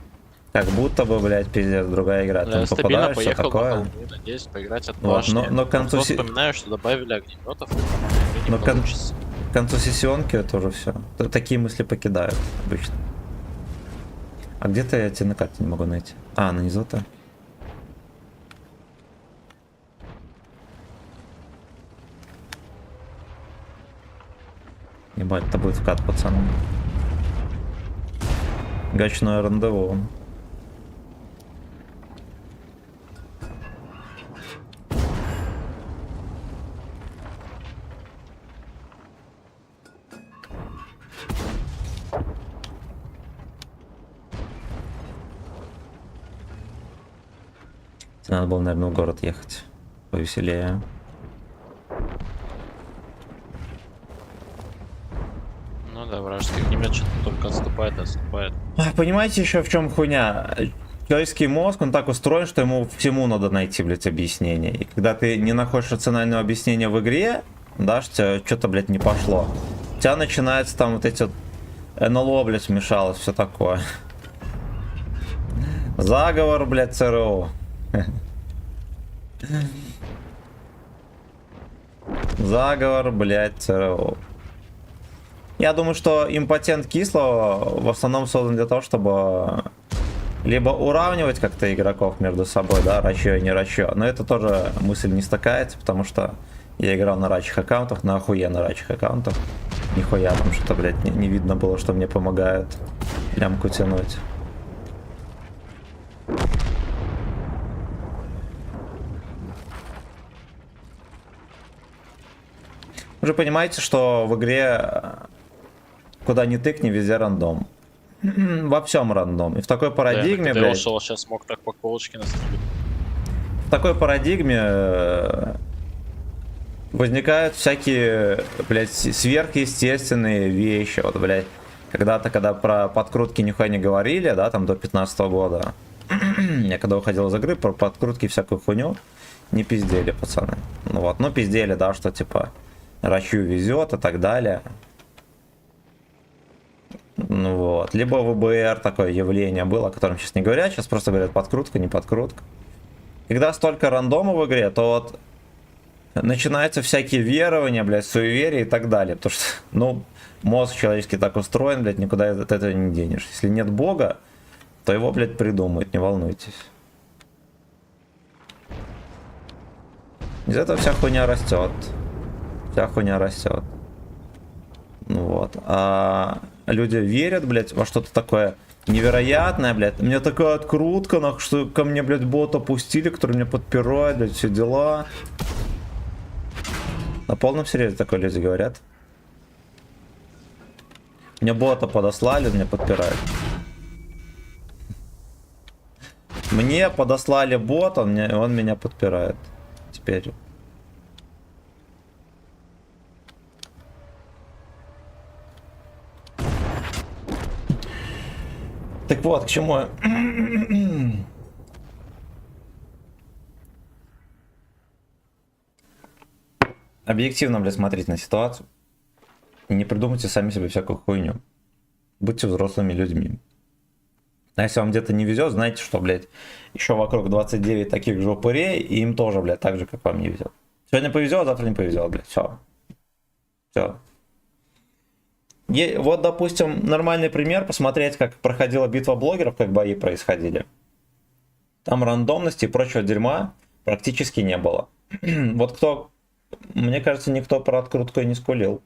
S1: как будто бы, блядь, пиздец, другая игра. Там
S3: стабильно
S1: попадаешь, все
S3: поехал на
S1: такое.
S3: холмы, надеюсь поиграть от
S1: Вот,
S3: башни.
S1: но к концу
S3: Вспоминаю, что добавили огнеметов, и
S1: Но
S3: не
S1: к
S3: получится.
S1: концу сессионки это уже все. Такие мысли покидают обычно. А где-то я тебя на карте не могу найти. А, на низу-то. Ебать, это будет вкат, пацаны. Гачное рандеву. Надо было, наверное, в город ехать. Повеселее.
S3: Ну да, вражеский огнемет что-то только отступает и отступает.
S1: Понимаете еще в чем хуйня? Человеческий мозг, он так устроен, что ему всему надо найти, блядь, объяснение. И когда ты не находишь рационального объяснения в игре, да, что что-то, блядь, не пошло. У тебя начинается там вот эти вот НЛО, блядь, смешалось, все такое. Заговор, блядь, ЦРУ. Заговор, блядь, ЦРУ. Я думаю, что импотент кислого в основном создан для того, чтобы либо уравнивать как-то игроков между собой, да, рачье и не рачье. Но это тоже мысль не стакается, потому что я играл на рачьих аккаунтах, на охуенно рачьих аккаунтах. Нихуя там что-то, блядь, не видно было, что мне помогает лямку тянуть. Вы же понимаете, что в игре куда ни тыкни, везде рандом. Во всем рандом. И в такой парадигме,
S3: да,
S1: блядь,
S3: ушел, сейчас мог так по полочке настрелить.
S1: в такой парадигме возникают всякие, блядь, сверхъестественные вещи. Вот, блядь, когда-то, когда про подкрутки нихуя не говорили, да, там до 15 года, я когда уходил из игры, про подкрутки всякую хуйню не пиздели, пацаны. Ну вот, ну пиздели, да, что типа рачью везет и так далее. Ну вот. Либо ВБР такое явление было, о котором сейчас не говорят, сейчас просто говорят подкрутка, не подкрутка. Когда столько рандома в игре, то вот начинаются всякие верования, блядь, суеверия и так далее. Потому что, ну, мозг человеческий так устроен, блядь, никуда от этого не денешь. Если нет бога, то его, блядь, придумают, не волнуйтесь. Из этого вся хуйня растет. Вся хуйня растет. Ну вот. А люди верят, блядь, во что-то такое невероятное, блядь. У меня такая открутка, нахуй, что ко мне, блядь, бота пустили, который меня подпирает, блядь, все дела. На полном серьезе такое люди говорят. Мне бота подослали, меня подпирают. Мне подослали бота, он меня подпирает. Теперь. Так вот, к чему я... Объективно, блядь, смотрите на ситуацию. И не придумайте сами себе всякую хуйню. Будьте взрослыми людьми. А если вам где-то не везет, знаете, что, блядь, еще вокруг 29 таких же упырей, и им тоже, блядь, так же, как вам не везет. Сегодня повезет, завтра не повезет, блядь, все. Все. Вот, допустим, нормальный пример, посмотреть, как проходила битва блогеров, как бои происходили. Там рандомности и прочего дерьма практически не было. Вот кто, мне кажется, никто про открутку и не скулил.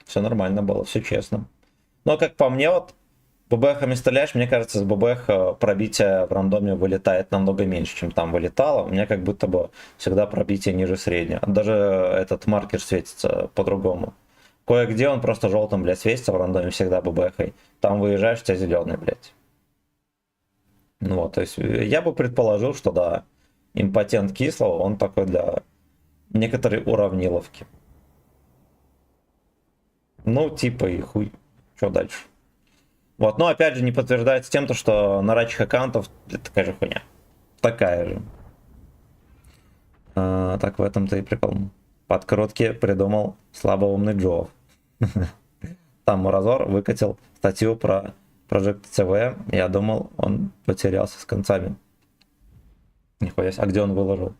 S1: Все нормально было, все честно. Но как по мне, вот ББХами стреляешь, мне кажется, с ББХ пробитие в рандоме вылетает намного меньше, чем там вылетало. У меня как будто бы всегда пробитие ниже среднего. Даже этот маркер светится по-другому. Кое-где он просто желтым, блядь, светится в рандоме всегда ББХой. Там выезжаешь, у тебя зеленый, блядь. Ну вот, то есть я бы предположил, что да, импотент кислого, он такой для некоторой уравниловки. Ну, типа и хуй. Что дальше? Вот, но опять же не подтверждается тем, что на рачьих аккаунтов это такая же хуйня. Такая же. Так в этом-то и прикол. Подкрутки придумал слабоумный Джо. Там Муразор выкатил статью про Project CV. Я думал, он потерялся с концами. Нихуя себе. А где он выложил?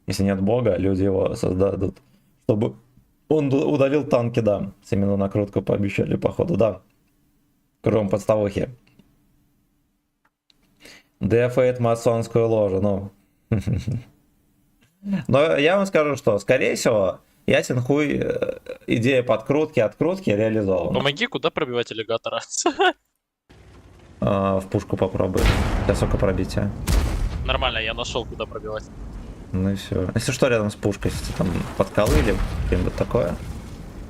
S1: Если нет бога, люди его создадут. Чтобы он удалил танки, да. Семену накрутку пообещали, походу, да. Кругом подставухи. Дефейт масонскую ложу, ну. Но я вам скажу, что, скорее всего, ясен хуй, идея подкрутки, открутки реализована.
S3: Помоги, куда пробивать аллигатора?
S1: В пушку попробуй. Сейчас сколько пробития.
S3: Нормально, я нашел, куда пробивать.
S1: Ну и все. Если что, рядом с пушкой, если там под скалы или что-нибудь такое.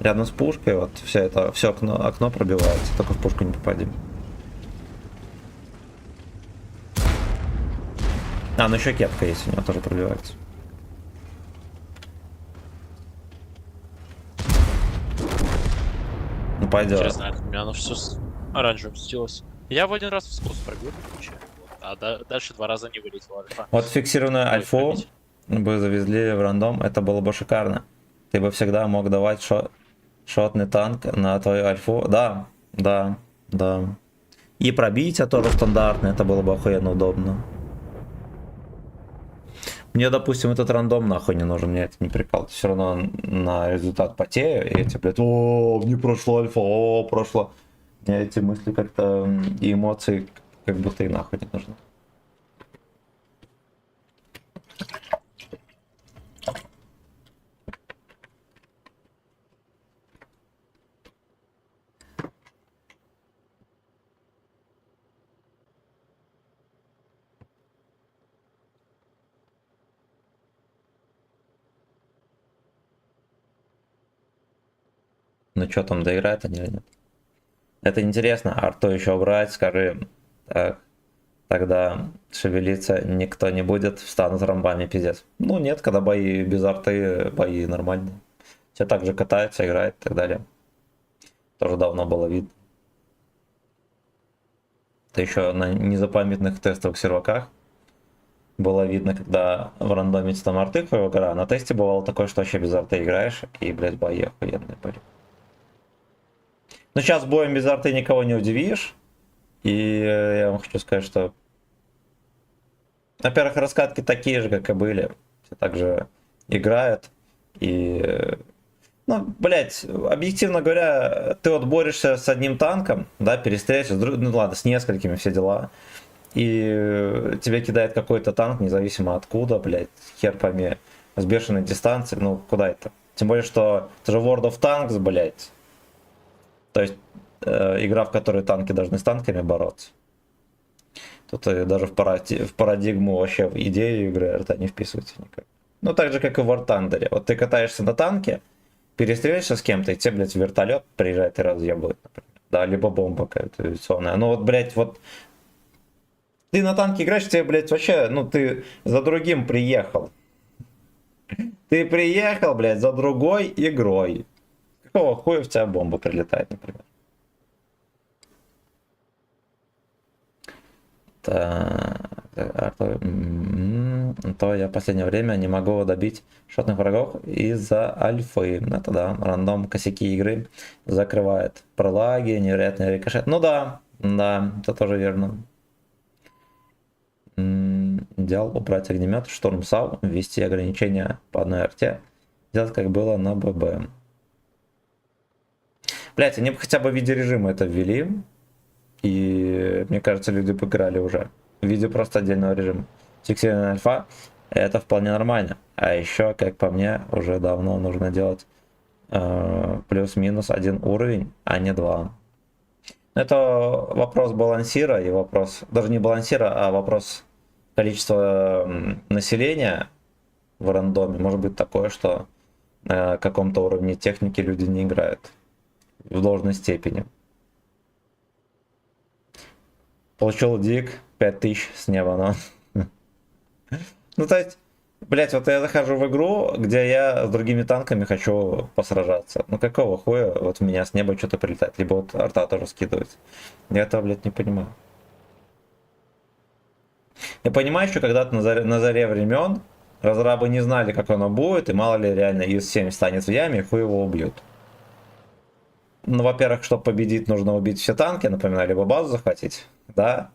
S1: Рядом с пушкой, вот, все это, все окно пробивается, только в пушку не попадем. Ну еще кепка есть, у него тоже пробивается. Ну пойдет.
S3: Интересно, как у меня оно все с оранжевым светилось. Я в один раз в скос пробил, получаю. А дальше 2 раза не вылетел альфа.
S1: Вот фиксированную
S3: Ой,
S1: альфу
S3: пробить.
S1: бы завезли в рандом, это было бы шикарно. Ты бы всегда мог давать шотный танк на твою альфу. Да, да, да. И пробитие тоже стандартное, это было бы охуенно удобно. Мне, допустим, этот рандом нахуй не нужен, мне это не прикол. Все равно на результат потею, и эти, блядь, о, не прошло альфа, о, прошло. Мне эти мысли как-то и эмоции как будто и нахуй не нужны. Ну что там, доиграют они или нет? Это интересно, арту еще убрать, скажи, так, тогда шевелиться никто не будет, встанут ромбами, пиздец. Ну нет, когда бои без арты, бои нормальные. Все так же катаются, играют и так далее. Тоже давно было видно. Это еще на незапамятных тестовых серваках было видно, когда в рандоме там арты хуево игра. На тесте бывало такое, что вообще без арты играешь, и, блядь, бои охуенные были. Но сейчас боем без арты никого не удивишь. И я вам хочу сказать, что, во-первых, раскатки такие же, как и были. Все так же играют. И, ну, блядь, объективно говоря, ты вот борешься с одним танком, да, перестреляешься, ну ладно, с несколькими, все дела. И тебе кидает какой-то танк, независимо откуда, блядь, хер пойми, с бешеной дистанции, ну, куда это? Тем более, что это же World of Tanks, блядь. То есть игра, в которой танки должны с танками бороться. Тут даже в парадигму вообще в идею игры это не вписывается никак. Ну так же, как и в War Thunder. Вот ты катаешься на танке, перестреляешься с кем-то, и тебе, блядь, вертолет приезжает и разъебывает, например. Да, либо бомба какая-то авиационная. Ну вот, блядь, вот ты на танке играешь, тебе, блядь, вообще, ну ты за другим приехал. Ты приехал, блядь, за другой игрой. Какого хуя в тебя бомба прилетает, например? То я в последнее время не могу добить шотных врагов из-за альфы. Это да, рандом косяки игры закрывает. Пролаги, невероятный рикошет. Ну да, да, это тоже верно. Идеал убрать огнемет, штурм САУ, ввести ограничения по одной арте. Сделать как было на ББ. Блять, они бы хотя бы в виде режима это ввели. И мне кажется, люди поиграли уже. В виде просто отдельного режима. Фиксированная альфа. Это вполне нормально. А еще, как по мне, уже давно нужно делать плюс-минус 1 уровень, а не 2. Это вопрос балансира и вопрос, даже не балансира, а вопрос количества населения в рандоме. Может быть такое, что на каком-то уровне техники люди не играют в должной степени. Получил дик 5000 с неба, но... Ну, то есть, блять, вот я захожу в игру, где я с другими танками хочу посражаться. Ну, какого хуя вот в меня с неба что-то прилетает? Либо вот арта тоже скидывается. Я этого, блядь, не понимаю. Я понимаю, что когда-то на заре времен разрабы не знали, как оно будет, и мало ли реально ИС-7 станет в яме, и хуй его убьют. Ну, во-первых, чтобы победить, нужно убить все танки, напоминаю, либо базу захватить, да?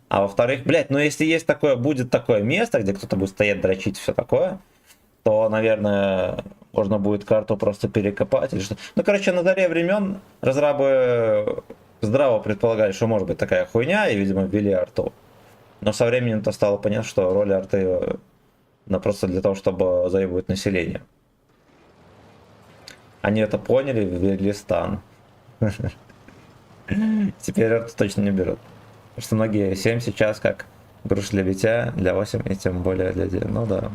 S1: А во-вторых, блядь, ну если есть такое, будет такое место, где кто-то будет стоять, дрочить, все такое, то, наверное, можно будет карту просто перекопать или что. Ну, короче, на заре времен разрабы здраво предполагали, что может быть такая хуйня, и, видимо, ввели арту. Но со временем-то стало понятно, что роль арты просто для того, чтобы заебывать население. Они это поняли, ввели стан. Теперь арту точно не берут. Потому что многие 7 сейчас как груш для битья, для 8 и тем более для 9. Ну да.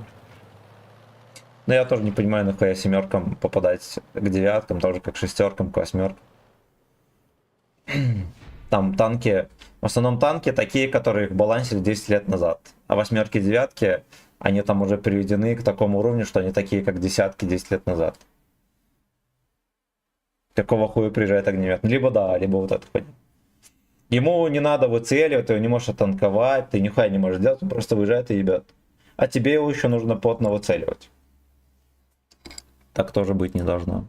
S1: Но я тоже не понимаю, нахуя семеркам попадать к девяткам, тоже как шестеркам, к восьмеркам. Там танки, в основном танки такие, которые их балансили 10 лет назад. А восьмерки, девятки, они там уже приведены к такому уровню, что они такие, как десятки 10 лет назад. Какого хуя приезжает огнемет? Либо да, либо вот это хуйня. Ему не надо выцеливать, ты не можешь оттанковать, ты нихуя не можешь делать, он просто выезжает и ебет. А тебе его еще нужно плотно выцеливать. Так тоже быть не должно.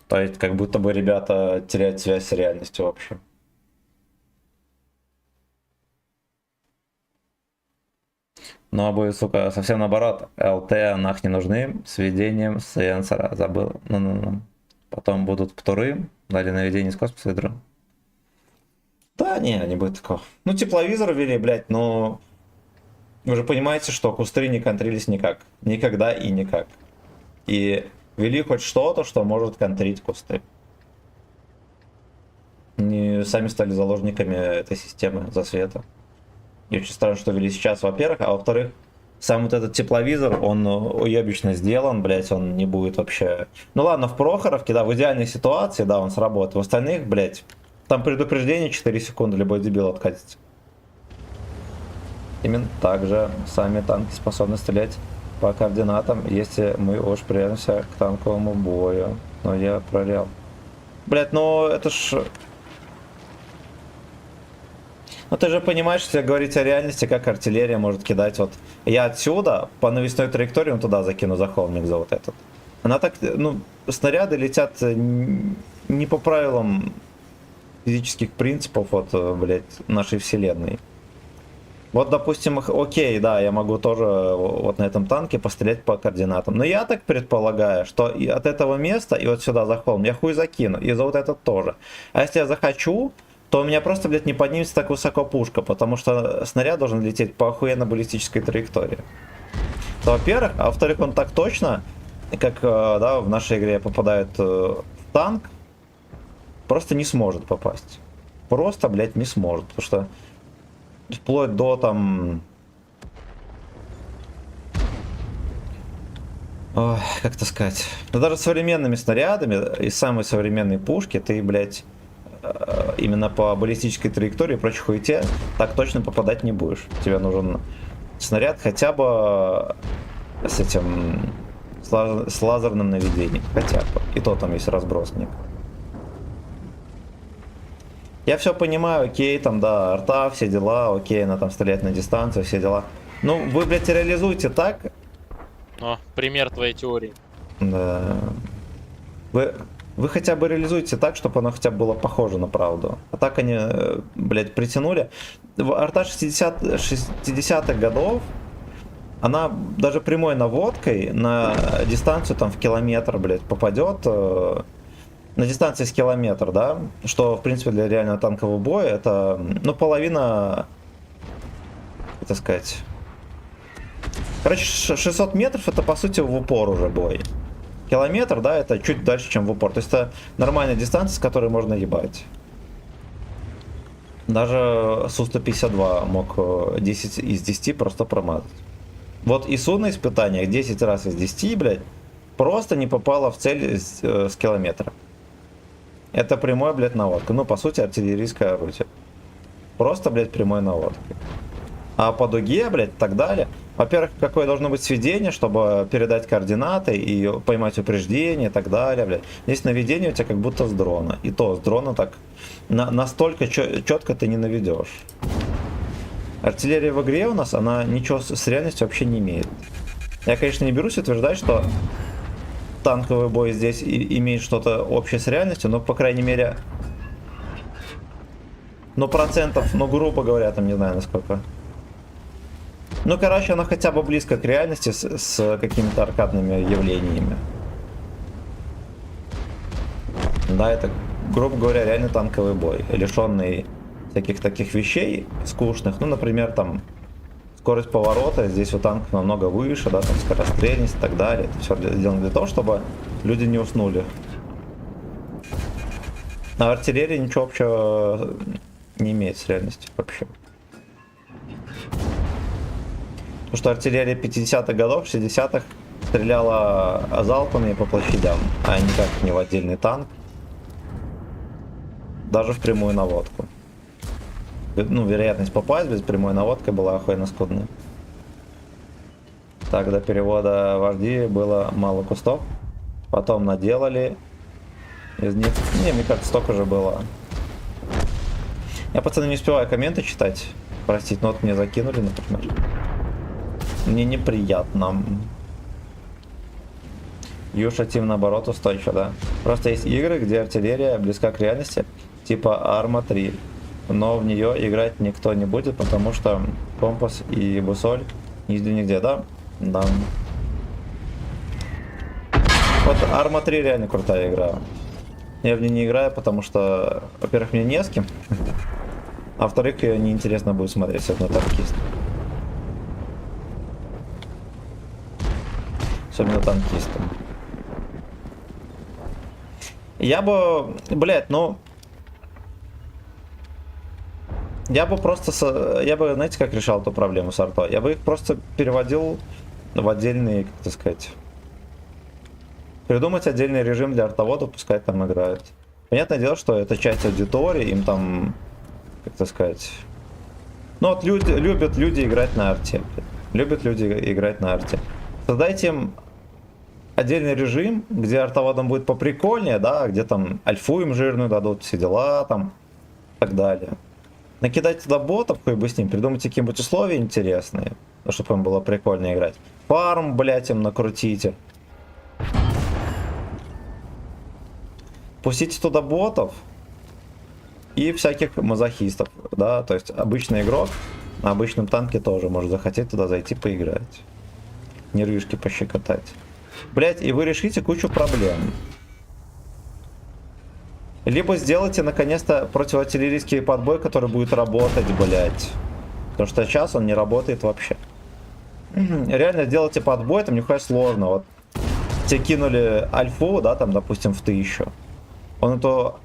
S1: То есть, как будто бы ребята теряют связь с реальностью вообще. Ну, а будет, сука, совсем наоборот. ЛТ нах не нужны, с введением сенсора, забыл. Ну. Потом будут птуры, дали наведение с космоса и дрон. Да, не будет такого. Ну, тепловизор ввели, блядь, но... Вы же понимаете, что кусты не контрились никак. Никогда и никак. И ввели хоть что-то, что может контрить кусты. Они сами стали заложниками этой системы засвета. И очень странно, что ввели сейчас, во-первых, а во-вторых, сам вот этот тепловизор, он уебично сделан, блять, он не будет вообще... Ну ладно, в Прохоровке, да, в идеальной ситуации, да, он сработает. В остальных, блять, там предупреждение 4 секунды, любой дебил откатится. Именно так же сами танки способны стрелять по координатам, если мы уж прячемся к танковому бою. Но я прорел. Блять, ну это ж... Ну ты же понимаешь, если говорить о реальности, как артиллерия может кидать вот... Я отсюда по навесной траектории туда закину за холмик, за вот этот. Она так, ну, снаряды летят не по правилам физических принципов вот, блядь, нашей вселенной. Вот, допустим, окей, да, я могу тоже вот на этом танке пострелять по координатам. Но я так предполагаю, что и от этого места, и вот сюда за холм я хуй закину, и за вот этот тоже. А если я захочу, то у меня просто, блядь, не поднимется так высоко пушка, потому что снаряд должен лететь по охуенно баллистической траектории. То, во-первых, а во-вторых, он так точно, как, да, в нашей игре попадает в танк, просто не сможет попасть. Просто, блядь, не сможет, потому что вплоть до там... Ой, как это сказать? Да даже с современными снарядами и самой современной пушки ты, блядь, именно по баллистической траектории и прочей хуйте так точно попадать не будешь. Тебе нужен снаряд хотя бы с этим... с лазерным наведением. Хотя бы. И то там есть разбросник. Я все понимаю, окей, там, да, арта, все дела, окей, она там стреляет на дистанцию, все дела. Ну, вы, блядь, реализуйте так.
S3: О, пример твоей теории.
S1: Да. Вы хотя бы реализуйте так, чтобы оно хотя бы было похоже на правду. А так они, блядь, притянули. Арта 60-х годов, она даже прямой наводкой на дистанцию там в километр, блядь, попадет. На дистанции с километр, да, что, в принципе, для реального танкового боя это, ну, половина это сказать... Короче, 600 метров это по сути в упор уже бой. Километр, да, это чуть дальше, чем в упор. То есть это нормальная дистанция, с которой можно ебать. Даже Су-152 мог 10 из 10 просто промазать. Вот ИСУ на испытаниях 10 раз из 10, блядь, просто не попало в цель с километра. Это прямой, блядь, наводка. Ну, по сути, артиллерийское орудие. Просто, блядь, прямой наводкой. А по дуге, блядь, и так далее. Во-первых, какое должно быть сведение, чтобы передать координаты и поймать упреждение и так далее, блядь. Здесь наведение у тебя как будто с дрона. И то с дрона так настолько четко ты не наведешь. Артиллерия в игре у нас, она ничего с реальностью вообще не имеет. Я, конечно, не берусь утверждать, что танковый бой здесь имеет что-то общее с реальностью, но, по крайней мере, ну, процентов, ну, грубо говоря, там, не знаю, насколько. Ну, короче, она хотя бы близко к реальности с какими-то аркадными явлениями. Да, это, грубо говоря, реально танковый бой, лишенный всяких таких вещей скучных. Ну, например, там, скорость поворота, здесь у танка намного выше, да, там, скорострельность и так далее. Это все сделано для того, чтобы люди не уснули. А артиллерия ничего общего не имеет с реальностью вообще. Потому что артиллерия 50-х годов, 60-х стреляла залпами по площадям, а никак не в отдельный танк. Даже в прямую наводку. Ну, вероятность попасть без прямой наводки была охуенно скудная. Так, до перевода вожди было мало кустов. Потом наделали из них. Не, мне кажется, столько же было. Я, пацаны, не успеваю комменты читать. Простите, но вот мне закинули, например. Мне неприятно. Юша Тим, наоборот, устойчиво, да. Просто есть игры, где артиллерия близка к реальности, типа Arma 3. Но в нее играть никто не будет, потому что компас и бусоль нигде, да? Да. Вот Arma 3 реально крутая игра. Я в нее не играю, потому что, во-первых, мне не с кем, а во-вторых, ее неинтересно будет смотреть с одной танкист. Особенно танкистам. Я бы, блядь, ну... Я бы просто, я бы, знаете, как решал эту проблему с артой? Я бы их просто переводил в отдельный, как это сказать... Придумать отдельный режим для артоводов, пускай там играют. Понятное дело, что это часть аудитории, им там, как это сказать... Ну вот любят люди играть на арте. Любят люди играть на арте. Создайте им отдельный режим, где артоводам будет поприкольнее, да, где там альфу им жирную дадут, все дела там, и так далее. Накидайте туда ботов, хуй бы с ним, придумайте какие-нибудь условия интересные, чтобы им было прикольно играть. Фарм, блять, им накрутите. Пустите туда ботов и всяких мазохистов, да, то есть обычный игрок на обычном танке тоже может захотеть туда зайти поиграть. Нервишки пощекотать. Блять, и вы решите кучу проблем. Либо сделайте наконец-то противоартиллерийский подбой, который будет работать, блять. Потому что сейчас он не работает вообще. Реально сделайте подбой, там нихуя сложно. Вот тебе кинули альфу, да, там, допустим, в 1000. Он эту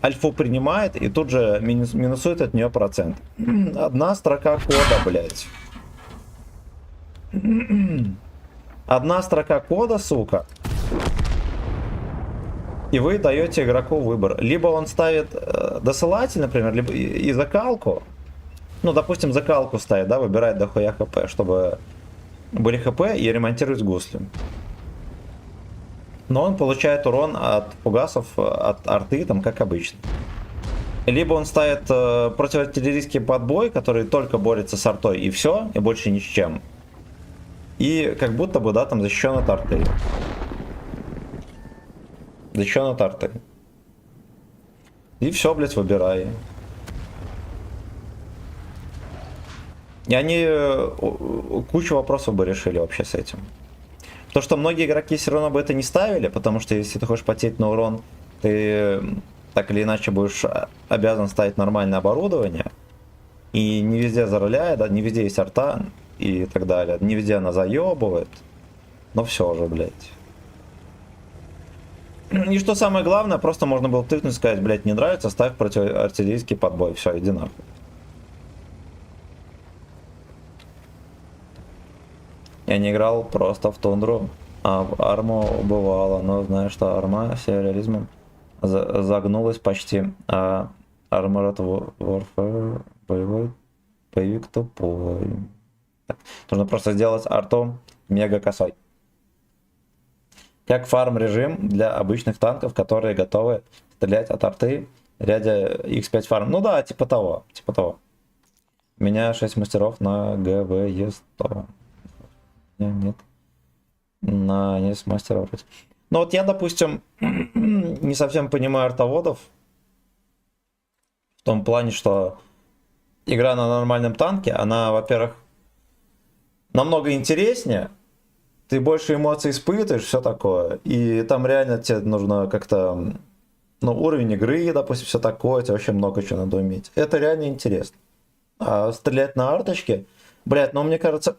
S1: альфу принимает и тут же минусует от нее процент. Одна строка кода, блять. Одна строка кода, сука. И вы даете игроку выбор. Либо он ставит досылатель, например, либо и закалку. Ну, допустим, закалку ставит, да, выбирает дохуя хп, чтобы были хп и ремонтировать гусли. Но он получает урон от фугасов, от арты, там, как обычно. Либо он ставит противоартиллерийский подбой, который только борется с артой, и все, и больше ни с чем. И как будто бы, да, там защищен от арты. Защищен от арты. И все, блять, выбирай. И они кучу вопросов бы решили вообще с этим. То, что многие игроки все равно бы это не ставили, потому что если ты хочешь потеть на урон, ты так или иначе будешь обязан ставить нормальное оборудование. И не везде заруляет, да, не везде есть арта и так далее. Не везде она заебывает. Но все же, блядь. И что самое главное, просто можно было тыкнуть и сказать, блядь, не нравится, ставь противоартиллерийский подбой. Все, иди нахуй. Я не играл просто в тундру, а в арму бывало, но знаю, что арма с реализмом загнулась почти, а Armored Warfare боевик тупой. Так, нужно просто сделать арту мега косой. Как фарм режим для обычных танков, которые готовы стрелять от арты ряде X5 фарм. Ну да, типа того, типа того. У меня 6 мастеров на ГВЕ-100. Нет. На не с мастеров. Ну вот я, допустим, не совсем понимаю артоводов. В том плане, что игра на нормальном танке, она, во-первых, намного интереснее. Ты больше эмоций испытываешь, все такое. И там реально тебе нужно как-то... Ну, уровень игры, допустим, все такое. Тебе вообще много чего надо уметь. Это реально интересно. А стрелять на арточке... Блядь, ну мне кажется...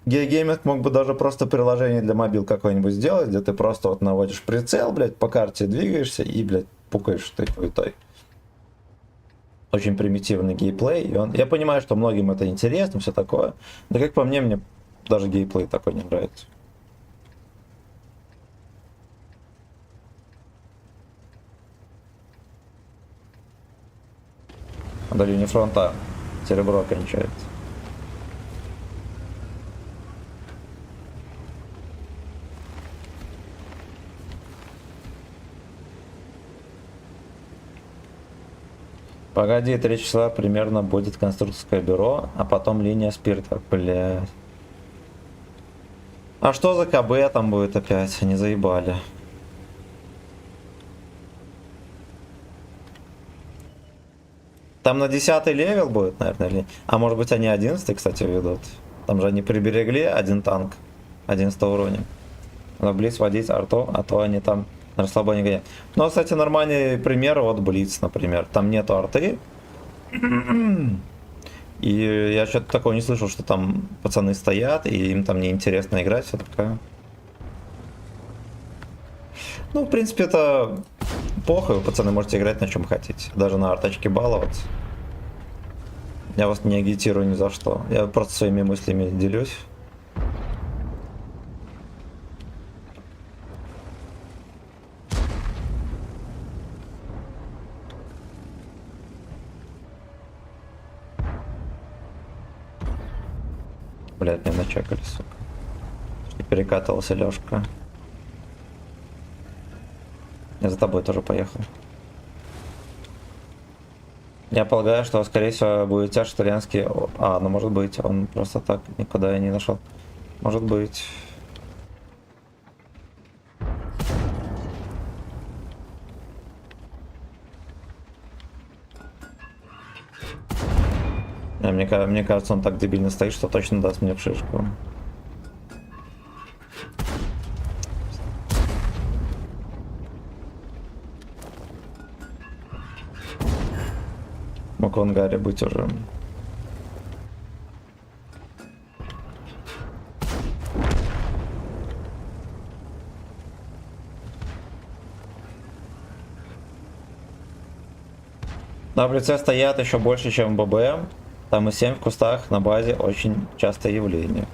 S1: Гейминг мог бы даже просто приложение для мобил какое-нибудь сделать, где ты просто вот наводишь прицел, блядь, по карте двигаешься и, блядь, пукаешь ты хуетой. Очень примитивный геймплей. И он... Я понимаю, что многим это интересно, все такое. Да как по мне, мне даже геймплей такой не нравится. До линии фронта серебро кончается. Погоди, 3 числа примерно будет конструкторское бюро, а потом линия спирта, блядь. А что за КБ там будет опять? Они заебали. Там на 10-й левел будет, наверное, или... А может быть они 11-й, кстати, ведут. Там же они приберегли один танк, 11 уровня. Надо Блиц водить арту, а то они там на расслабоне гоняют. Ну, кстати, нормальный пример, вот Блиц, например. Там нету арты. И я что-то такого не слышал, что там пацаны стоят, и им там неинтересно играть, все такое. Ну, в принципе, это похуй, пацаны, можете играть на чем хотите. Даже на арточке баловаться. Я вас не агитирую ни за что. Я просто своими мыслями делюсь. Блядь, не начекали, сука. И перекатывался Лёшка. Я за тобой тоже поехал. Я полагаю, что, скорее всего, будет тяж итальянский. А, ну может быть, он просто так никуда и не нашел. Может быть. Мне кажется, он так дебильно стоит, что точно даст мне в шишку. Мог в ангаре быть уже. На лице стоят еще больше, чем в ББ. Там и 7 в кустах на базе очень частое явление.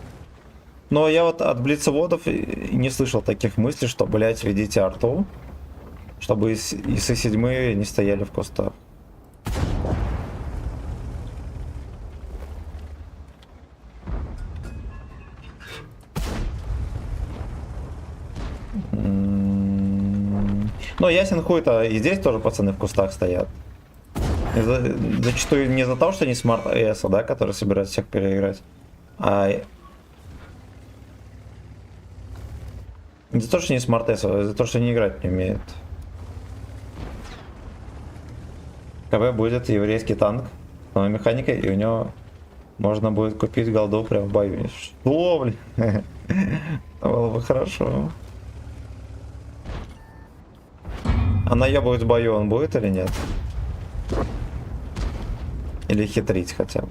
S1: Но я вот от блицеводов не слышал таких мыслей, что, блять, ведите арту, чтобы и С7 не стояли в кустах. Но ясен хуй-то и здесь тоже пацаны в кустах стоят. Зачастую не за то, что они смарт АС, да, который собирается всех переиграть, а не за то, что они смарт АС, а за то, что они играть не умеют. КВ будет еврейский танк с новой механикой, и у него можно будет купить голду прямо в бою. Что, блин? Было бы хорошо. А наебывать в бою он будет или нет? Или хитрить хотя бы.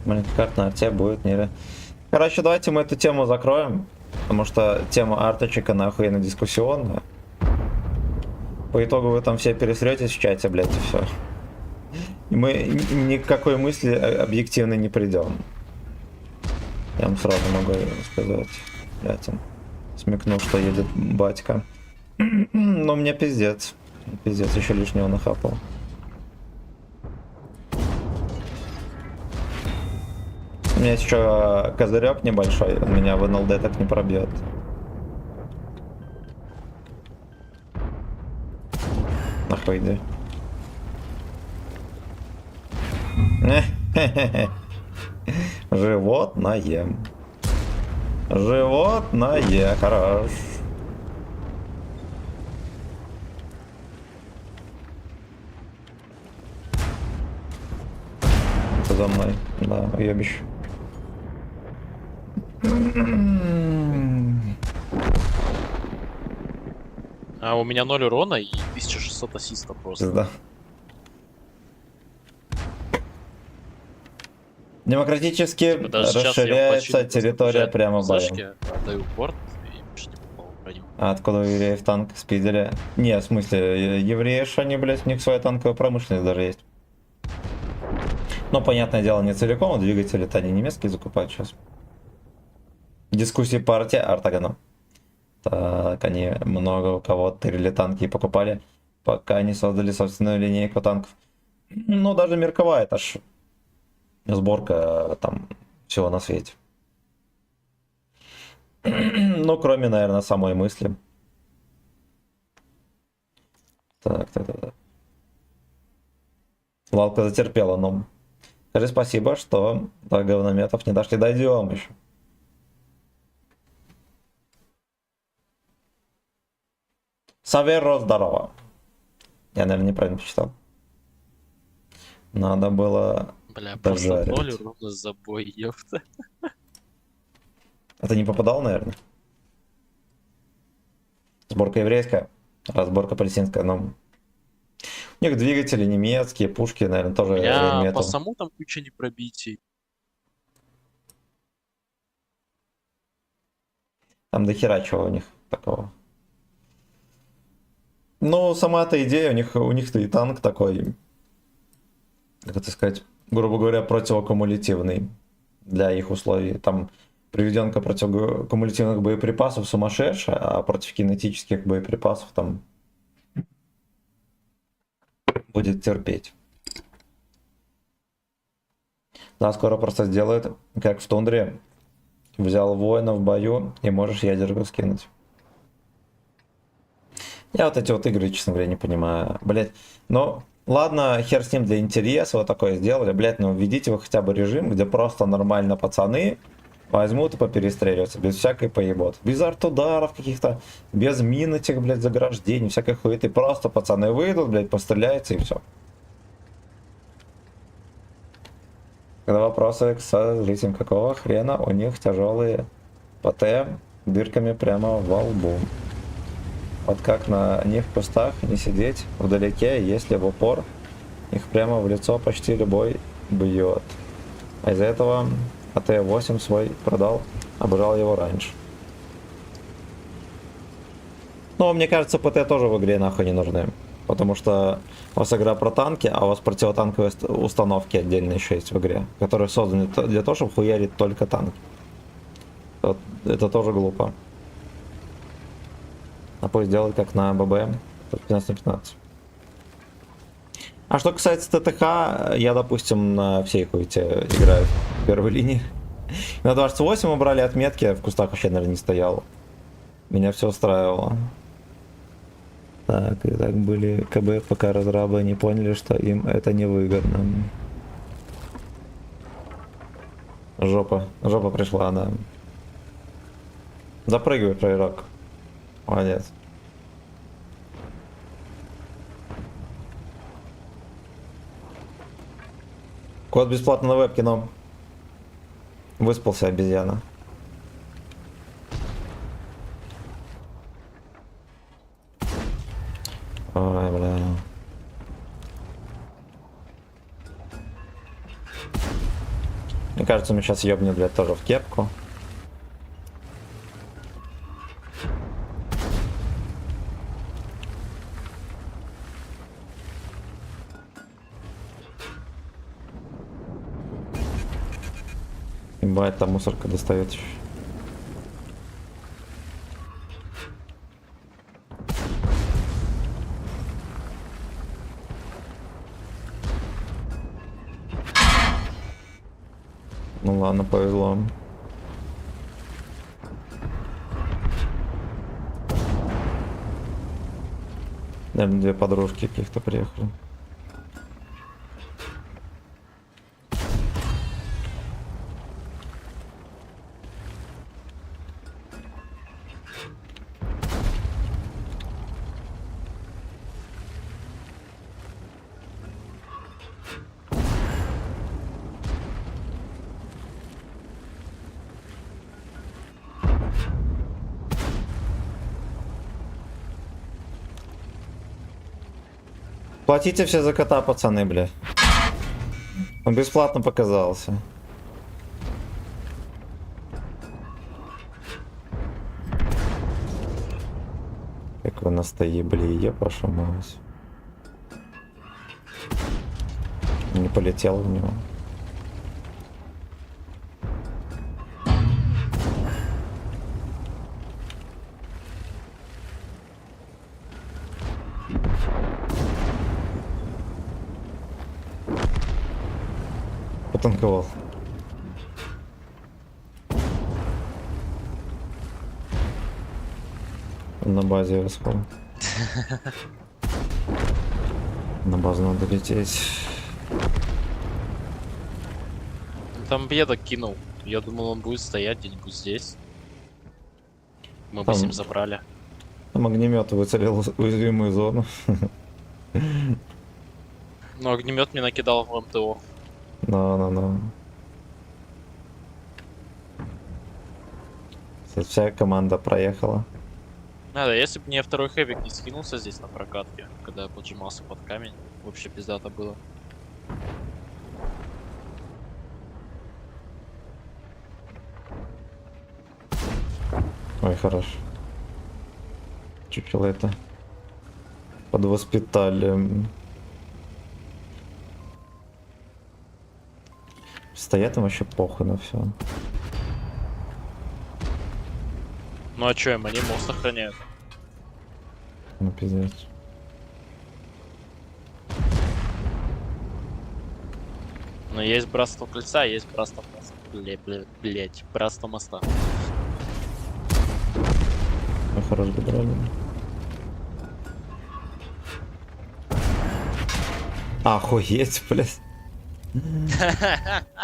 S1: Блин, как на арте будет, не... Короче, давайте мы эту тему закроем. Потому что тема арточека нахуй дискуссионная. По итогу вы там все пересретесь в чате, блядь, и все. И мы ни к какой мысли объективно не придем. Я вам сразу могу сказать. Блядь, он смекнул, что едет батька. Но мне пиздец. Пиздец, еще лишнего нахапал. У меня есть еще козырек небольшой, он меня в НЛД так не пробьет. Нахуй иди. Животное. Животное, хорош. Это за мной, да, уебищ.
S3: А у меня 0 урона и 1600 ассиста просто.
S1: Пизда. Демократически
S3: Даже сейчас я
S1: расширяется
S3: почти
S1: территория
S3: загружаю
S1: прямо боем.
S3: флешки, отдаю порт и почти попал в броню.
S1: А откуда у евреев танк спидили? Не, в смысле, евреи, что они, блядь, у них своя танковая промышленность даже есть. Но, понятное дело, не целиком, двигатели-то они немецкие закупают сейчас. Дискуссии по арте Артаганом. Так, они много у кого тырили танки и покупали, пока не создали собственную линейку танков. Ну, даже мирковая, это ж сборка там всего на свете. Ну, кроме, наверное, самой мысли. Так. Лалка затерпела, но... Скажи спасибо, что до говнометов не дошли. Дойдем еще. Саверо, здорово. Я, наверное, неправильно почитал. Надо было...
S3: Бля, просто
S1: дожарить.
S3: 0 урона за бой, ёпта.
S1: Это не попадал, наверное? Сборка еврейская, разборка палестинская, но... У них двигатели немецкие, пушки, наверное, тоже
S3: Я по
S1: метал.
S3: саму там куча непробитий.
S1: Там до хера чего у них такого. Ну, сама эта идея, у них-то и танк такой, как это сказать, грубо говоря, противокумулятивный для их условий. Там приведенка противокумулятивных боеприпасов сумасшедшая, а против кинетических боеприпасов там будет терпеть. Да, скоро просто сделают, как в тундре. Взял воина в бою и можешь ядерку скинуть. Я вот эти вот игры, честно говоря, не понимаю. Блять, ну, ладно, хер с ним, для интереса вот такое сделали. Блять, ну введите вы хотя бы режим, где просто нормально пацаны возьмут и поперестреливаются, без всякой поебот. Без арт-ударов каких-то, без мин этих, блядь, заграждений, всякой хуеты. Просто пацаны выйдут, блядь, постреляются и все. Когда вопросы к зрителям, какого хрена у них тяжелые ПТ дырками прямо во лбу. Вот как на них в кустах не сидеть вдалеке, если в упор их прямо в лицо почти любой бьет. А из-за этого АТ-8 свой продал, обожал его раньше. Но мне кажется, ПТ тоже в игре нахуй не нужны. Потому что у вас игра про танки, а у вас противотанковые установки отдельно еще есть в игре, которые созданы для того, чтобы хуярить только танки. Вот, это тоже глупо. А пусть делают как на ББ, 15 на 15. А что касается ТТХ, я, допустим, на всей хуйте играю в первой линии. На 28 убрали отметки, в кустах вообще, наверное, не стоял. Меня все устраивало. Так, и так были КБ, пока разрабы не поняли, что им это невыгодно. Жопа пришла, да. Запрыгивай, пророк. Молодец. Код бесплатно на веб-кино. Выспался обезьяна. Ой, бля. Мне кажется, мы сейчас ёбнем, блядь, тоже в кепку. Ебать, там мусорка достает еще. Ну ладно, повезло. Наверное, две подружки каких-то приехали. Платите все за кота, пацаны, бля. Он бесплатно показался. Как вы настоебли, я пошумалась. Не полетел в него. Потанковал. На базе расход. На базу надо лететь.
S3: Там беда кинул. Я думал, он будет стоять где-нибудь здесь. Мы бы
S1: Там-
S3: с ним забрали.
S1: Там огнемет выцелил уязвимую зону.
S3: Но огнемет мне накидал в МТО.
S1: No. Вся команда проехала.
S3: Надо, если бы мне второй хэвик не скинулся здесь на прокатке, когда я поджимался под камень, вообще пиздато было.
S1: Ой, хорош. Чучело это. Под воспитанием. Стоят им вообще похуй на все.
S3: Ну а чё им, они мост охраняют.
S1: Ну пиздец.
S3: Но есть братство кольца, есть братство моста. Блять, братство моста.
S1: Ну хорош добрали. Охуеть, блядь.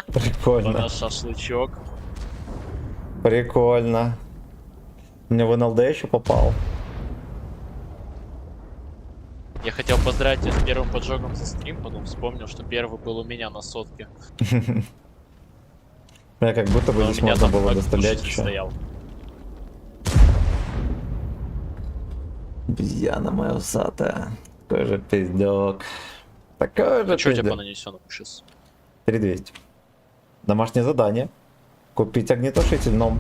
S1: Прикольно.
S3: Наш шашлычок.
S1: Прикольно. Мне в НЛД еще попал.
S3: Я хотел поздравить тебя с первым поджогом за стрим, потом вспомнил, что первый был у меня на сотке.
S1: Меня как будто бы
S3: Но у
S1: здесь
S3: меня
S1: можно
S3: там
S1: было
S3: флаг
S1: дострелять
S3: слушатель
S1: еще.
S3: стоял.
S1: Обезьяна моя усатая. Такой же пиздек. Такой же
S3: Что у тебя
S1: пиздек.
S3: по нанесенному сейчас?
S1: 3200. Домашнее задание. Купить огнетушитель, но...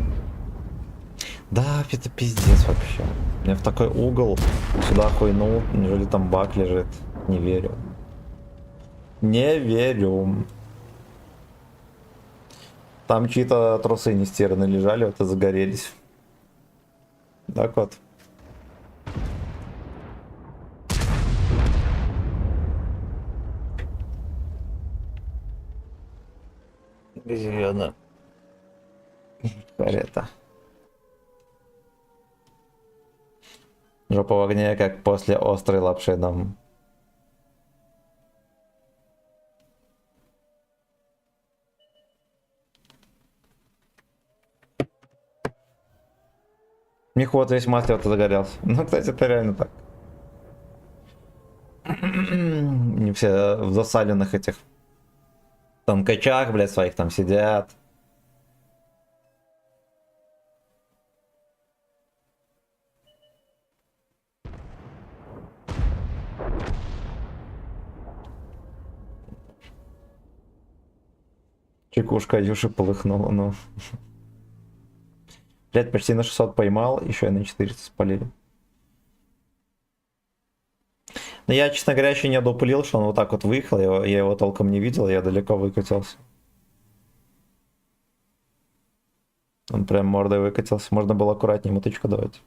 S1: Да, это пиздец вообще. Я в такой угол сюда хуйнул. Неужели там баг лежит? Не верю. Не верю. Там чьи-то трусы не стираны лежали, вот и загорелись. Так вот. Безвредно. Карета. Жопа в огне, как после острой лапши нам. Мехвод весь мастер вот загорелся. Ну, кстати, это реально так. Не все в засаленных этих танкачах, блядь, своих там сидят. Чекушка Юши полыхнула, ну. Блять, почти на 600 поймал, еще и на 400 спалили. Но я, честно говоря, еще не допылил, что он вот так вот выехал, я его толком не видел, я далеко выкатился. Он прям мордой выкатился, можно было аккуратнее ему тычку давать.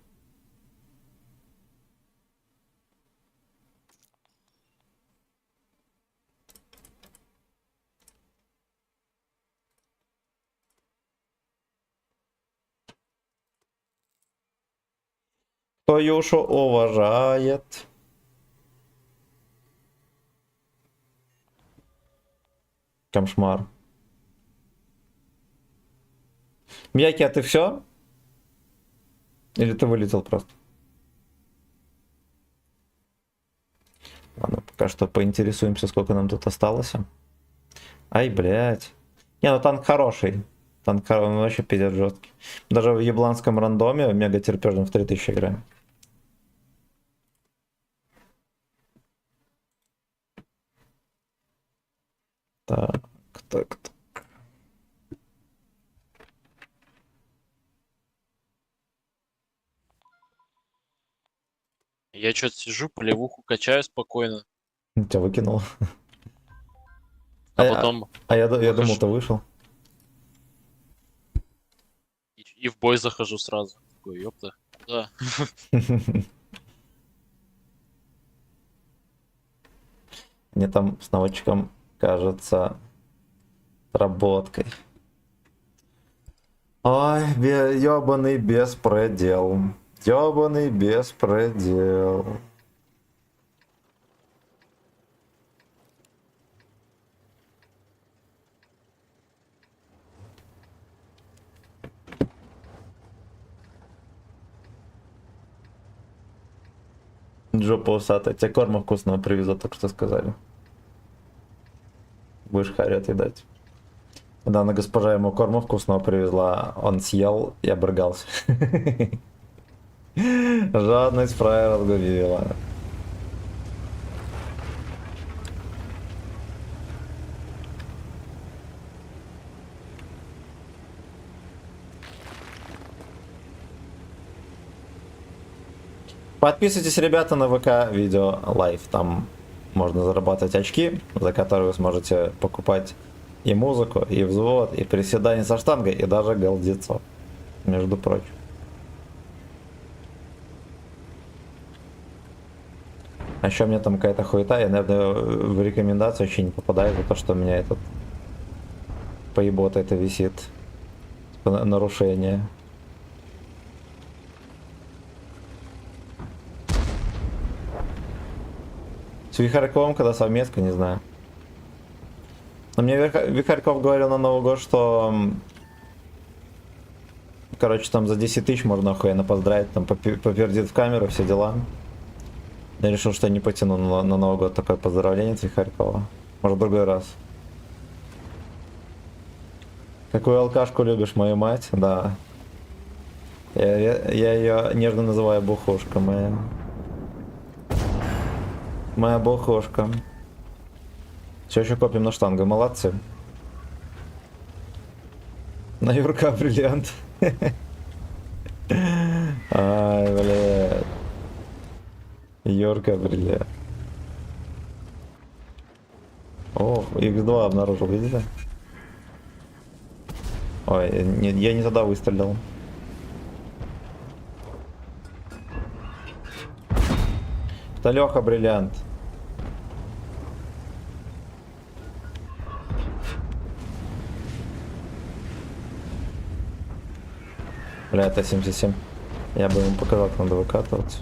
S1: Кто Юшу уважает? Кошмар. Мияки, а ты все? Или ты вылетел просто? Ладно, пока что поинтересуемся, сколько нам тут осталось. Ай, блядь. Не, ну танк хороший. Танк он вообще пиздец жесткий. Даже в ебланском рандоме в мега терпежном в 3000 играем. Так, так.
S3: Я что-то сижу, полевуху качаю спокойно,
S1: Тебя выкинул.
S3: а потом
S1: Я
S3: выхожу.
S1: думал, ты вышел.
S3: и в бой захожу сразу. Такой, ёпта. Да.
S1: Мне там с наводчиком кажется работкой. Ой, ёбаный беспредел. Ёбаный беспредел. Жопа усатая. Тебе корма вкусного привезут, так что сказали. Будешь харю отъедать. Недавно госпожа ему корма вкусного привезла, он съел и обрыгался. Жадность фраера разгубила. Подписывайтесь, ребята, на ВК видео лайв. Там можно зарабатывать очки, за которые вы сможете покупать и музыку, и взвод, и приседания со штангой, и даже голдецов, между прочим. А еще у меня там какая-то хуета, я, наверное, в рекомендацию вообще не попадаю за то, что у меня этот поебота это висит. Нарушение. С Вихарьковым, когда совместка, не знаю. Но мне Вихарьков говорил на Новый год, что... Короче, там за 10 тысяч можно охуенно поздравить, там попердит в камеру, все дела. Я решил, что я не потяну на Новый год такое поздравление от Вихарькова. Может, в другой раз. Какую алкашку любишь, мою мать? Да. Я ее нежно называю бухушка моя. Моя бухушка. Все еще копим на штангу, молодцы. На Юрка бриллиант. Ай, блядь. Юрка бриллиант. О, X2 обнаружил, видите? Ой, я не туда выстрелил. Это Леха бриллиант. Бля, это 77. Я бы ему показал, как надо выкатываться.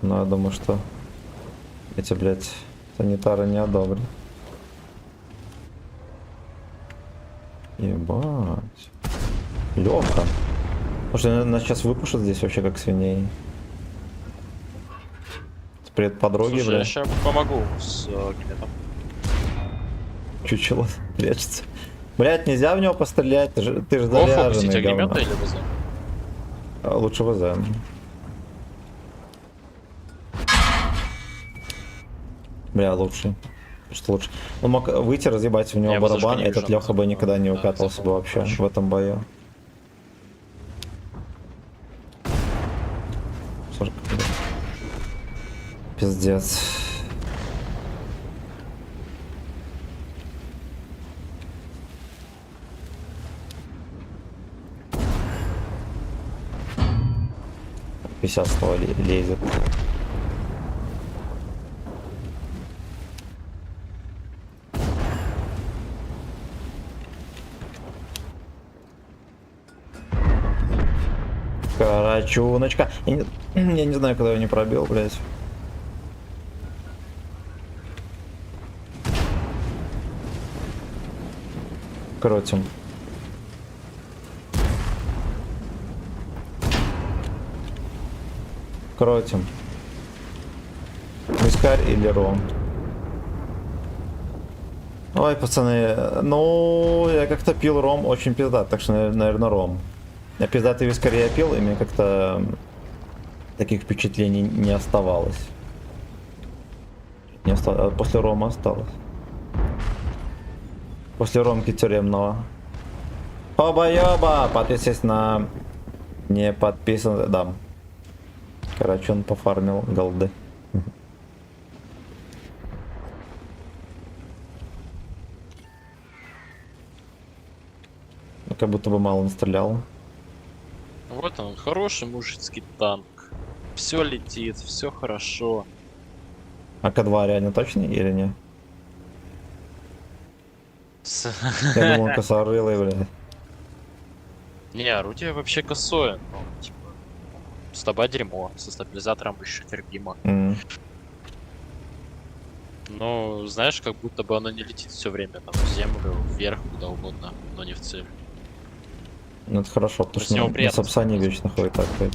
S1: Но я думаю, что эти, блядь, санитары не одобрят. Ебать. Леха. Слушай, нас сейчас выпушат здесь вообще как свиней. Привет, подруги,
S3: Слушай,
S1: бля.
S3: я сейчас помогу с гнетом.
S1: Чучело прячется. Блять, нельзя в него пострелять, ты же
S3: Кого
S1: заряженный,
S3: фокусить, огнемета
S1: говно.
S3: или ВЗ?
S1: Лучше ВЗ. Бля, лучше. Что лучше? Он мог выйти, разъебать в него
S3: Я бы даже
S1: барабан,
S3: не
S1: и этот
S3: вижу,
S1: Леха бы никогда не
S3: да,
S1: выкатывался бы вообще
S3: хорошо.
S1: в этом бою. 40. Пиздец. Пятьдесят слова лезет. Карачуночка. Я не знаю, когда я не пробил, блядь. Кротим. Кротим. Вискарь или ром? Ой, пацаны, ну, я как-то пил ром очень пиздат, так что, наверное, ром. Я пиздатый вискарь я пил, и мне как-то таких впечатлений не оставалось. После рома осталось. После ромки тюремного. Оба-ёба! Подписывайтесь на... Не подписан... Да. Короче, он пофармил голды. Ну, как будто бы мало настрелял.
S3: Вот он, хороший мужицкий танк. Все летит, все хорошо.
S1: А К2 реально точный или не?
S3: С-
S1: Я думал, он косорылый, блядь.
S3: Не, орудие вообще косое. Ну, типа, стаба дерьмо, со стабилизатором еще терпимо. Но знаешь, как будто бы оно не летит все время там в землю, вверх, куда угодно, но не в цель.
S1: Ну это хорошо, потому
S3: С
S1: что
S3: него
S1: на
S3: приятно
S1: Сапсане
S3: смотреть.
S1: вечно ходит так. Ходит.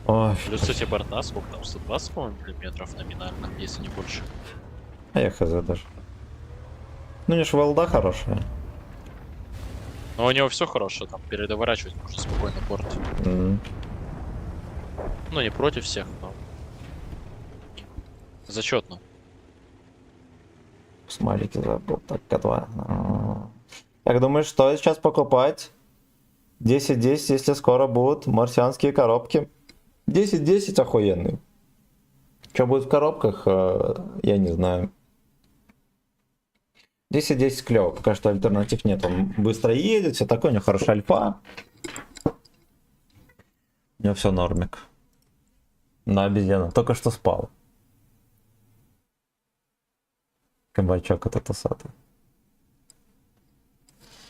S1: Ой,
S3: Плюс эти борта, сколько там, 120, по-моему, миллиметров номинально, если не больше.
S1: а я хз даже. Ну не ж волда хорошая.
S3: Но у него все хорошо, там передоворачивать можно спокойно борт. Ну, не против всех, но зачетно.
S1: Смайлики забыл. Так, К2. Так, думаешь, что сейчас покупать? 10-10, если скоро будут марсианские коробки. 10-10 охуенный. Что будет в коробках, я не знаю. 10-10 клево, пока что альтернатив нет. Он быстро едет, все такое, у него хорошая альфа. У него все нормик. На обезьяна, только что спал. Кабачок этот усатый.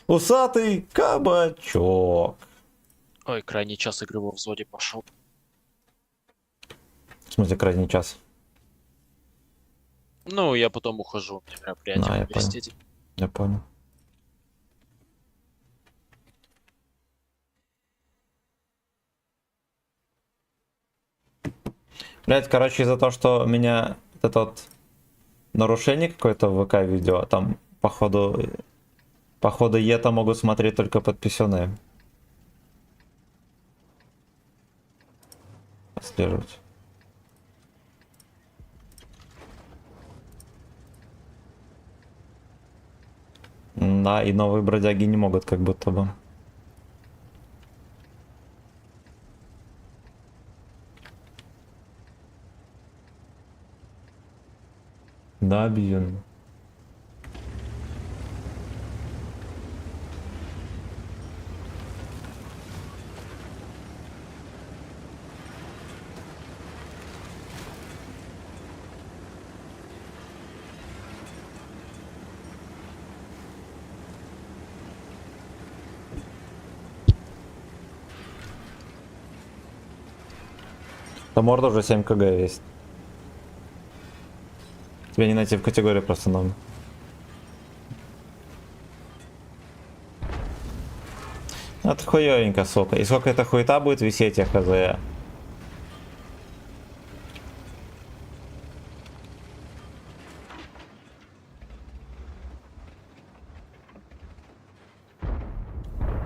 S1: Усатый кабачок.
S3: Ой, крайний час игры во взводе пошел.
S1: В смысле, крайний час.
S3: Ну, я потом ухожу, у меня мероприятие
S1: Да,
S3: в
S1: я
S3: университете.
S1: Я понял. Блять, короче, из-за того, что у меня этот вот нарушение какое-то в ВК-видео, там, походу, ЕТА могут смотреть только подписанные. Отслеживать. Да, и новые бродяги не могут, как будто бы. Да, объявлено. Там морда уже 7 кг весит. Тебя не найти в категории просто номер. Это хуёвенько, сука. И сколько эта хуета будет висеть, я хз.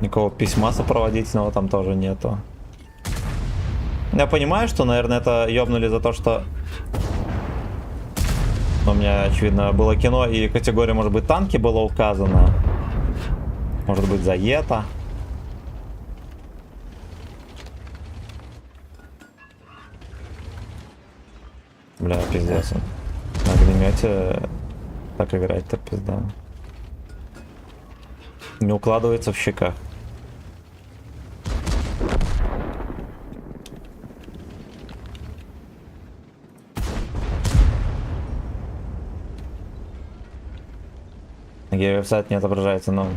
S1: Никакого письма сопроводительного там тоже нету. Я понимаю, что, наверное, это ёбнули за то, что... У меня, очевидно, было кино, и категория, может быть, танки была указана. Может быть, за это. Бля, пиздец. На огнемете так играть-то пизда. Не укладывается в щеках. Геовеб-сайт не отображается, но...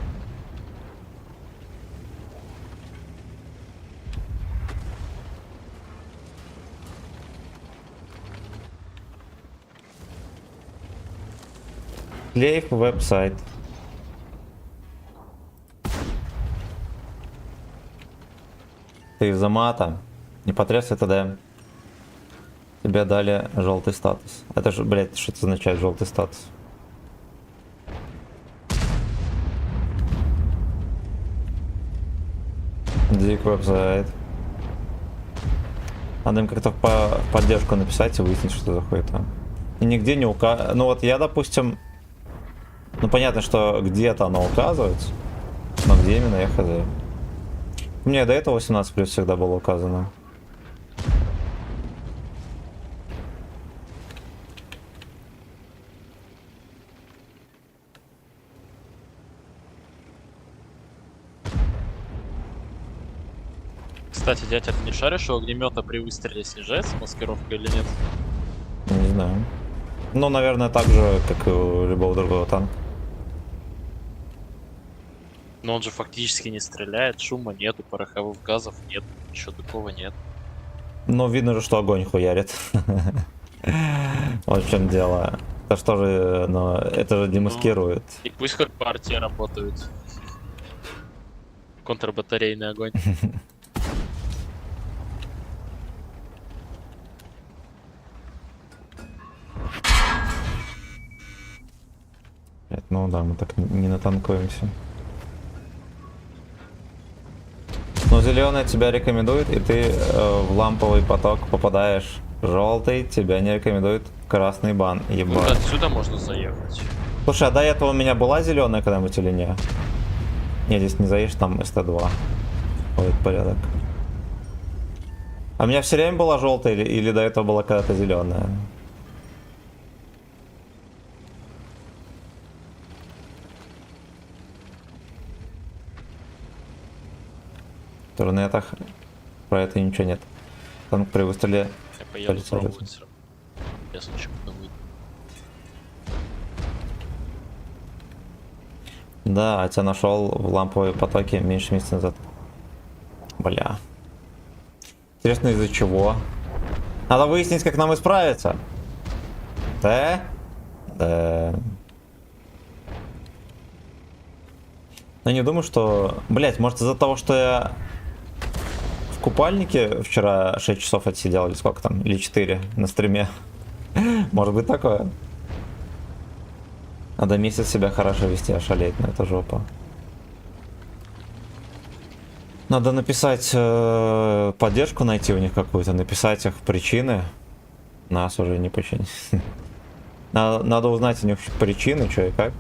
S1: Клейк веб-сайт. Ты из-за мата. Не потрясай тогда. Тебе дали желтый статус. Это же, блядь, что это означает желтый статус? Дик веб-сайт. Надо им как-то в поддержку написать и выяснить, что за хуйня. И нигде не указывается. Ну вот я, допустим... Ну понятно, что где-то оно указывается. Но где именно, я хз. У меня до этого 18+ всегда было указано.
S3: Кстати, дядя, ты не шаришь, что у огнемета при выстреле снижается маскировка или нет?
S1: Не знаю. Ну, наверное, так же, как и у любого другого танка.
S3: Но он же фактически не стреляет, шума нету, пороховых газов нет, ничего такого нет.
S1: Но видно же, что огонь хуярит. Вот в чем дело. Это что же, но это же демаскирует.
S3: И пусть как партии работают. Контрбатарейный огонь.
S1: Ну да, мы так не натанкуемся. Но зеленый тебя рекомендует, и ты в ламповый поток попадаешь. Желтый тебя не рекомендует, красный бан.
S3: Вот
S1: Ебать.
S3: отсюда можно заехать.
S1: Слушай, а до этого у меня была зеленая когда-нибудь или не? Не, здесь не заедешь, там СТ2. Ходит порядок. А у меня все время была желтая или до этого была когда-то зеленая? В турнетах про это ничего нет. Танк при выстреле.
S3: Я поеду
S1: Полетел,
S3: пробовать
S1: полетел.
S3: всё равно. Если что-то будет.
S1: Да, а тебя нашел в ламповые потоки меньше месяца назад. Бля. Интересно, из-за чего? Надо выяснить, как нам исправиться. Да? Да. Но не думаю, что... Блять, может из-за того, что я в купальнике вчера 6 часов отсидел, или сколько там, или 4 на стриме. Может быть такое. Надо месяц себя хорошо вести, ошалеть на эту жопу. Надо написать, поддержку найти у них какую-то, написать их причины. Нас уже не починить. Надо узнать у них причины, что и как.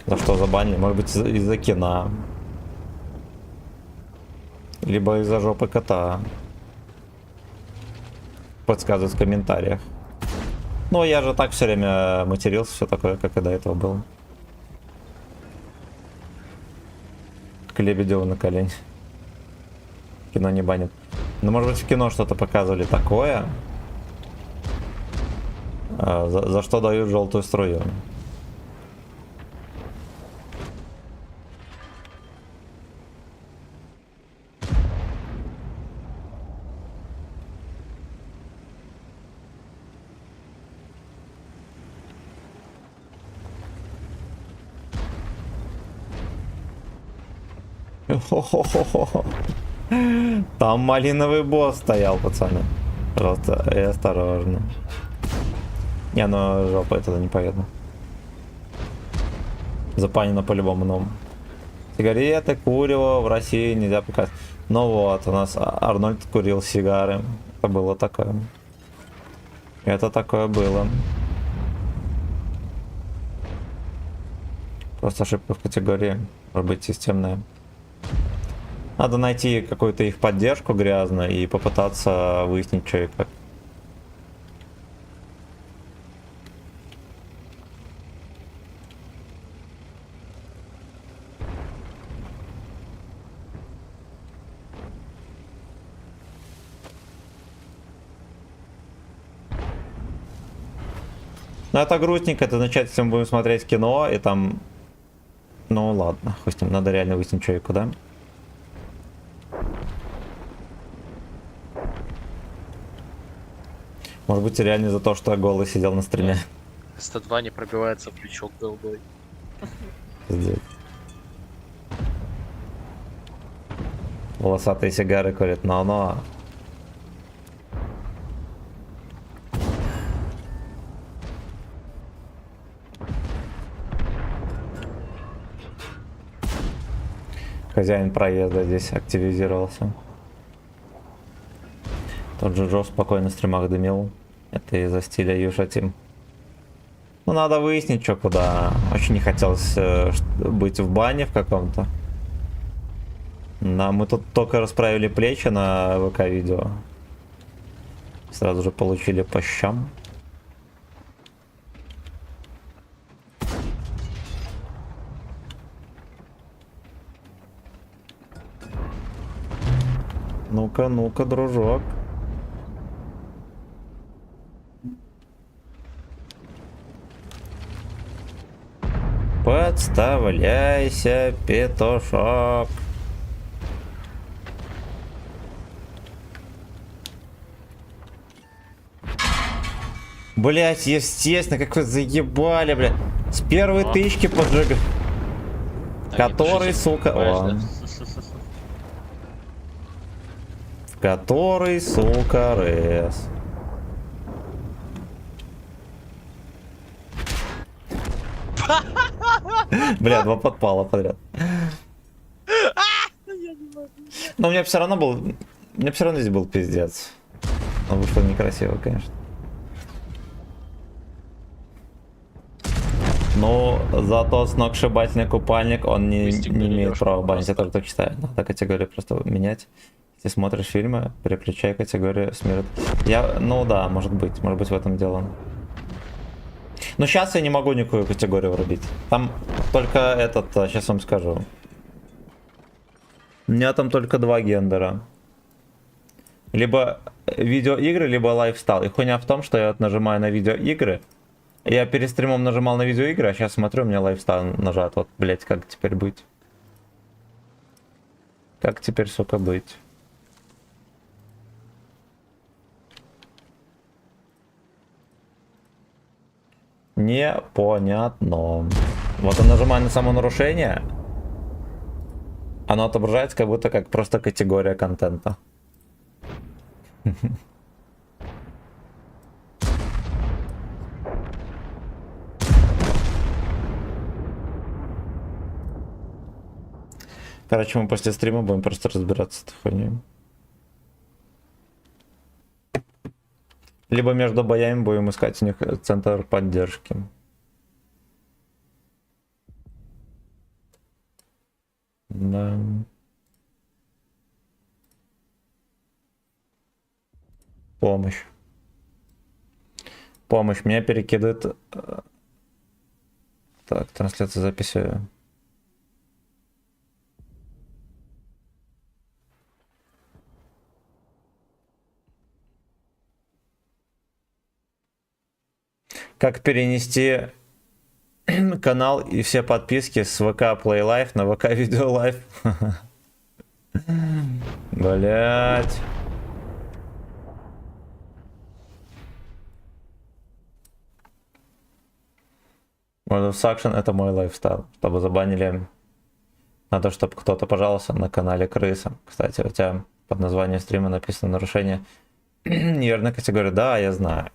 S1: За что забанили? Может быть из-за кино. Либо из-за жопы кота. Подсказывают в комментариях. Ну, я же так все время матерился, все такое, как и до этого было. К Лебедеву на колени. Кино не банит. Ну, может быть, в кино что-то показывали такое, за что дают желтую струю. Хо-хо-хо-хо. Там малиновый босс стоял, пацаны. Просто и осторожно. Не, ну жопа, я туда не поеду. Запанено по-любому, но Сигареты, курево в России нельзя показать. Ну вот, у нас Арнольд курил сигары. Это было такое. Это такое было. Просто ошибка в категории. Может быть системная. Надо найти какую-то их поддержку грязную и попытаться выяснить, что и как. Ну это грустненько, это означает, если мы будем смотреть кино, и там... Ну ладно, хоть с ним, надо реально выяснить, что и куда. Может быть, реально за то, что я голый сидел на стриме.
S3: 102 не пробивается в плечо голубой.
S1: Пиздец. Волосатые сигары курят, но. Хозяин проезда здесь активизировался. Тот же Джо спокойно в стримах дымил. Это из-за стиля Юша Тим. Ну, надо выяснить, что куда. Очень не хотелось быть в бане в каком-то. Мы тут только расправили плечи на ВК-видео. Сразу же получили по щам. Ну-ка, ну-ка, дружок. Подставляйся, петушок. Блять, естественно, как вы заебали, блядь. С первой тычки поджиг. Который, сука, о. Который, сука, РС. Бля, 2 подпала подряд. Но у меня все равно был... У меня все равно здесь был пиздец. Но вышло некрасиво, конечно. Но зато сногсшибательный купальник, он не имеет права банить. Я тоже так считаю. Надо категорию просто менять. Если смотришь фильмы, переключай категорию смерть. Ну да, может быть в этом дело. Но сейчас я не могу никакую категорию врубить. Там только этот, сейчас вам скажу. У меня там только 2 гендера. Либо видеоигры, либо лайфстайл. И хуйня в том, что я вот нажимаю на видеоигры. Я перед стримом нажимал на видеоигры, а сейчас смотрю, у меня лайфстайл нажат. Вот, блять, как теперь быть? Как теперь, сука, быть? Непонятно. Вот я нажимаю на само нарушение. Оно отображается как будто как просто категория контента. Короче, мы после стрима будем просто разбираться с этой хуйней. Либо между боями будем искать у них центр поддержки. Да. Помощь. Помощь. Меня перекидывает. Так, трансляция записи. Как перенести канал и все подписки с ВК Play Live на ВК Video Live? Блять. World of Suction — это мой лайфстайл. Чтобы забанили, надо, чтобы кто-то пожаловался на канале Крыса. Кстати, у тебя под названием стрима написано нарушение неверной категории. Да, я знаю.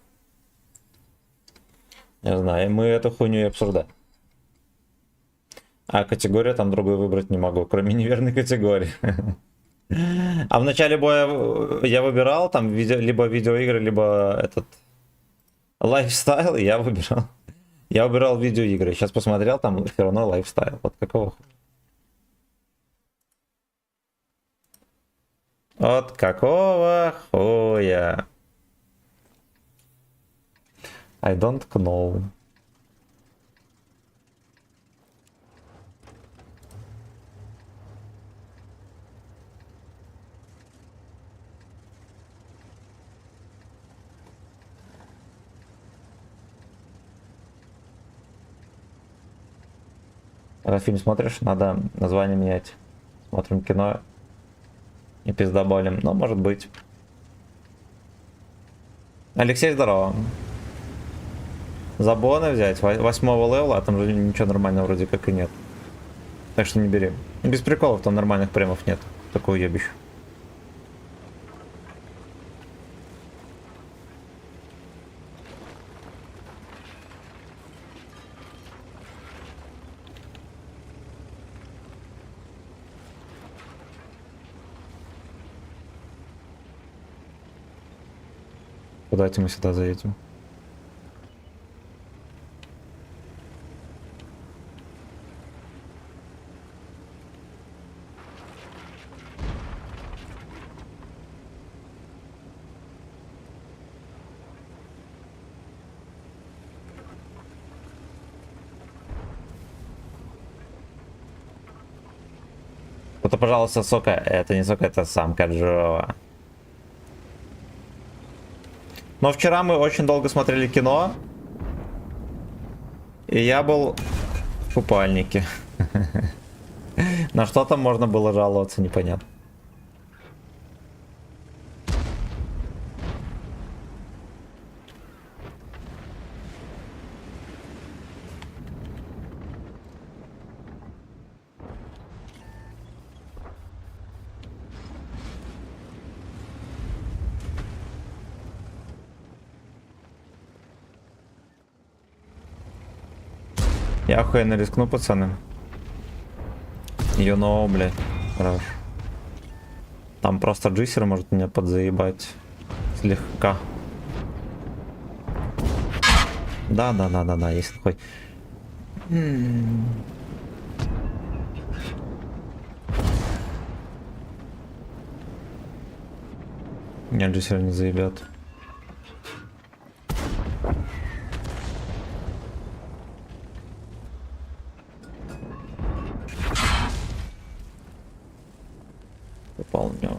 S1: Я знаю, и мы эту хуйню и обсуждаем. А категорию там другую выбрать не могу, кроме неверной категории. А в начале боя я выбирал там либо видеоигры, либо этот лайфстайл, и я выбирал. Я выбирал видеоигры. Сейчас посмотрел, там все равно лайфстайл. Вот какого хуя? Вот какого хуя? I don't know. Когда фильм смотришь, надо название менять. Смотрим кино и пиздоболим. Ну, может быть. Алексей, здорово. Забоны взять 8-го левела, а там же ничего нормального вроде как и нет. Так что не бери. Без приколов, там нормальных премов нет. Такое ебище. Давайте мы сюда заедем. Кто-то, пожалуйста, сока. Это не сока, это самка Джова. Но вчера мы очень долго смотрели кино. И я был в купальнике. На что там можно было жаловаться, непонятно. Я охуенно рискну, пацаны. Юно, блядь. Хорош. Там просто джиссер может меня подзаебать. Слегка. Да, есть такой. Меня джиссер не заебет. Выполнен.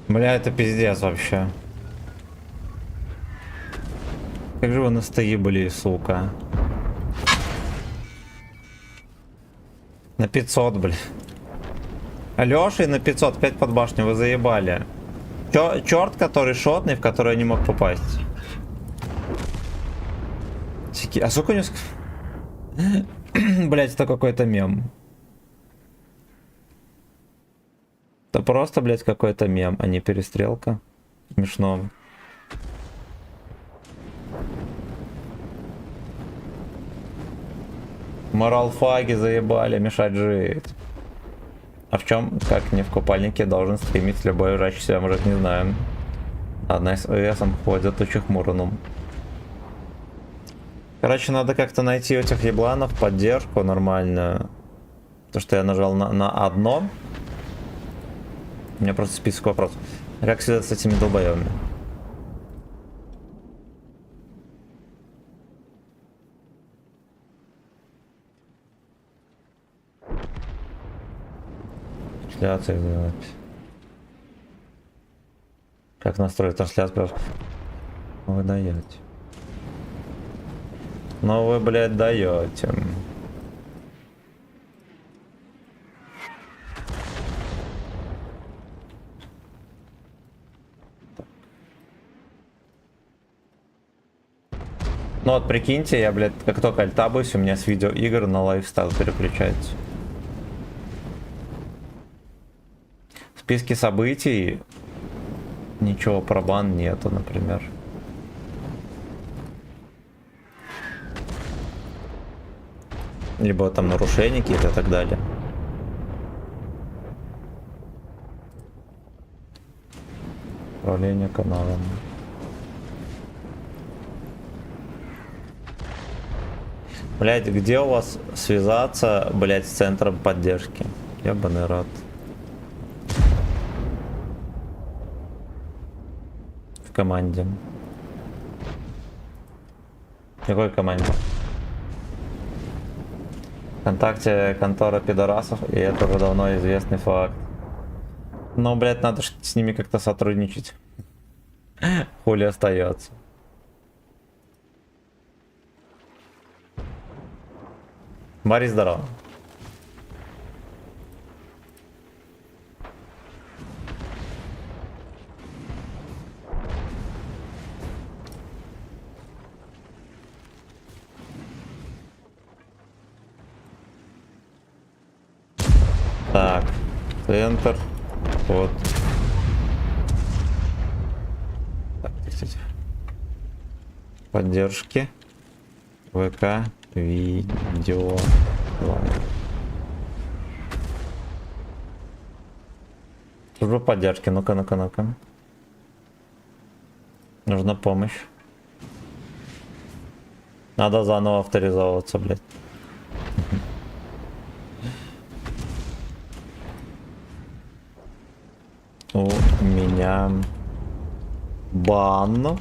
S1: Бля, это пиздец вообще. Как же вы настоебали, сука. На 500, блин. Алёша и на 500, 5 под башню, вы заебали. Черт, который шотный, в который я не мог попасть. А сука у него... Блять, это какой-то мем. Это просто, блять, какой-то мем, а не перестрелка. Смешно. Моралфаги заебали, мешать жить. А в чем, как не в купальнике, должен стримить любой урачащийся мужик, не знаю. Одна с ОСом ходят учих мураном. Короче, надо как-то найти этих ебланов поддержку нормальную. То, что я нажал на одно. У меня просто список вопросов. А как связаться с этими долбоёбами? Трансляции сделать. Как настроить трансляцию? Вы даете. Ну вы, блядь, даете. Ну вот прикиньте, я, блядь, как только альтабуюсь, у меня с видеоигр на лайфстайл переключается. В списке событий ничего про бан нету, например. Либо там нарушения какие-то и так далее. Управление каналом. Блять, где у вас связаться, блять, с центром поддержки? Ебаный рад. В команде. В какой команде? ВКонтакте контора пидорасов, и это уже давно известный факт. Но, блять, надо с ними как-то сотрудничать. Хули остается. Мари, здорово. Так, центр, вот. Так, кстати. Поддержки. ВК, видео. Служба поддержки, ну-ка, ну-ка, ну-ка. Нужна помощь. Надо заново авторизовываться, блядь. У меня бан.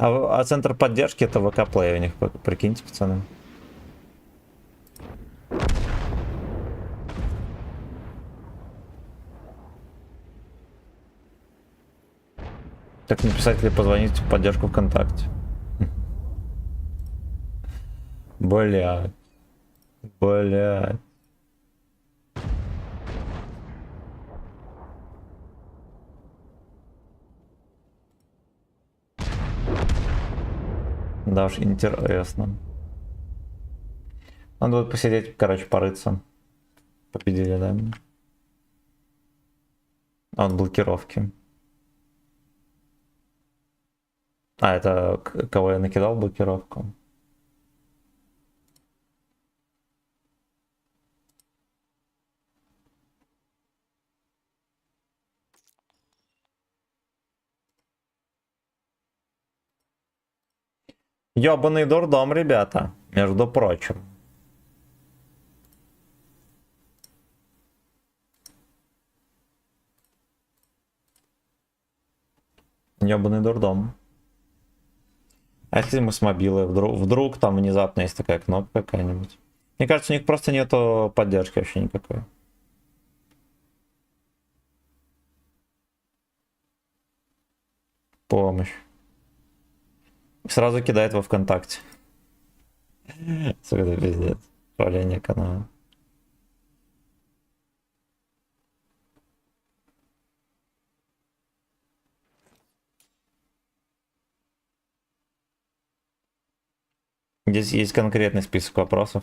S1: А центр поддержки это ВК Play у них, прикиньте, пацаны. Так написать или позвонить в поддержку ВКонтакте. Блядь. Блядь. Да уж, интересно. Надо будет посидеть, короче, порыться. Победили, да? А вот блокировки. А, это кого я накидал блокировку? Ёбаный дурдом, ребята, между прочим. Ёбаный дурдом. А если мы с мобилы, вдруг там внезапно есть такая кнопка какая-нибудь? Мне кажется, у них просто нету поддержки вообще никакой. Помощь. Сразу кидает во ВКонтакте. Сука, это пиздец. Управление канала. Здесь есть конкретный список вопросов.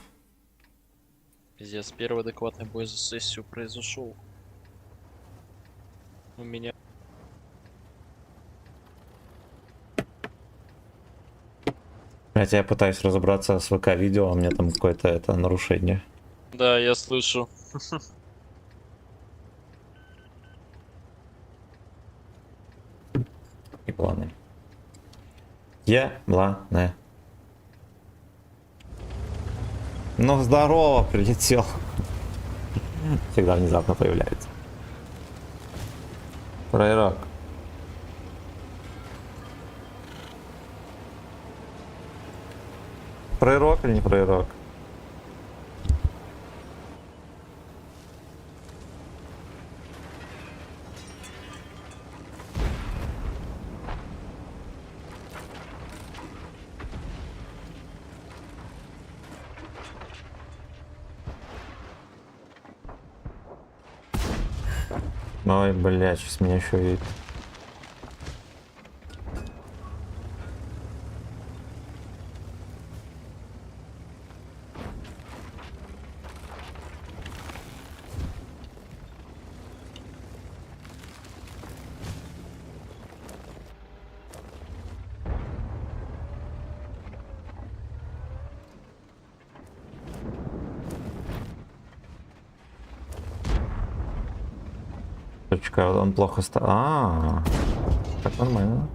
S3: Пиздец, первый адекватный бой за сессию произошел. У меня...
S1: Хотя я пытаюсь разобраться с ВК-видео, а у меня там какое-то это нарушение.
S3: Да, я слышу.
S1: Ебланы. Ебланы. Ну здорово, прилетел. Всегда внезапно появляется. Пророк. Пророк или не пророк? Ой, блядь, сейчас меня еще видит. Точка, он плохо так нормально.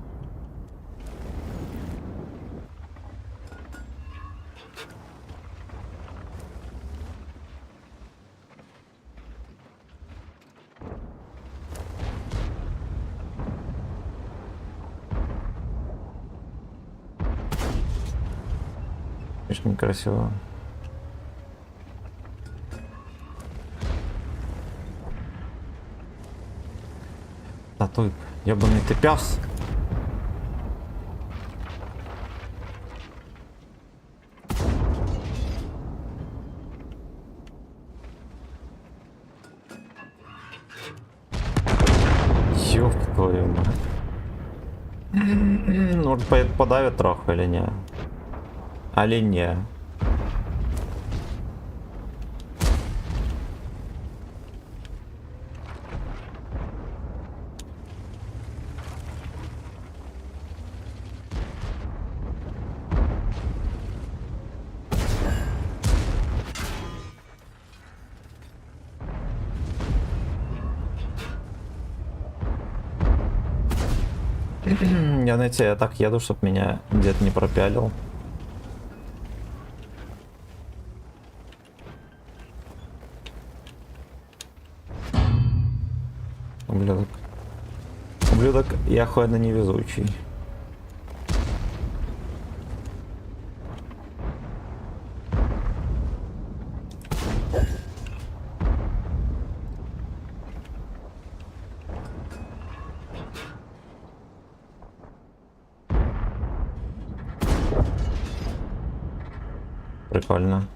S1: Слишком красиво. Татуй, ёбаный ты пёс. Ёб твою мать. Может подавит трохи или не? Али не? Я знаете, я так еду, чтоб меня дед не пропялил. Ублюдок. Ублюдок, я охуенно невезучий. Прикольно.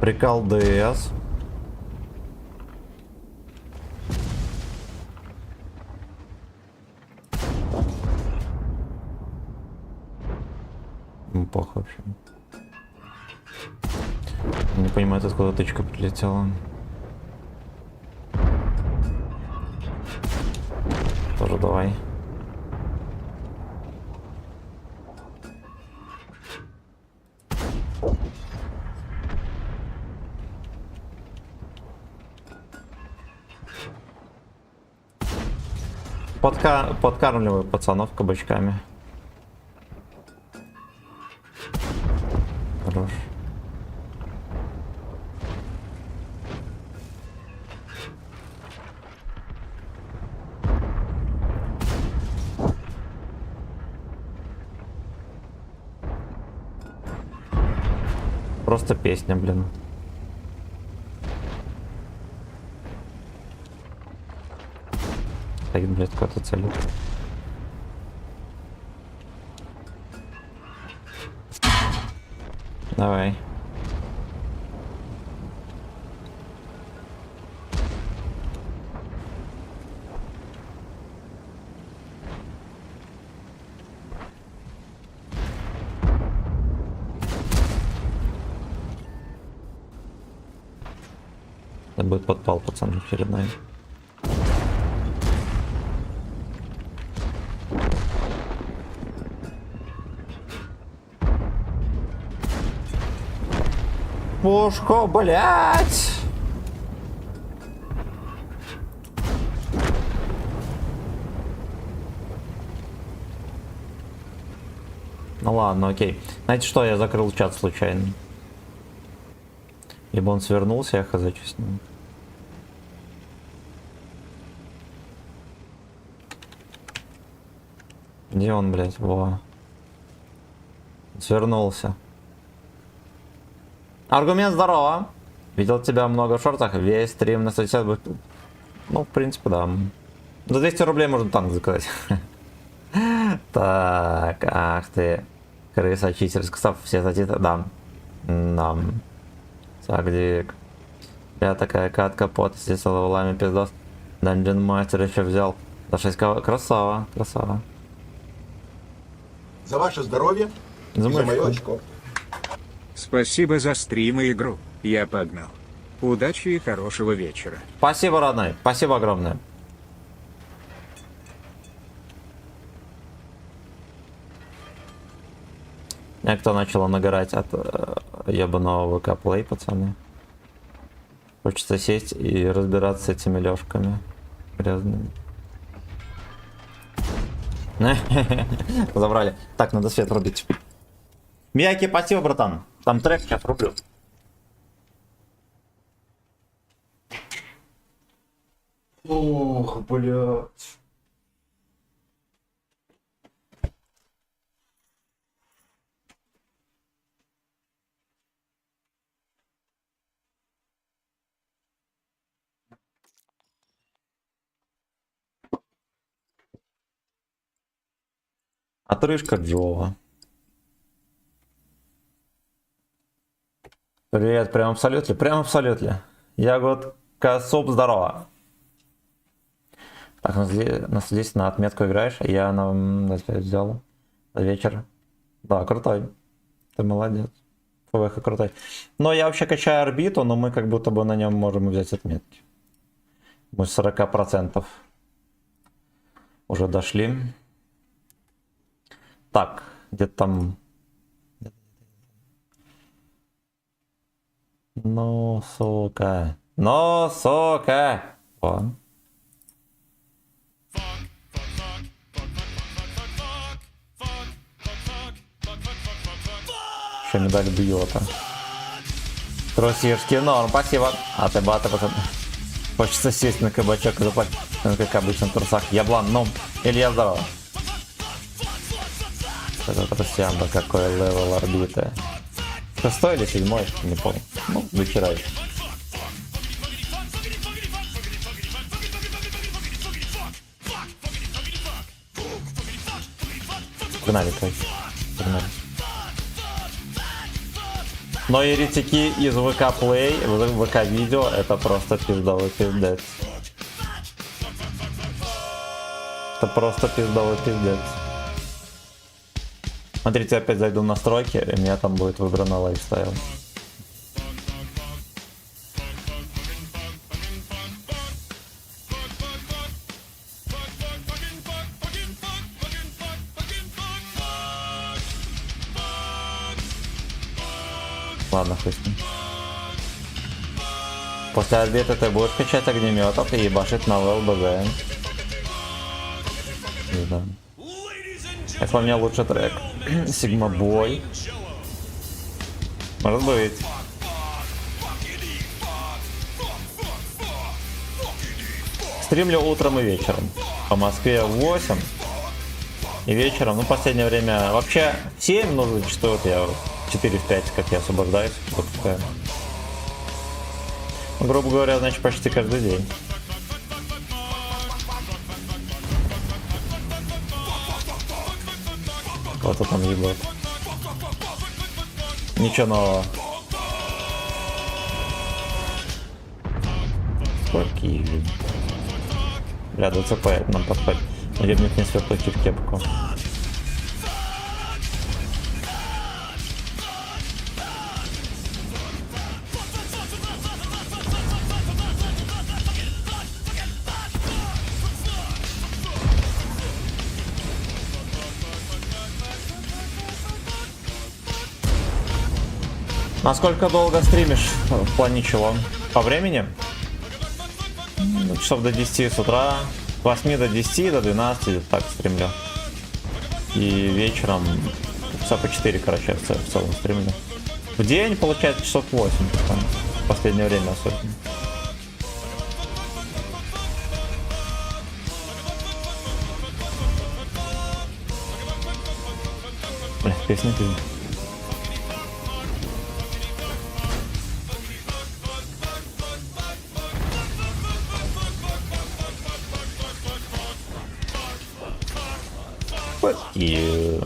S1: Прикол ДС. Плохо вообще. Не понимаю, откуда тычка прилетела. Тоже давай. Подкармливаю пацанов кабачками. Хорош. Просто песня, блин. Стоит, блядь, куда-то целит. Давай. Это будет подпал, пацан, очередной. Пушку, блять! Ну ладно, окей. Знаете что, я закрыл чат случайно. Либо он свернулся, я хз, что с ним. Где он, блядь? Во. Свернулся. Аргумент, здорово. Видел тебя много в шортах. Весь стрим на 150 будет. Ну, в принципе, да. За 200 рублей можно танк заказать. Так, ах ты. Крыса читерская. Стоп, все статьи. Да. Нам. Сагдик. Я такая катка, пот, здесь левелами пиздос. Данжен мастер еще взял. За 6 красава, красава.
S6: За ваше здоровье и за
S1: мышку.
S6: мое очко.
S2: Спасибо за стрим и игру. Я погнал. Удачи и хорошего вечера.
S1: Спасибо, родной. Спасибо огромное. Мне кто начало нагорать от ебаного ВК Play, пацаны. Хочется сесть и разбираться с этими лёжками грязными. Забрали. Так, надо свет рубить. Мияки, спасибо, братан. Там трек сейчас рублю. Ох, блядь. Отрыжка Джова. Привет, прям абсолютно, прям абсолютно. Ягодка суп, здорово. Так, здесь на отметку играешь, я на тебя взял за вечер. Да, крутой. Ты молодец. ФВХ крутой. Но я вообще качаю орбиту, но мы как будто бы на нем можем взять отметки. Мы 40% уже дошли. Так, где-то там... Ну, сука. Ну, сука. О. Еще медаль бьета. Трусишки, норм, спасибо. А ты бата, пацан. Хочется сесть на кабачок и заплатить, как обычно в трусах. Яблан, ну, Илья, здорово. Этот Росианда, какой левел орбиты. 6 или 7, не помню. Ну, вечера еще. Погнали, короче. Погнали. Но еретики из ВК Play, ВК видео, это просто пиздовый пиздец. Это просто пиздовый пиздец. Смотрите, опять зайду в настройки, и у меня там будет выбрано лайфстайл. Ладно, хуй с ним. После обеда ты будешь качать огнеметов и ебашить на ЛБЗ. Не знаю. Как по мне лучше трек. Сигма Бой. Может быть. Стримлю утром и вечером. По Москве в 8. И вечером, ну, в последнее время вообще 7, но зачастую я 4 в 5, как я освобождаюсь. Ну, грубо говоря, значит, почти каждый день. Вот это там ебет. Ничего нового. Сколько? Бля, ДЦП нам подходит. Ребник не свертухи в кепку. Насколько долго стримишь? В плане чего? По времени? Ну, часов до 10 с утра. С 8 до 10, до 12 так стримлю. И вечером часа по 4, короче, в целом стримлю. В день получается часов 8. Там, в последнее время особенно. Бля, песня ты. Fuck you.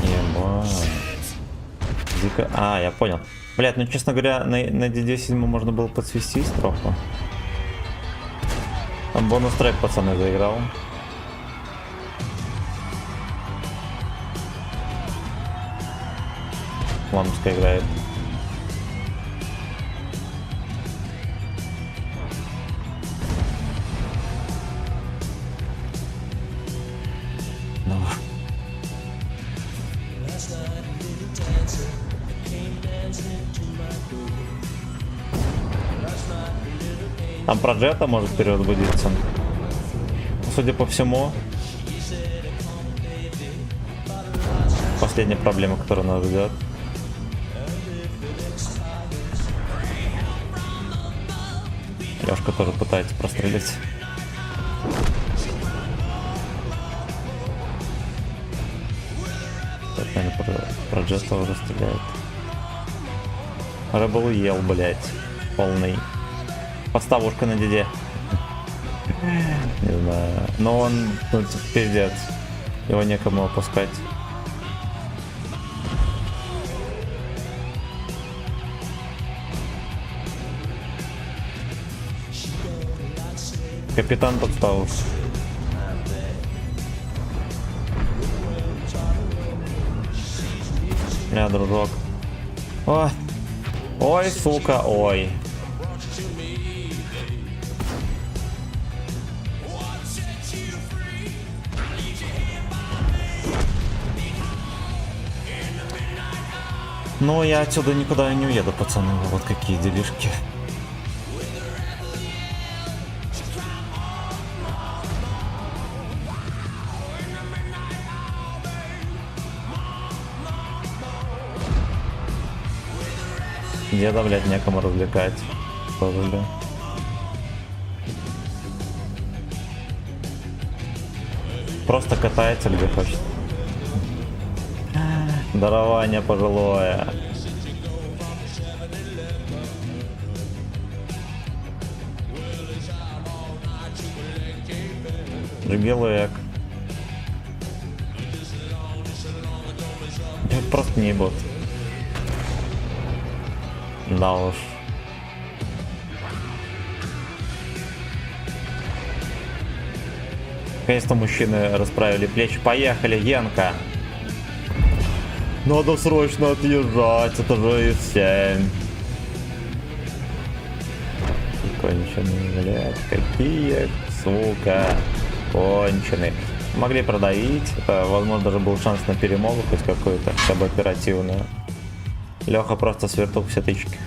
S1: Ебать. Дико... А, я понял. Блять, ну честно говоря, на D10 можно было подсвести строфу. Там бонус трек пацаны заиграл. Лампочка играет. Ну. Там про Джета может перевозбудиться. Судя по всему, последняя проблема, которая нас ждет. Лёшка тоже пытается прострелить. Так, наверное, про Джета уже стреляет. Рэббл ел, блять, полный. Подставушка на деде. Не знаю. Но он, ну, пиздец. Его некому опускать. Капитан подставил. Дружок. Ой. Ой, сука, ой. Но я отсюда никуда не уеду, пацаны. Вот какие делишки. Деда, блядь, некому развлекать. Тоже, бля. Просто катается где хочет. Дарование пожилое. Джигелэк. Просто не бот. Да уж. Наконец-то мужчины расправили плечи. Поехали, Генка. Надо срочно отъезжать, это же и 7. Конченые, блядь, какие, сука, конченые. Могли продавить, это, возможно, даже был шанс на перемогу хоть какую-то, хотя бы оперативную. Леха просто свертух все тычки.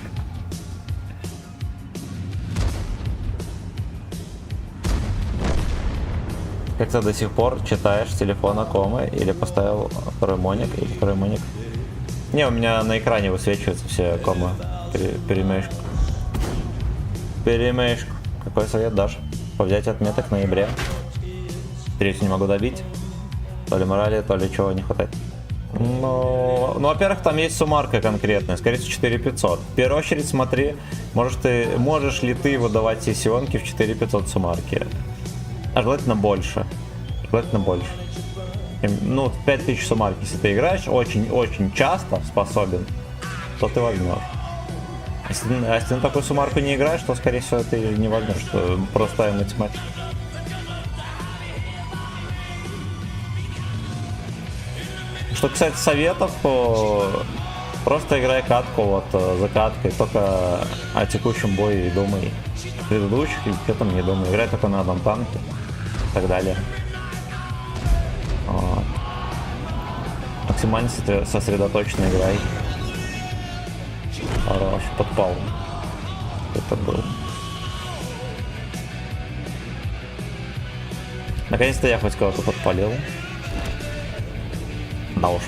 S1: Как ты до сих пор читаешь с телефона комы или поставил второй моник или второй моник? Не, у меня на экране высвечиваются все комы. Перемешку. Перемешку. Какой совет дашь? По взять отметок в ноябре. Третью не могу добить. То ли морали, то ли чего не хватает. Ну, во-первых, там есть суммарка конкретная, скорее всего 4500. В первую очередь смотри, можешь ли ты выдавать сессионки в 4500 суммарки. А желательно больше. Желательно больше. Ну, 5000 суммарки, если ты играешь очень-очень часто способен, то ты возьмешь. Если ты на такую суммарку не играешь, то, скорее всего, ты не возьмешь. Что простая математика. Что касается советов, просто играй катку вот за каткой, только о текущем бое и думай. Предыдущих и что там не думай. Играй только на одном танке и так далее. Вот. Максимально сосредоточенно играй. Хорош, подпал. Это был. Наконец-то я хоть кого-то подпалил. Да уж.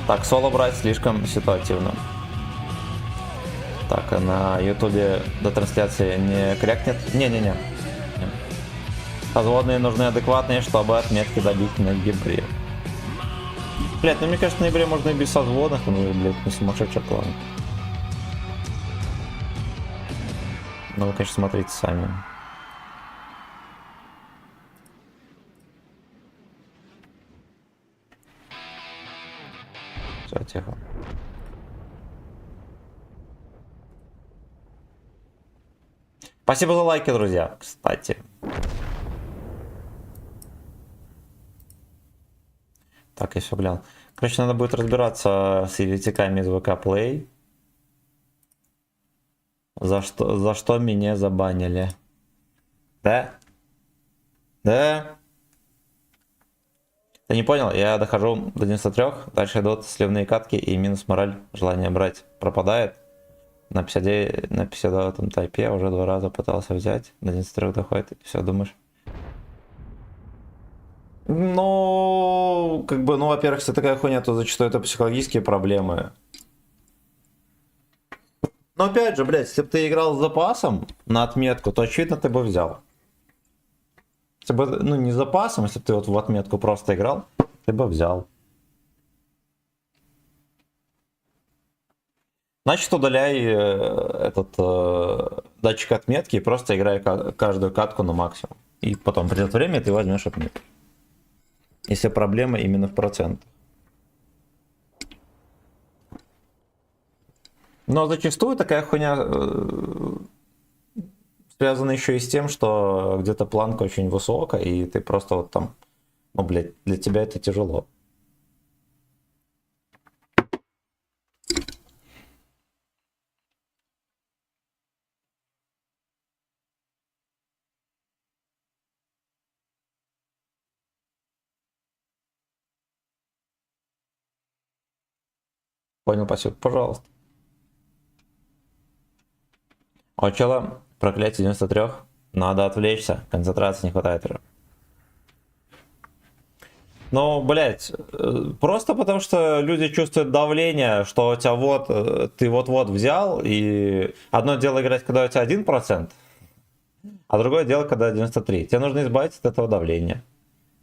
S1: Так, соло брать слишком ситуативно. Так, а на ютубе до трансляции не крякнет? Не-не-не. Разводные нужны адекватные, чтобы отметки добить на ноябре. Блять, ну мне кажется, в ноябре можно и без созводных, ну, блять, не сумасшедший план. Ну, вы, конечно, смотрите сами. Все, тихо. Спасибо за лайки, друзья, кстати. Так, я все глянул. Короче, надо будет разбираться с еретиками из ВК Play. За что меня забанили? Да? Да? Ты не понял? Я дохожу до 93, дальше идут сливные катки и минус мораль, желание брать пропадает. На 59 тайпе уже 2 раза пытался взять, до 93 доходит, и все, думаешь? Ну, как бы, ну, во-первых, если такая хуйня, то зачастую это психологические проблемы. Но опять же, блядь, если бы ты играл с запасом на отметку, то очевидно ты бы взял. Если бы, ну, не с запасом, если бы ты вот в отметку просто играл, ты бы взял. Значит, удаляй этот датчик отметки и просто играй каждую катку на максимум. И потом придет время, и ты возьмешь отметку. Если проблема именно в процентах. Но зачастую такая хуйня связана еще и с тем, что где-то планка очень высокая, и ты просто вот там, ну, блядь, для тебя это тяжело. Понял, спасибо, пожалуйста. У чела проклятие 93. Надо отвлечься, концентрации не хватает уже. Ну, блять, просто потому что люди чувствуют давление, что у тебя вот, ты вот-вот взял, и одно дело играть, когда у тебя 1%, а другое дело, когда 93%. Тебе нужно избавиться от этого давления.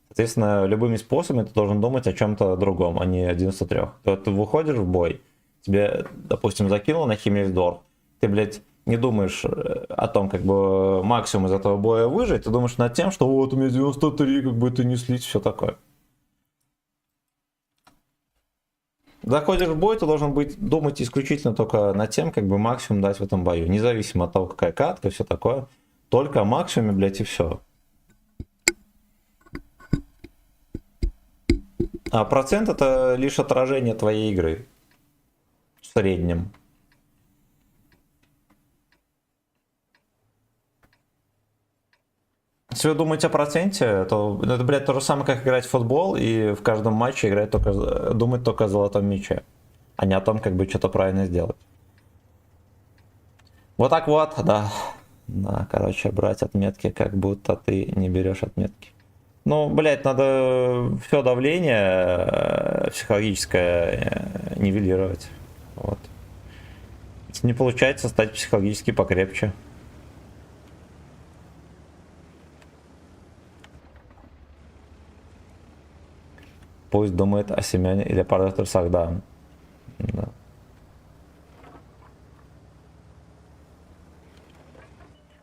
S1: Соответственно, любыми способами ты должен думать о чем-то другом, а не 93. То ты выходишь в бой, тебе, допустим, закинуло на Химмельсдорф, ты, блядь, не думаешь о том, как бы максимум из этого боя выжить, ты думаешь над тем, что вот у меня 93, как бы это не слить, все такое. Заходишь в бой, ты должен думать исключительно только над тем, как бы максимум дать в этом бою. Независимо от того, какая катка, все такое. Только о максимуме, блядь, и все. А процент это лишь отражение твоей игры. В среднем. Если вы думаете о проценте, то это, блядь, то же самое, как играть в футбол и в каждом матче думать только о золотом мяче, а не о том, как бы что-то правильно сделать. Вот так вот, да. Да, короче, брать отметки, как будто ты не берешь отметки. Ну, блядь, надо все давление психологическое нивелировать. Вот. Если не получается, стать психологически покрепче. Пусть думает о Семене или параметрах, да. Да.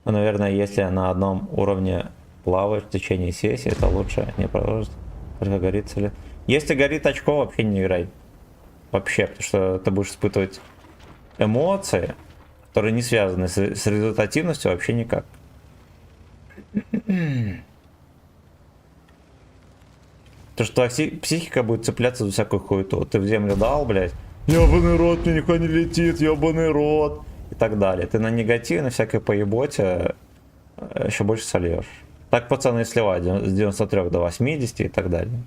S1: Ну, наверное, если на одном уровне плаваешь в течение сессии, это лучше не продолжить. Только горит ли. Если горит очко, вообще не играй. Вообще, потому что ты будешь испытывать эмоции, которые не связаны с результативностью вообще никак. То, что психика будет цепляться за всякую хуету. Ты в землю дал, блядь. Ёбаный рот, мне никуда не летит, ёбаный рот. И так далее. Ты на негативе, на всякой поеботе еще больше сольешь. Так пацаны сливают с 93 до 80 и так далее.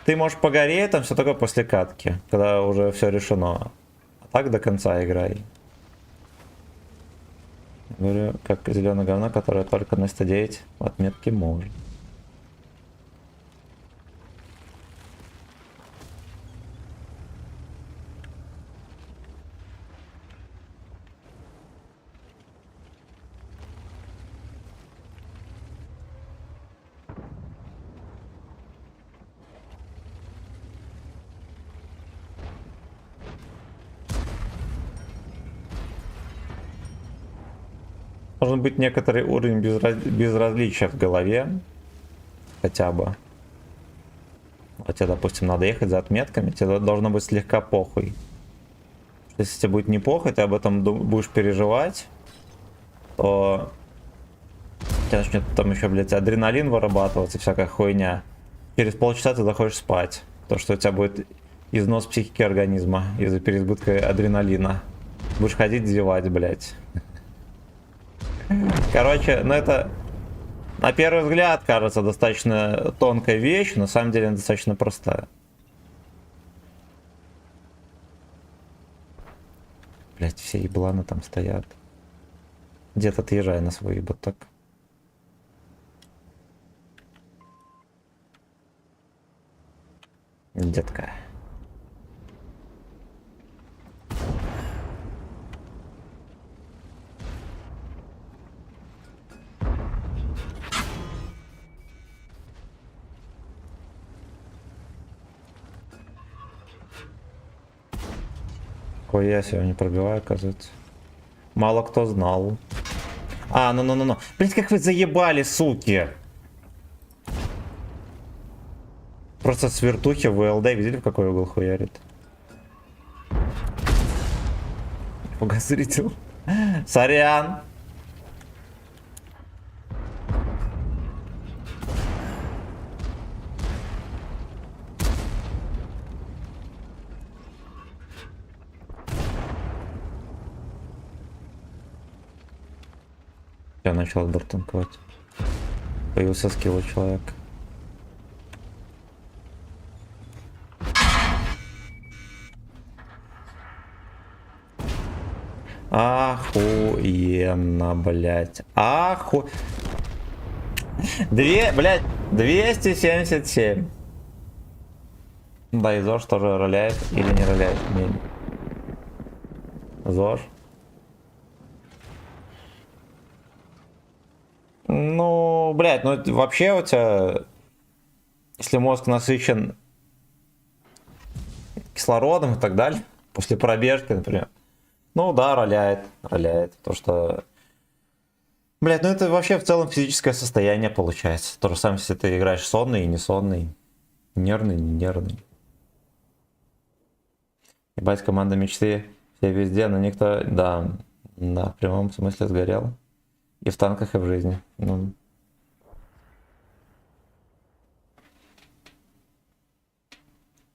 S1: Ты можешь погореть, там все такое после катки, когда уже все решено. А так до конца играй. Говорю, как зеленое говно, которое только на 109 в отметке может. Должен быть некоторый уровень безразличия в голове. хотя бы. Вот тебе, допустим, надо ехать за отметками, тебе должно быть слегка похуй. Если тебе будет не похуй, ты об этом будешь переживать, то у тебя начнет там еще, блядь, адреналин вырабатываться, всякая хуйня. Через полчаса ты заходишь спать. То, что у тебя будет износ психики организма из-за переизбытка адреналина. Будешь ходить зевать, блядь. Короче, ну это на первый взгляд кажется достаточно тонкая вещь, но на самом деле она достаточно простая. Блять, все ебланы там стоят. Где-то отъезжай на свой ебуток. Детка. Ой, я сегодня не пробиваю, оказывается. Мало кто знал. А, ну. Блин, как вы заебали, суки. Просто с вертухи в ЛД, видели, в какой угол хуярит? Фуга зритель. Сорян. Я начал бортанковать. Появился скилл у человека. Охуенно, блять. Блять, 277. Да, и ЗОЖ тоже роляет или не роляет. ЗОЖ. Ну, блядь, ну вообще у тебя, если мозг насыщен кислородом и так далее, после пробежки, например, ну да, роляет. То, что, блядь, ну это вообще в целом физическое состояние получается. То же самое, если ты играешь сонный и не сонный, нервный, не нервный. Ебать, команда мечты, все везде, но никто, да, в прямом смысле сгорел. И в танках, и в жизни. Ну.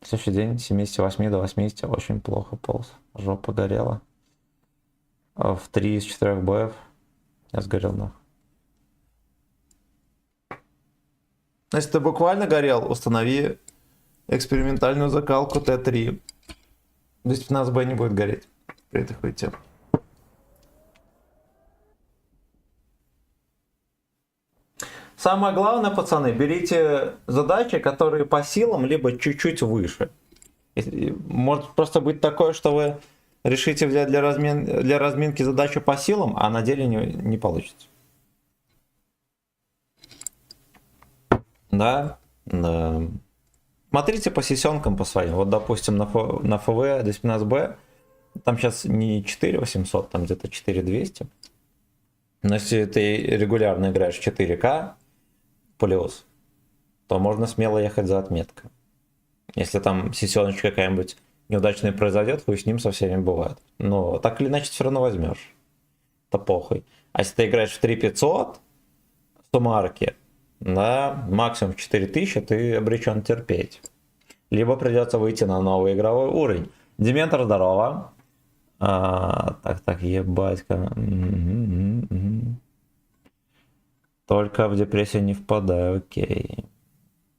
S1: Следующий день 78 до 80 очень плохо полз. Жопа горела. А в 3 из 4 боев я сгорел нахуй. Если ты буквально горел, установи экспериментальную закалку Т3. 215Б не будет гореть при этой хуйте. Самое главное, пацаны, берите задачи, которые по силам, либо чуть-чуть выше. Может просто быть такое, что вы решите взять для разминки задачу по силам, а на деле не получится. Да. Смотрите по сессионкам по своим. Вот, допустим, на ФВ 215Б там сейчас не 4800, там где-то 4200. Но если ты регулярно играешь 4К плюс, то можно смело ехать за отметкой. Если там сессионочка какая-нибудь неудачная произойдет, хуй с ним со всеми бывает. Но так или иначе все равно возьмешь. Это похуй. А если ты играешь в 3500 суммарки, да, максимум в 4000, ты обречен терпеть. Либо придется выйти на новый игровой уровень. Дементор, здорово. Так, ебать-ка. Только в депрессию не впадаю, окей.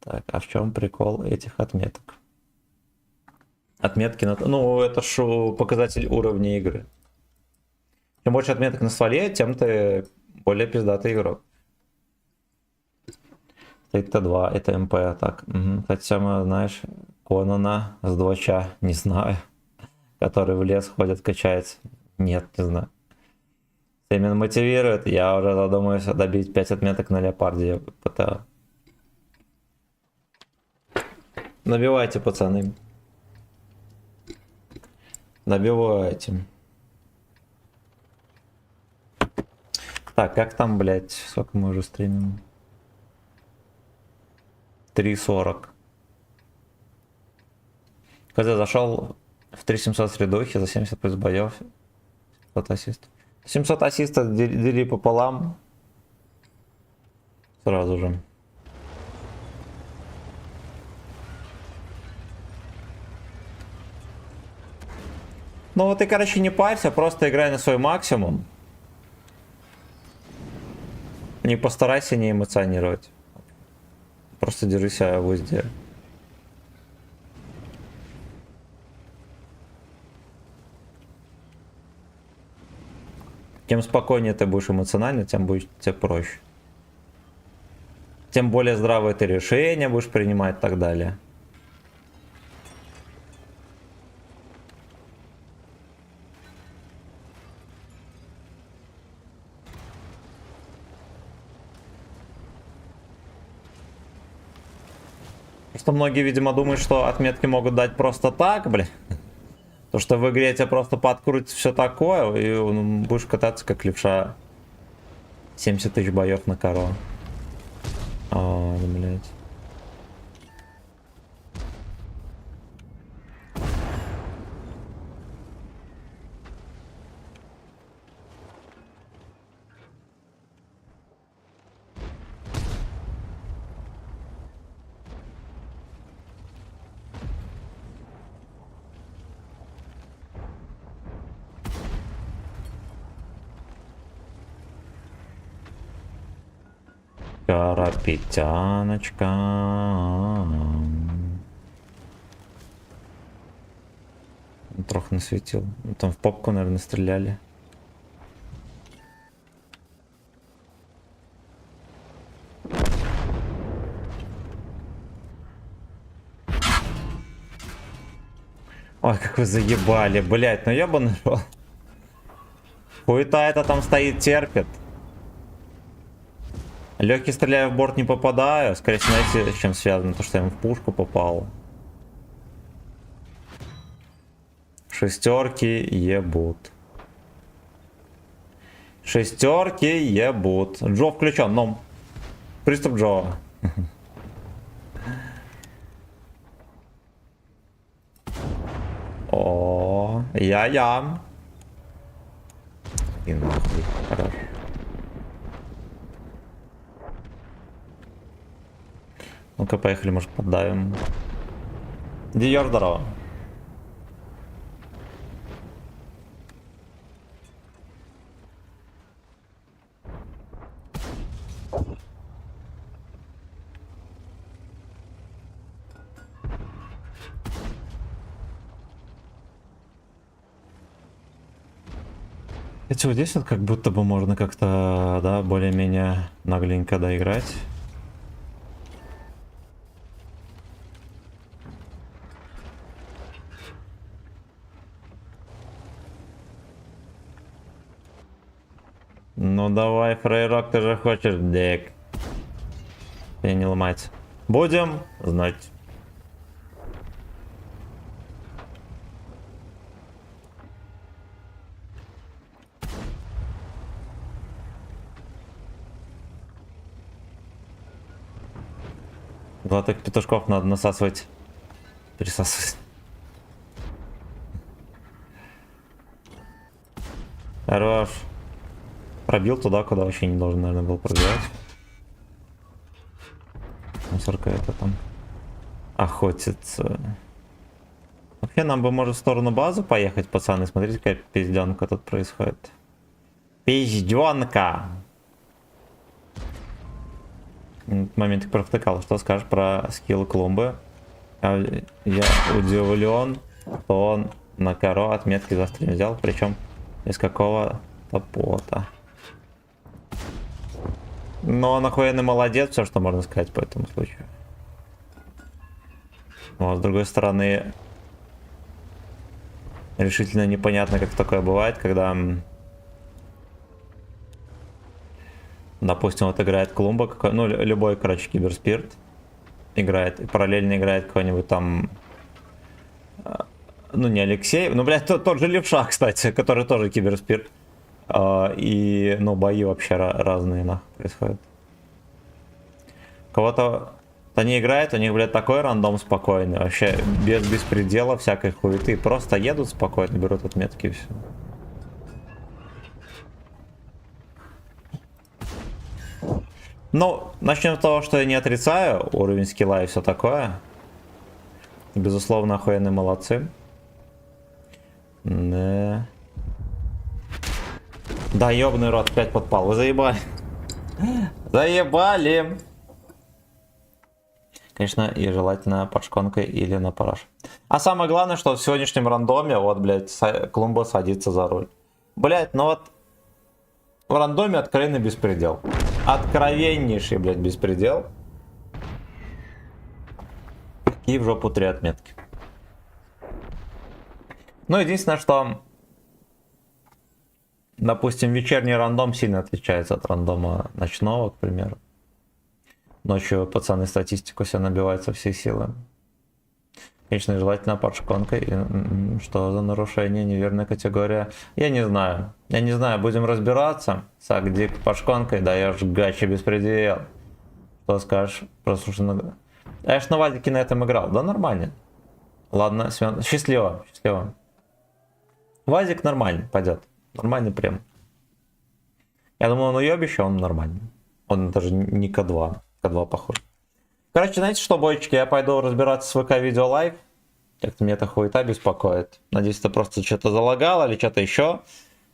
S1: Так, а в чем прикол этих отметок? Отметки на... Ну, это ж показатель уровня игры. Чем больше отметок на стволе, тем ты более пиздатый игрок. Это Т2, это МП, так. Хотя мы, знаешь, Конана с 2 не знаю. Который в лес ходит, качается. Нет, не знаю. Именно мотивирует, я уже задумаюсь добить 5 отметок на леопарде ПТА. Набивайте, пацаны. Набивайте. Так, как там, блядь, сколько мы уже стримим? 3.40. Когда зашел в 3700 средухи за 70 плюс боев. 700 ассистов. 700 ассистов дели пополам. Сразу же. Ну вот ты, короче, не парься, просто играй на свой максимум. Не постарайся не эмоционировать. Просто держи себя в узде. Чем спокойнее ты будешь эмоционально, тем будет тебе проще. Тем более здравые ты решения будешь принимать и так далее. Просто многие, видимо, думают, что отметки могут дать просто так, блин. То, что в игре тебе просто подкрутится все такое, и будешь кататься как левша. 70 тысяч боев на коро. О, блядь. Карапетяночка. Трохи насветил. Там в попку, наверное, стреляли. Ой, как вы заебали, блять, ну ебаный рот. Хуета это там стоит, терпит. Легкий стреляю в борт, не попадаю. Скорее всего, знаете, с чем связано, то что я ему в пушку попал. Шестерки ебут. Шестерки ебут. Джо включен, но приступ Джо. О, я. И нахуй, хорошо. Ну-ка, поехали, может, поддавим. Диор, здорово. Эти вот здесь вот как будто бы можно как-то, да, более-менее нагленько доиграть. Ну давай, фрейрок, ты же хочешь, дек. Я не ломать. Будем знать. Золотых петушков надо насасывать. Пересасывать. Хорош. Пробил туда, куда вообще не должен, наверное, был пробивать. Мусорка это там охотится. Вообще нам бы, может, в сторону базы поехать, пацаны. Смотрите, какая пизденка тут происходит. Пизденка! Момент провтыкал. Что скажешь про скилл клумбы? Я удивлен, что он на коро отметки за стрим взял, причем из какого-то пота. Но он охуенный молодец, все, что можно сказать по этому случаю. Но с другой стороны, решительно непонятно, как такое бывает, когда, допустим, вот играет клумба, ну, любой, короче, киберспирт играет, и параллельно играет какой-нибудь там, ну, не Алексей, ну, блядь, тот же Левша, кстати, который тоже киберспирт. И, ну, бои вообще разные, нахуй, происходят. У кого-то Они играют, у них, блядь, такой рандом спокойный. Вообще, без беспредела, всякой хуеты. Просто едут спокойно, берут отметки и все. Ну, начнем с того, что я не отрицаю уровень скилла и все такое. Безусловно, охуенные молодцы. Да. Да, ёбаный рот, опять подпал. Вы заебали. Заебали. Конечно, и желательно под шконкой или на параш. А самое главное, что в сегодняшнем рандоме, вот, блядь, Клумба садится за руль. Блядь, ну вот, в рандоме откровенный беспредел. Откровеннейший, блядь, беспредел. И в жопу 3 отметки. Ну, единственное, что, допустим, вечерний рандом сильно отличается от рандома ночного, к примеру. Ночью пацаны статистику себе набивают со всей силы. Конечно, желательно под шконкой. Что за нарушение? Неверная категория. Я не знаю. Я не знаю, будем разбираться. Сагдик под шконкой даешь гачи беспредел. Что скажешь? Прослушано. Я ж на Вадике на этом играл. Да нормально. Ладно, Семен. Счастливо. Счастливо. Вазик нормальный, пойдет. Нормальный прям. Я думаю, он уебище, он нормальный. Он даже не К2. К2 похож. Короче, знаете что, бойчики, я пойду разбираться с ВК Видео Лайв. Как-то меня эта хуета беспокоит. Надеюсь, это просто что-то залагало или что-то еще.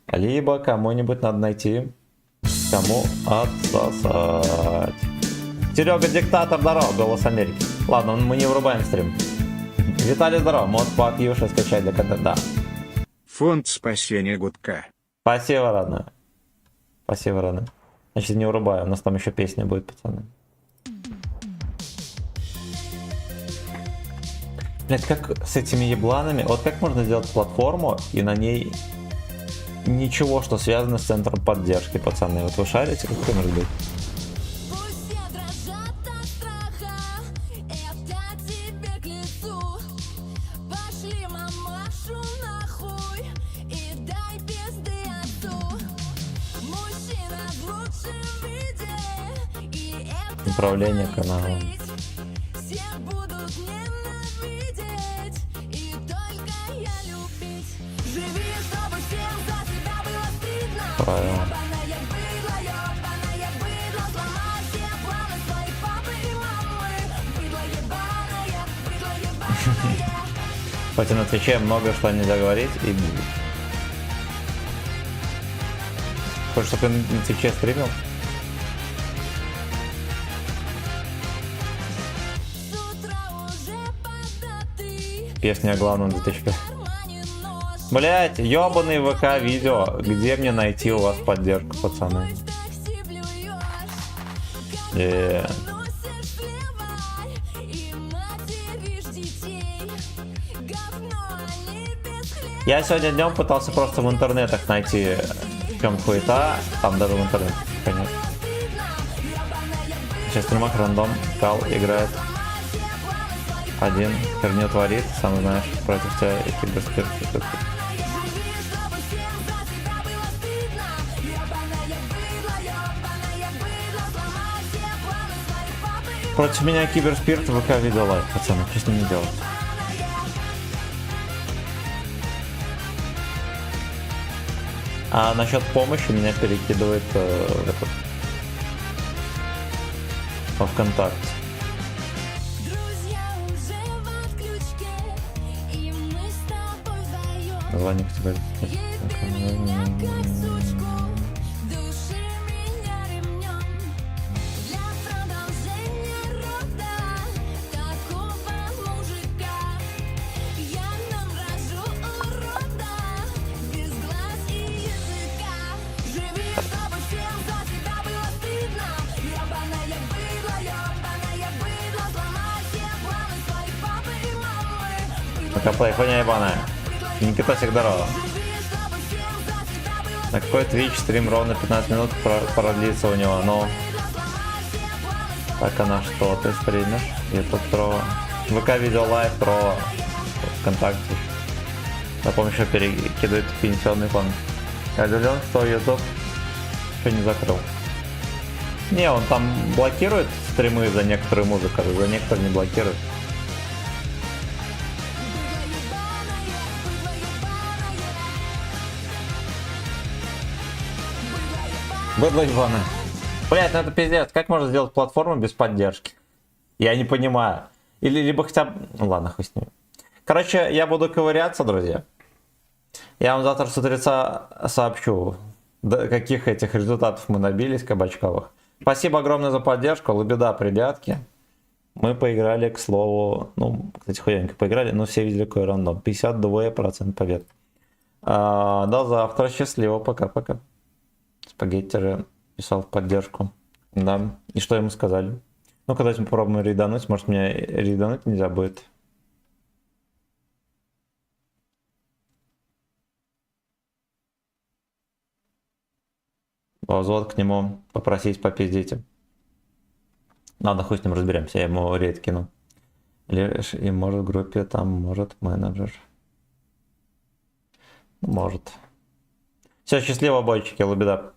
S1: Либо кому-нибудь надо найти, кому отсосать. Серега Диктатор, здорово, Голос Америки. Ладно, мы не врубаем стрим. Виталий, здорово, модпак Юша скачать для контента. Да.
S2: Фонд спасения гудка.
S1: Спасибо, родной. Спасибо, родной. Значит, не врубаю, у нас там еще песня будет, пацаны. Блять, как с этими ебланами, вот как можно сделать платформу и на ней ничего, что связано с центром поддержки, пацаны. Вот вы шарите, как это может быть?
S5: Пусть все дрожат от страха, это тебе к лицу. Пошли мамашу нахуй и дай пизды отцу. Мужчина в лучшем виде, и это
S1: Управление каналом.
S5: все будут ненавидеть, и только я любить. Живи, чтобы всем за тебя было стыдно.
S1: Правильно.
S5: Ёбаная быдло, сломай все планы своей папы и мамы. Быдло ебаная.
S1: Хоть и на Твиче много что нельзя говорить и будет. Хочешь, чтобы я на Твиче стримил?
S5: С утра уже податы,
S1: Песня о главном 2005.
S5: в кармане нож.
S1: Блять, ёбаный ВК видео. Где мне найти у вас поддержку, пацаны?
S5: В такси блюешь,
S1: Е.
S5: носишь плевать и материшь детей. Говно, они без хлеба.
S1: Я сегодня днем пытался просто в интернетах найти, в чем хуета. Там даже в интернете, конечно. Сейчас в стримах рандом. Кал играет. Один. Херню творит. Сам знаешь, против тебя и киберспирт. Против меня киберспирт ВК Видео Лайв, пацаны. Что с ним не делать? А насчет помощи меня перекидывает в этот... во ВКонтакте.
S5: Друзья уже в отключке, и мы с тобой вдвоем.
S1: Звоник тебе.
S5: Ебли меня как сучку, души меня ремнем. Для продолжения рода такого мужика я нам рожу урода, без глаз и языка. Живи, чтобы всем за тебя было стыдно. Ёбаная быдло, сломай все планы своей папы и мамы.
S1: Макаплей, хуйня ебаная. Никитосик, здорово. На какой Twitch стрим ровно 15 минут продлится у него, но... Так, а на что ты стримишь? YouTube Pro. ВК Видео Лайв Pro. ВКонтакте. На помощь перекидывает пенсионный фонд. Я удивлен, что YouTube еще не закрыл. Не, он там блокирует стримы за некоторую музыку, а за некоторые не блокируют. Быдло ебаное. Блять, ну это пиздец. Как можно сделать платформу без поддержки? Я не понимаю. Или либо хотя бы... Ну ладно, хуй с ним. Короче, я буду ковыряться, друзья. Я вам завтра с утреца сообщу, до каких этих результатов мы набились кабачковых. Спасибо огромное за поддержку. Лабеда, ребятки. Мы поиграли, к слову... Ну, кстати, хуяненько поиграли, но все видели какой рандом. 52% побед. До завтра. Счастливо. Пока-пока. Спагетти писал в поддержку. Да. И что ему сказали? Ну, когда мы попробуем рейдануть, может, мне рейдануть нельзя будет. Взвод к нему попросить попиздить. Ладно, хуй с ним разберемся, я ему рейд кину. И может в группе там, может менеджер. Может. Все, счастливо, бойчики, лабеда.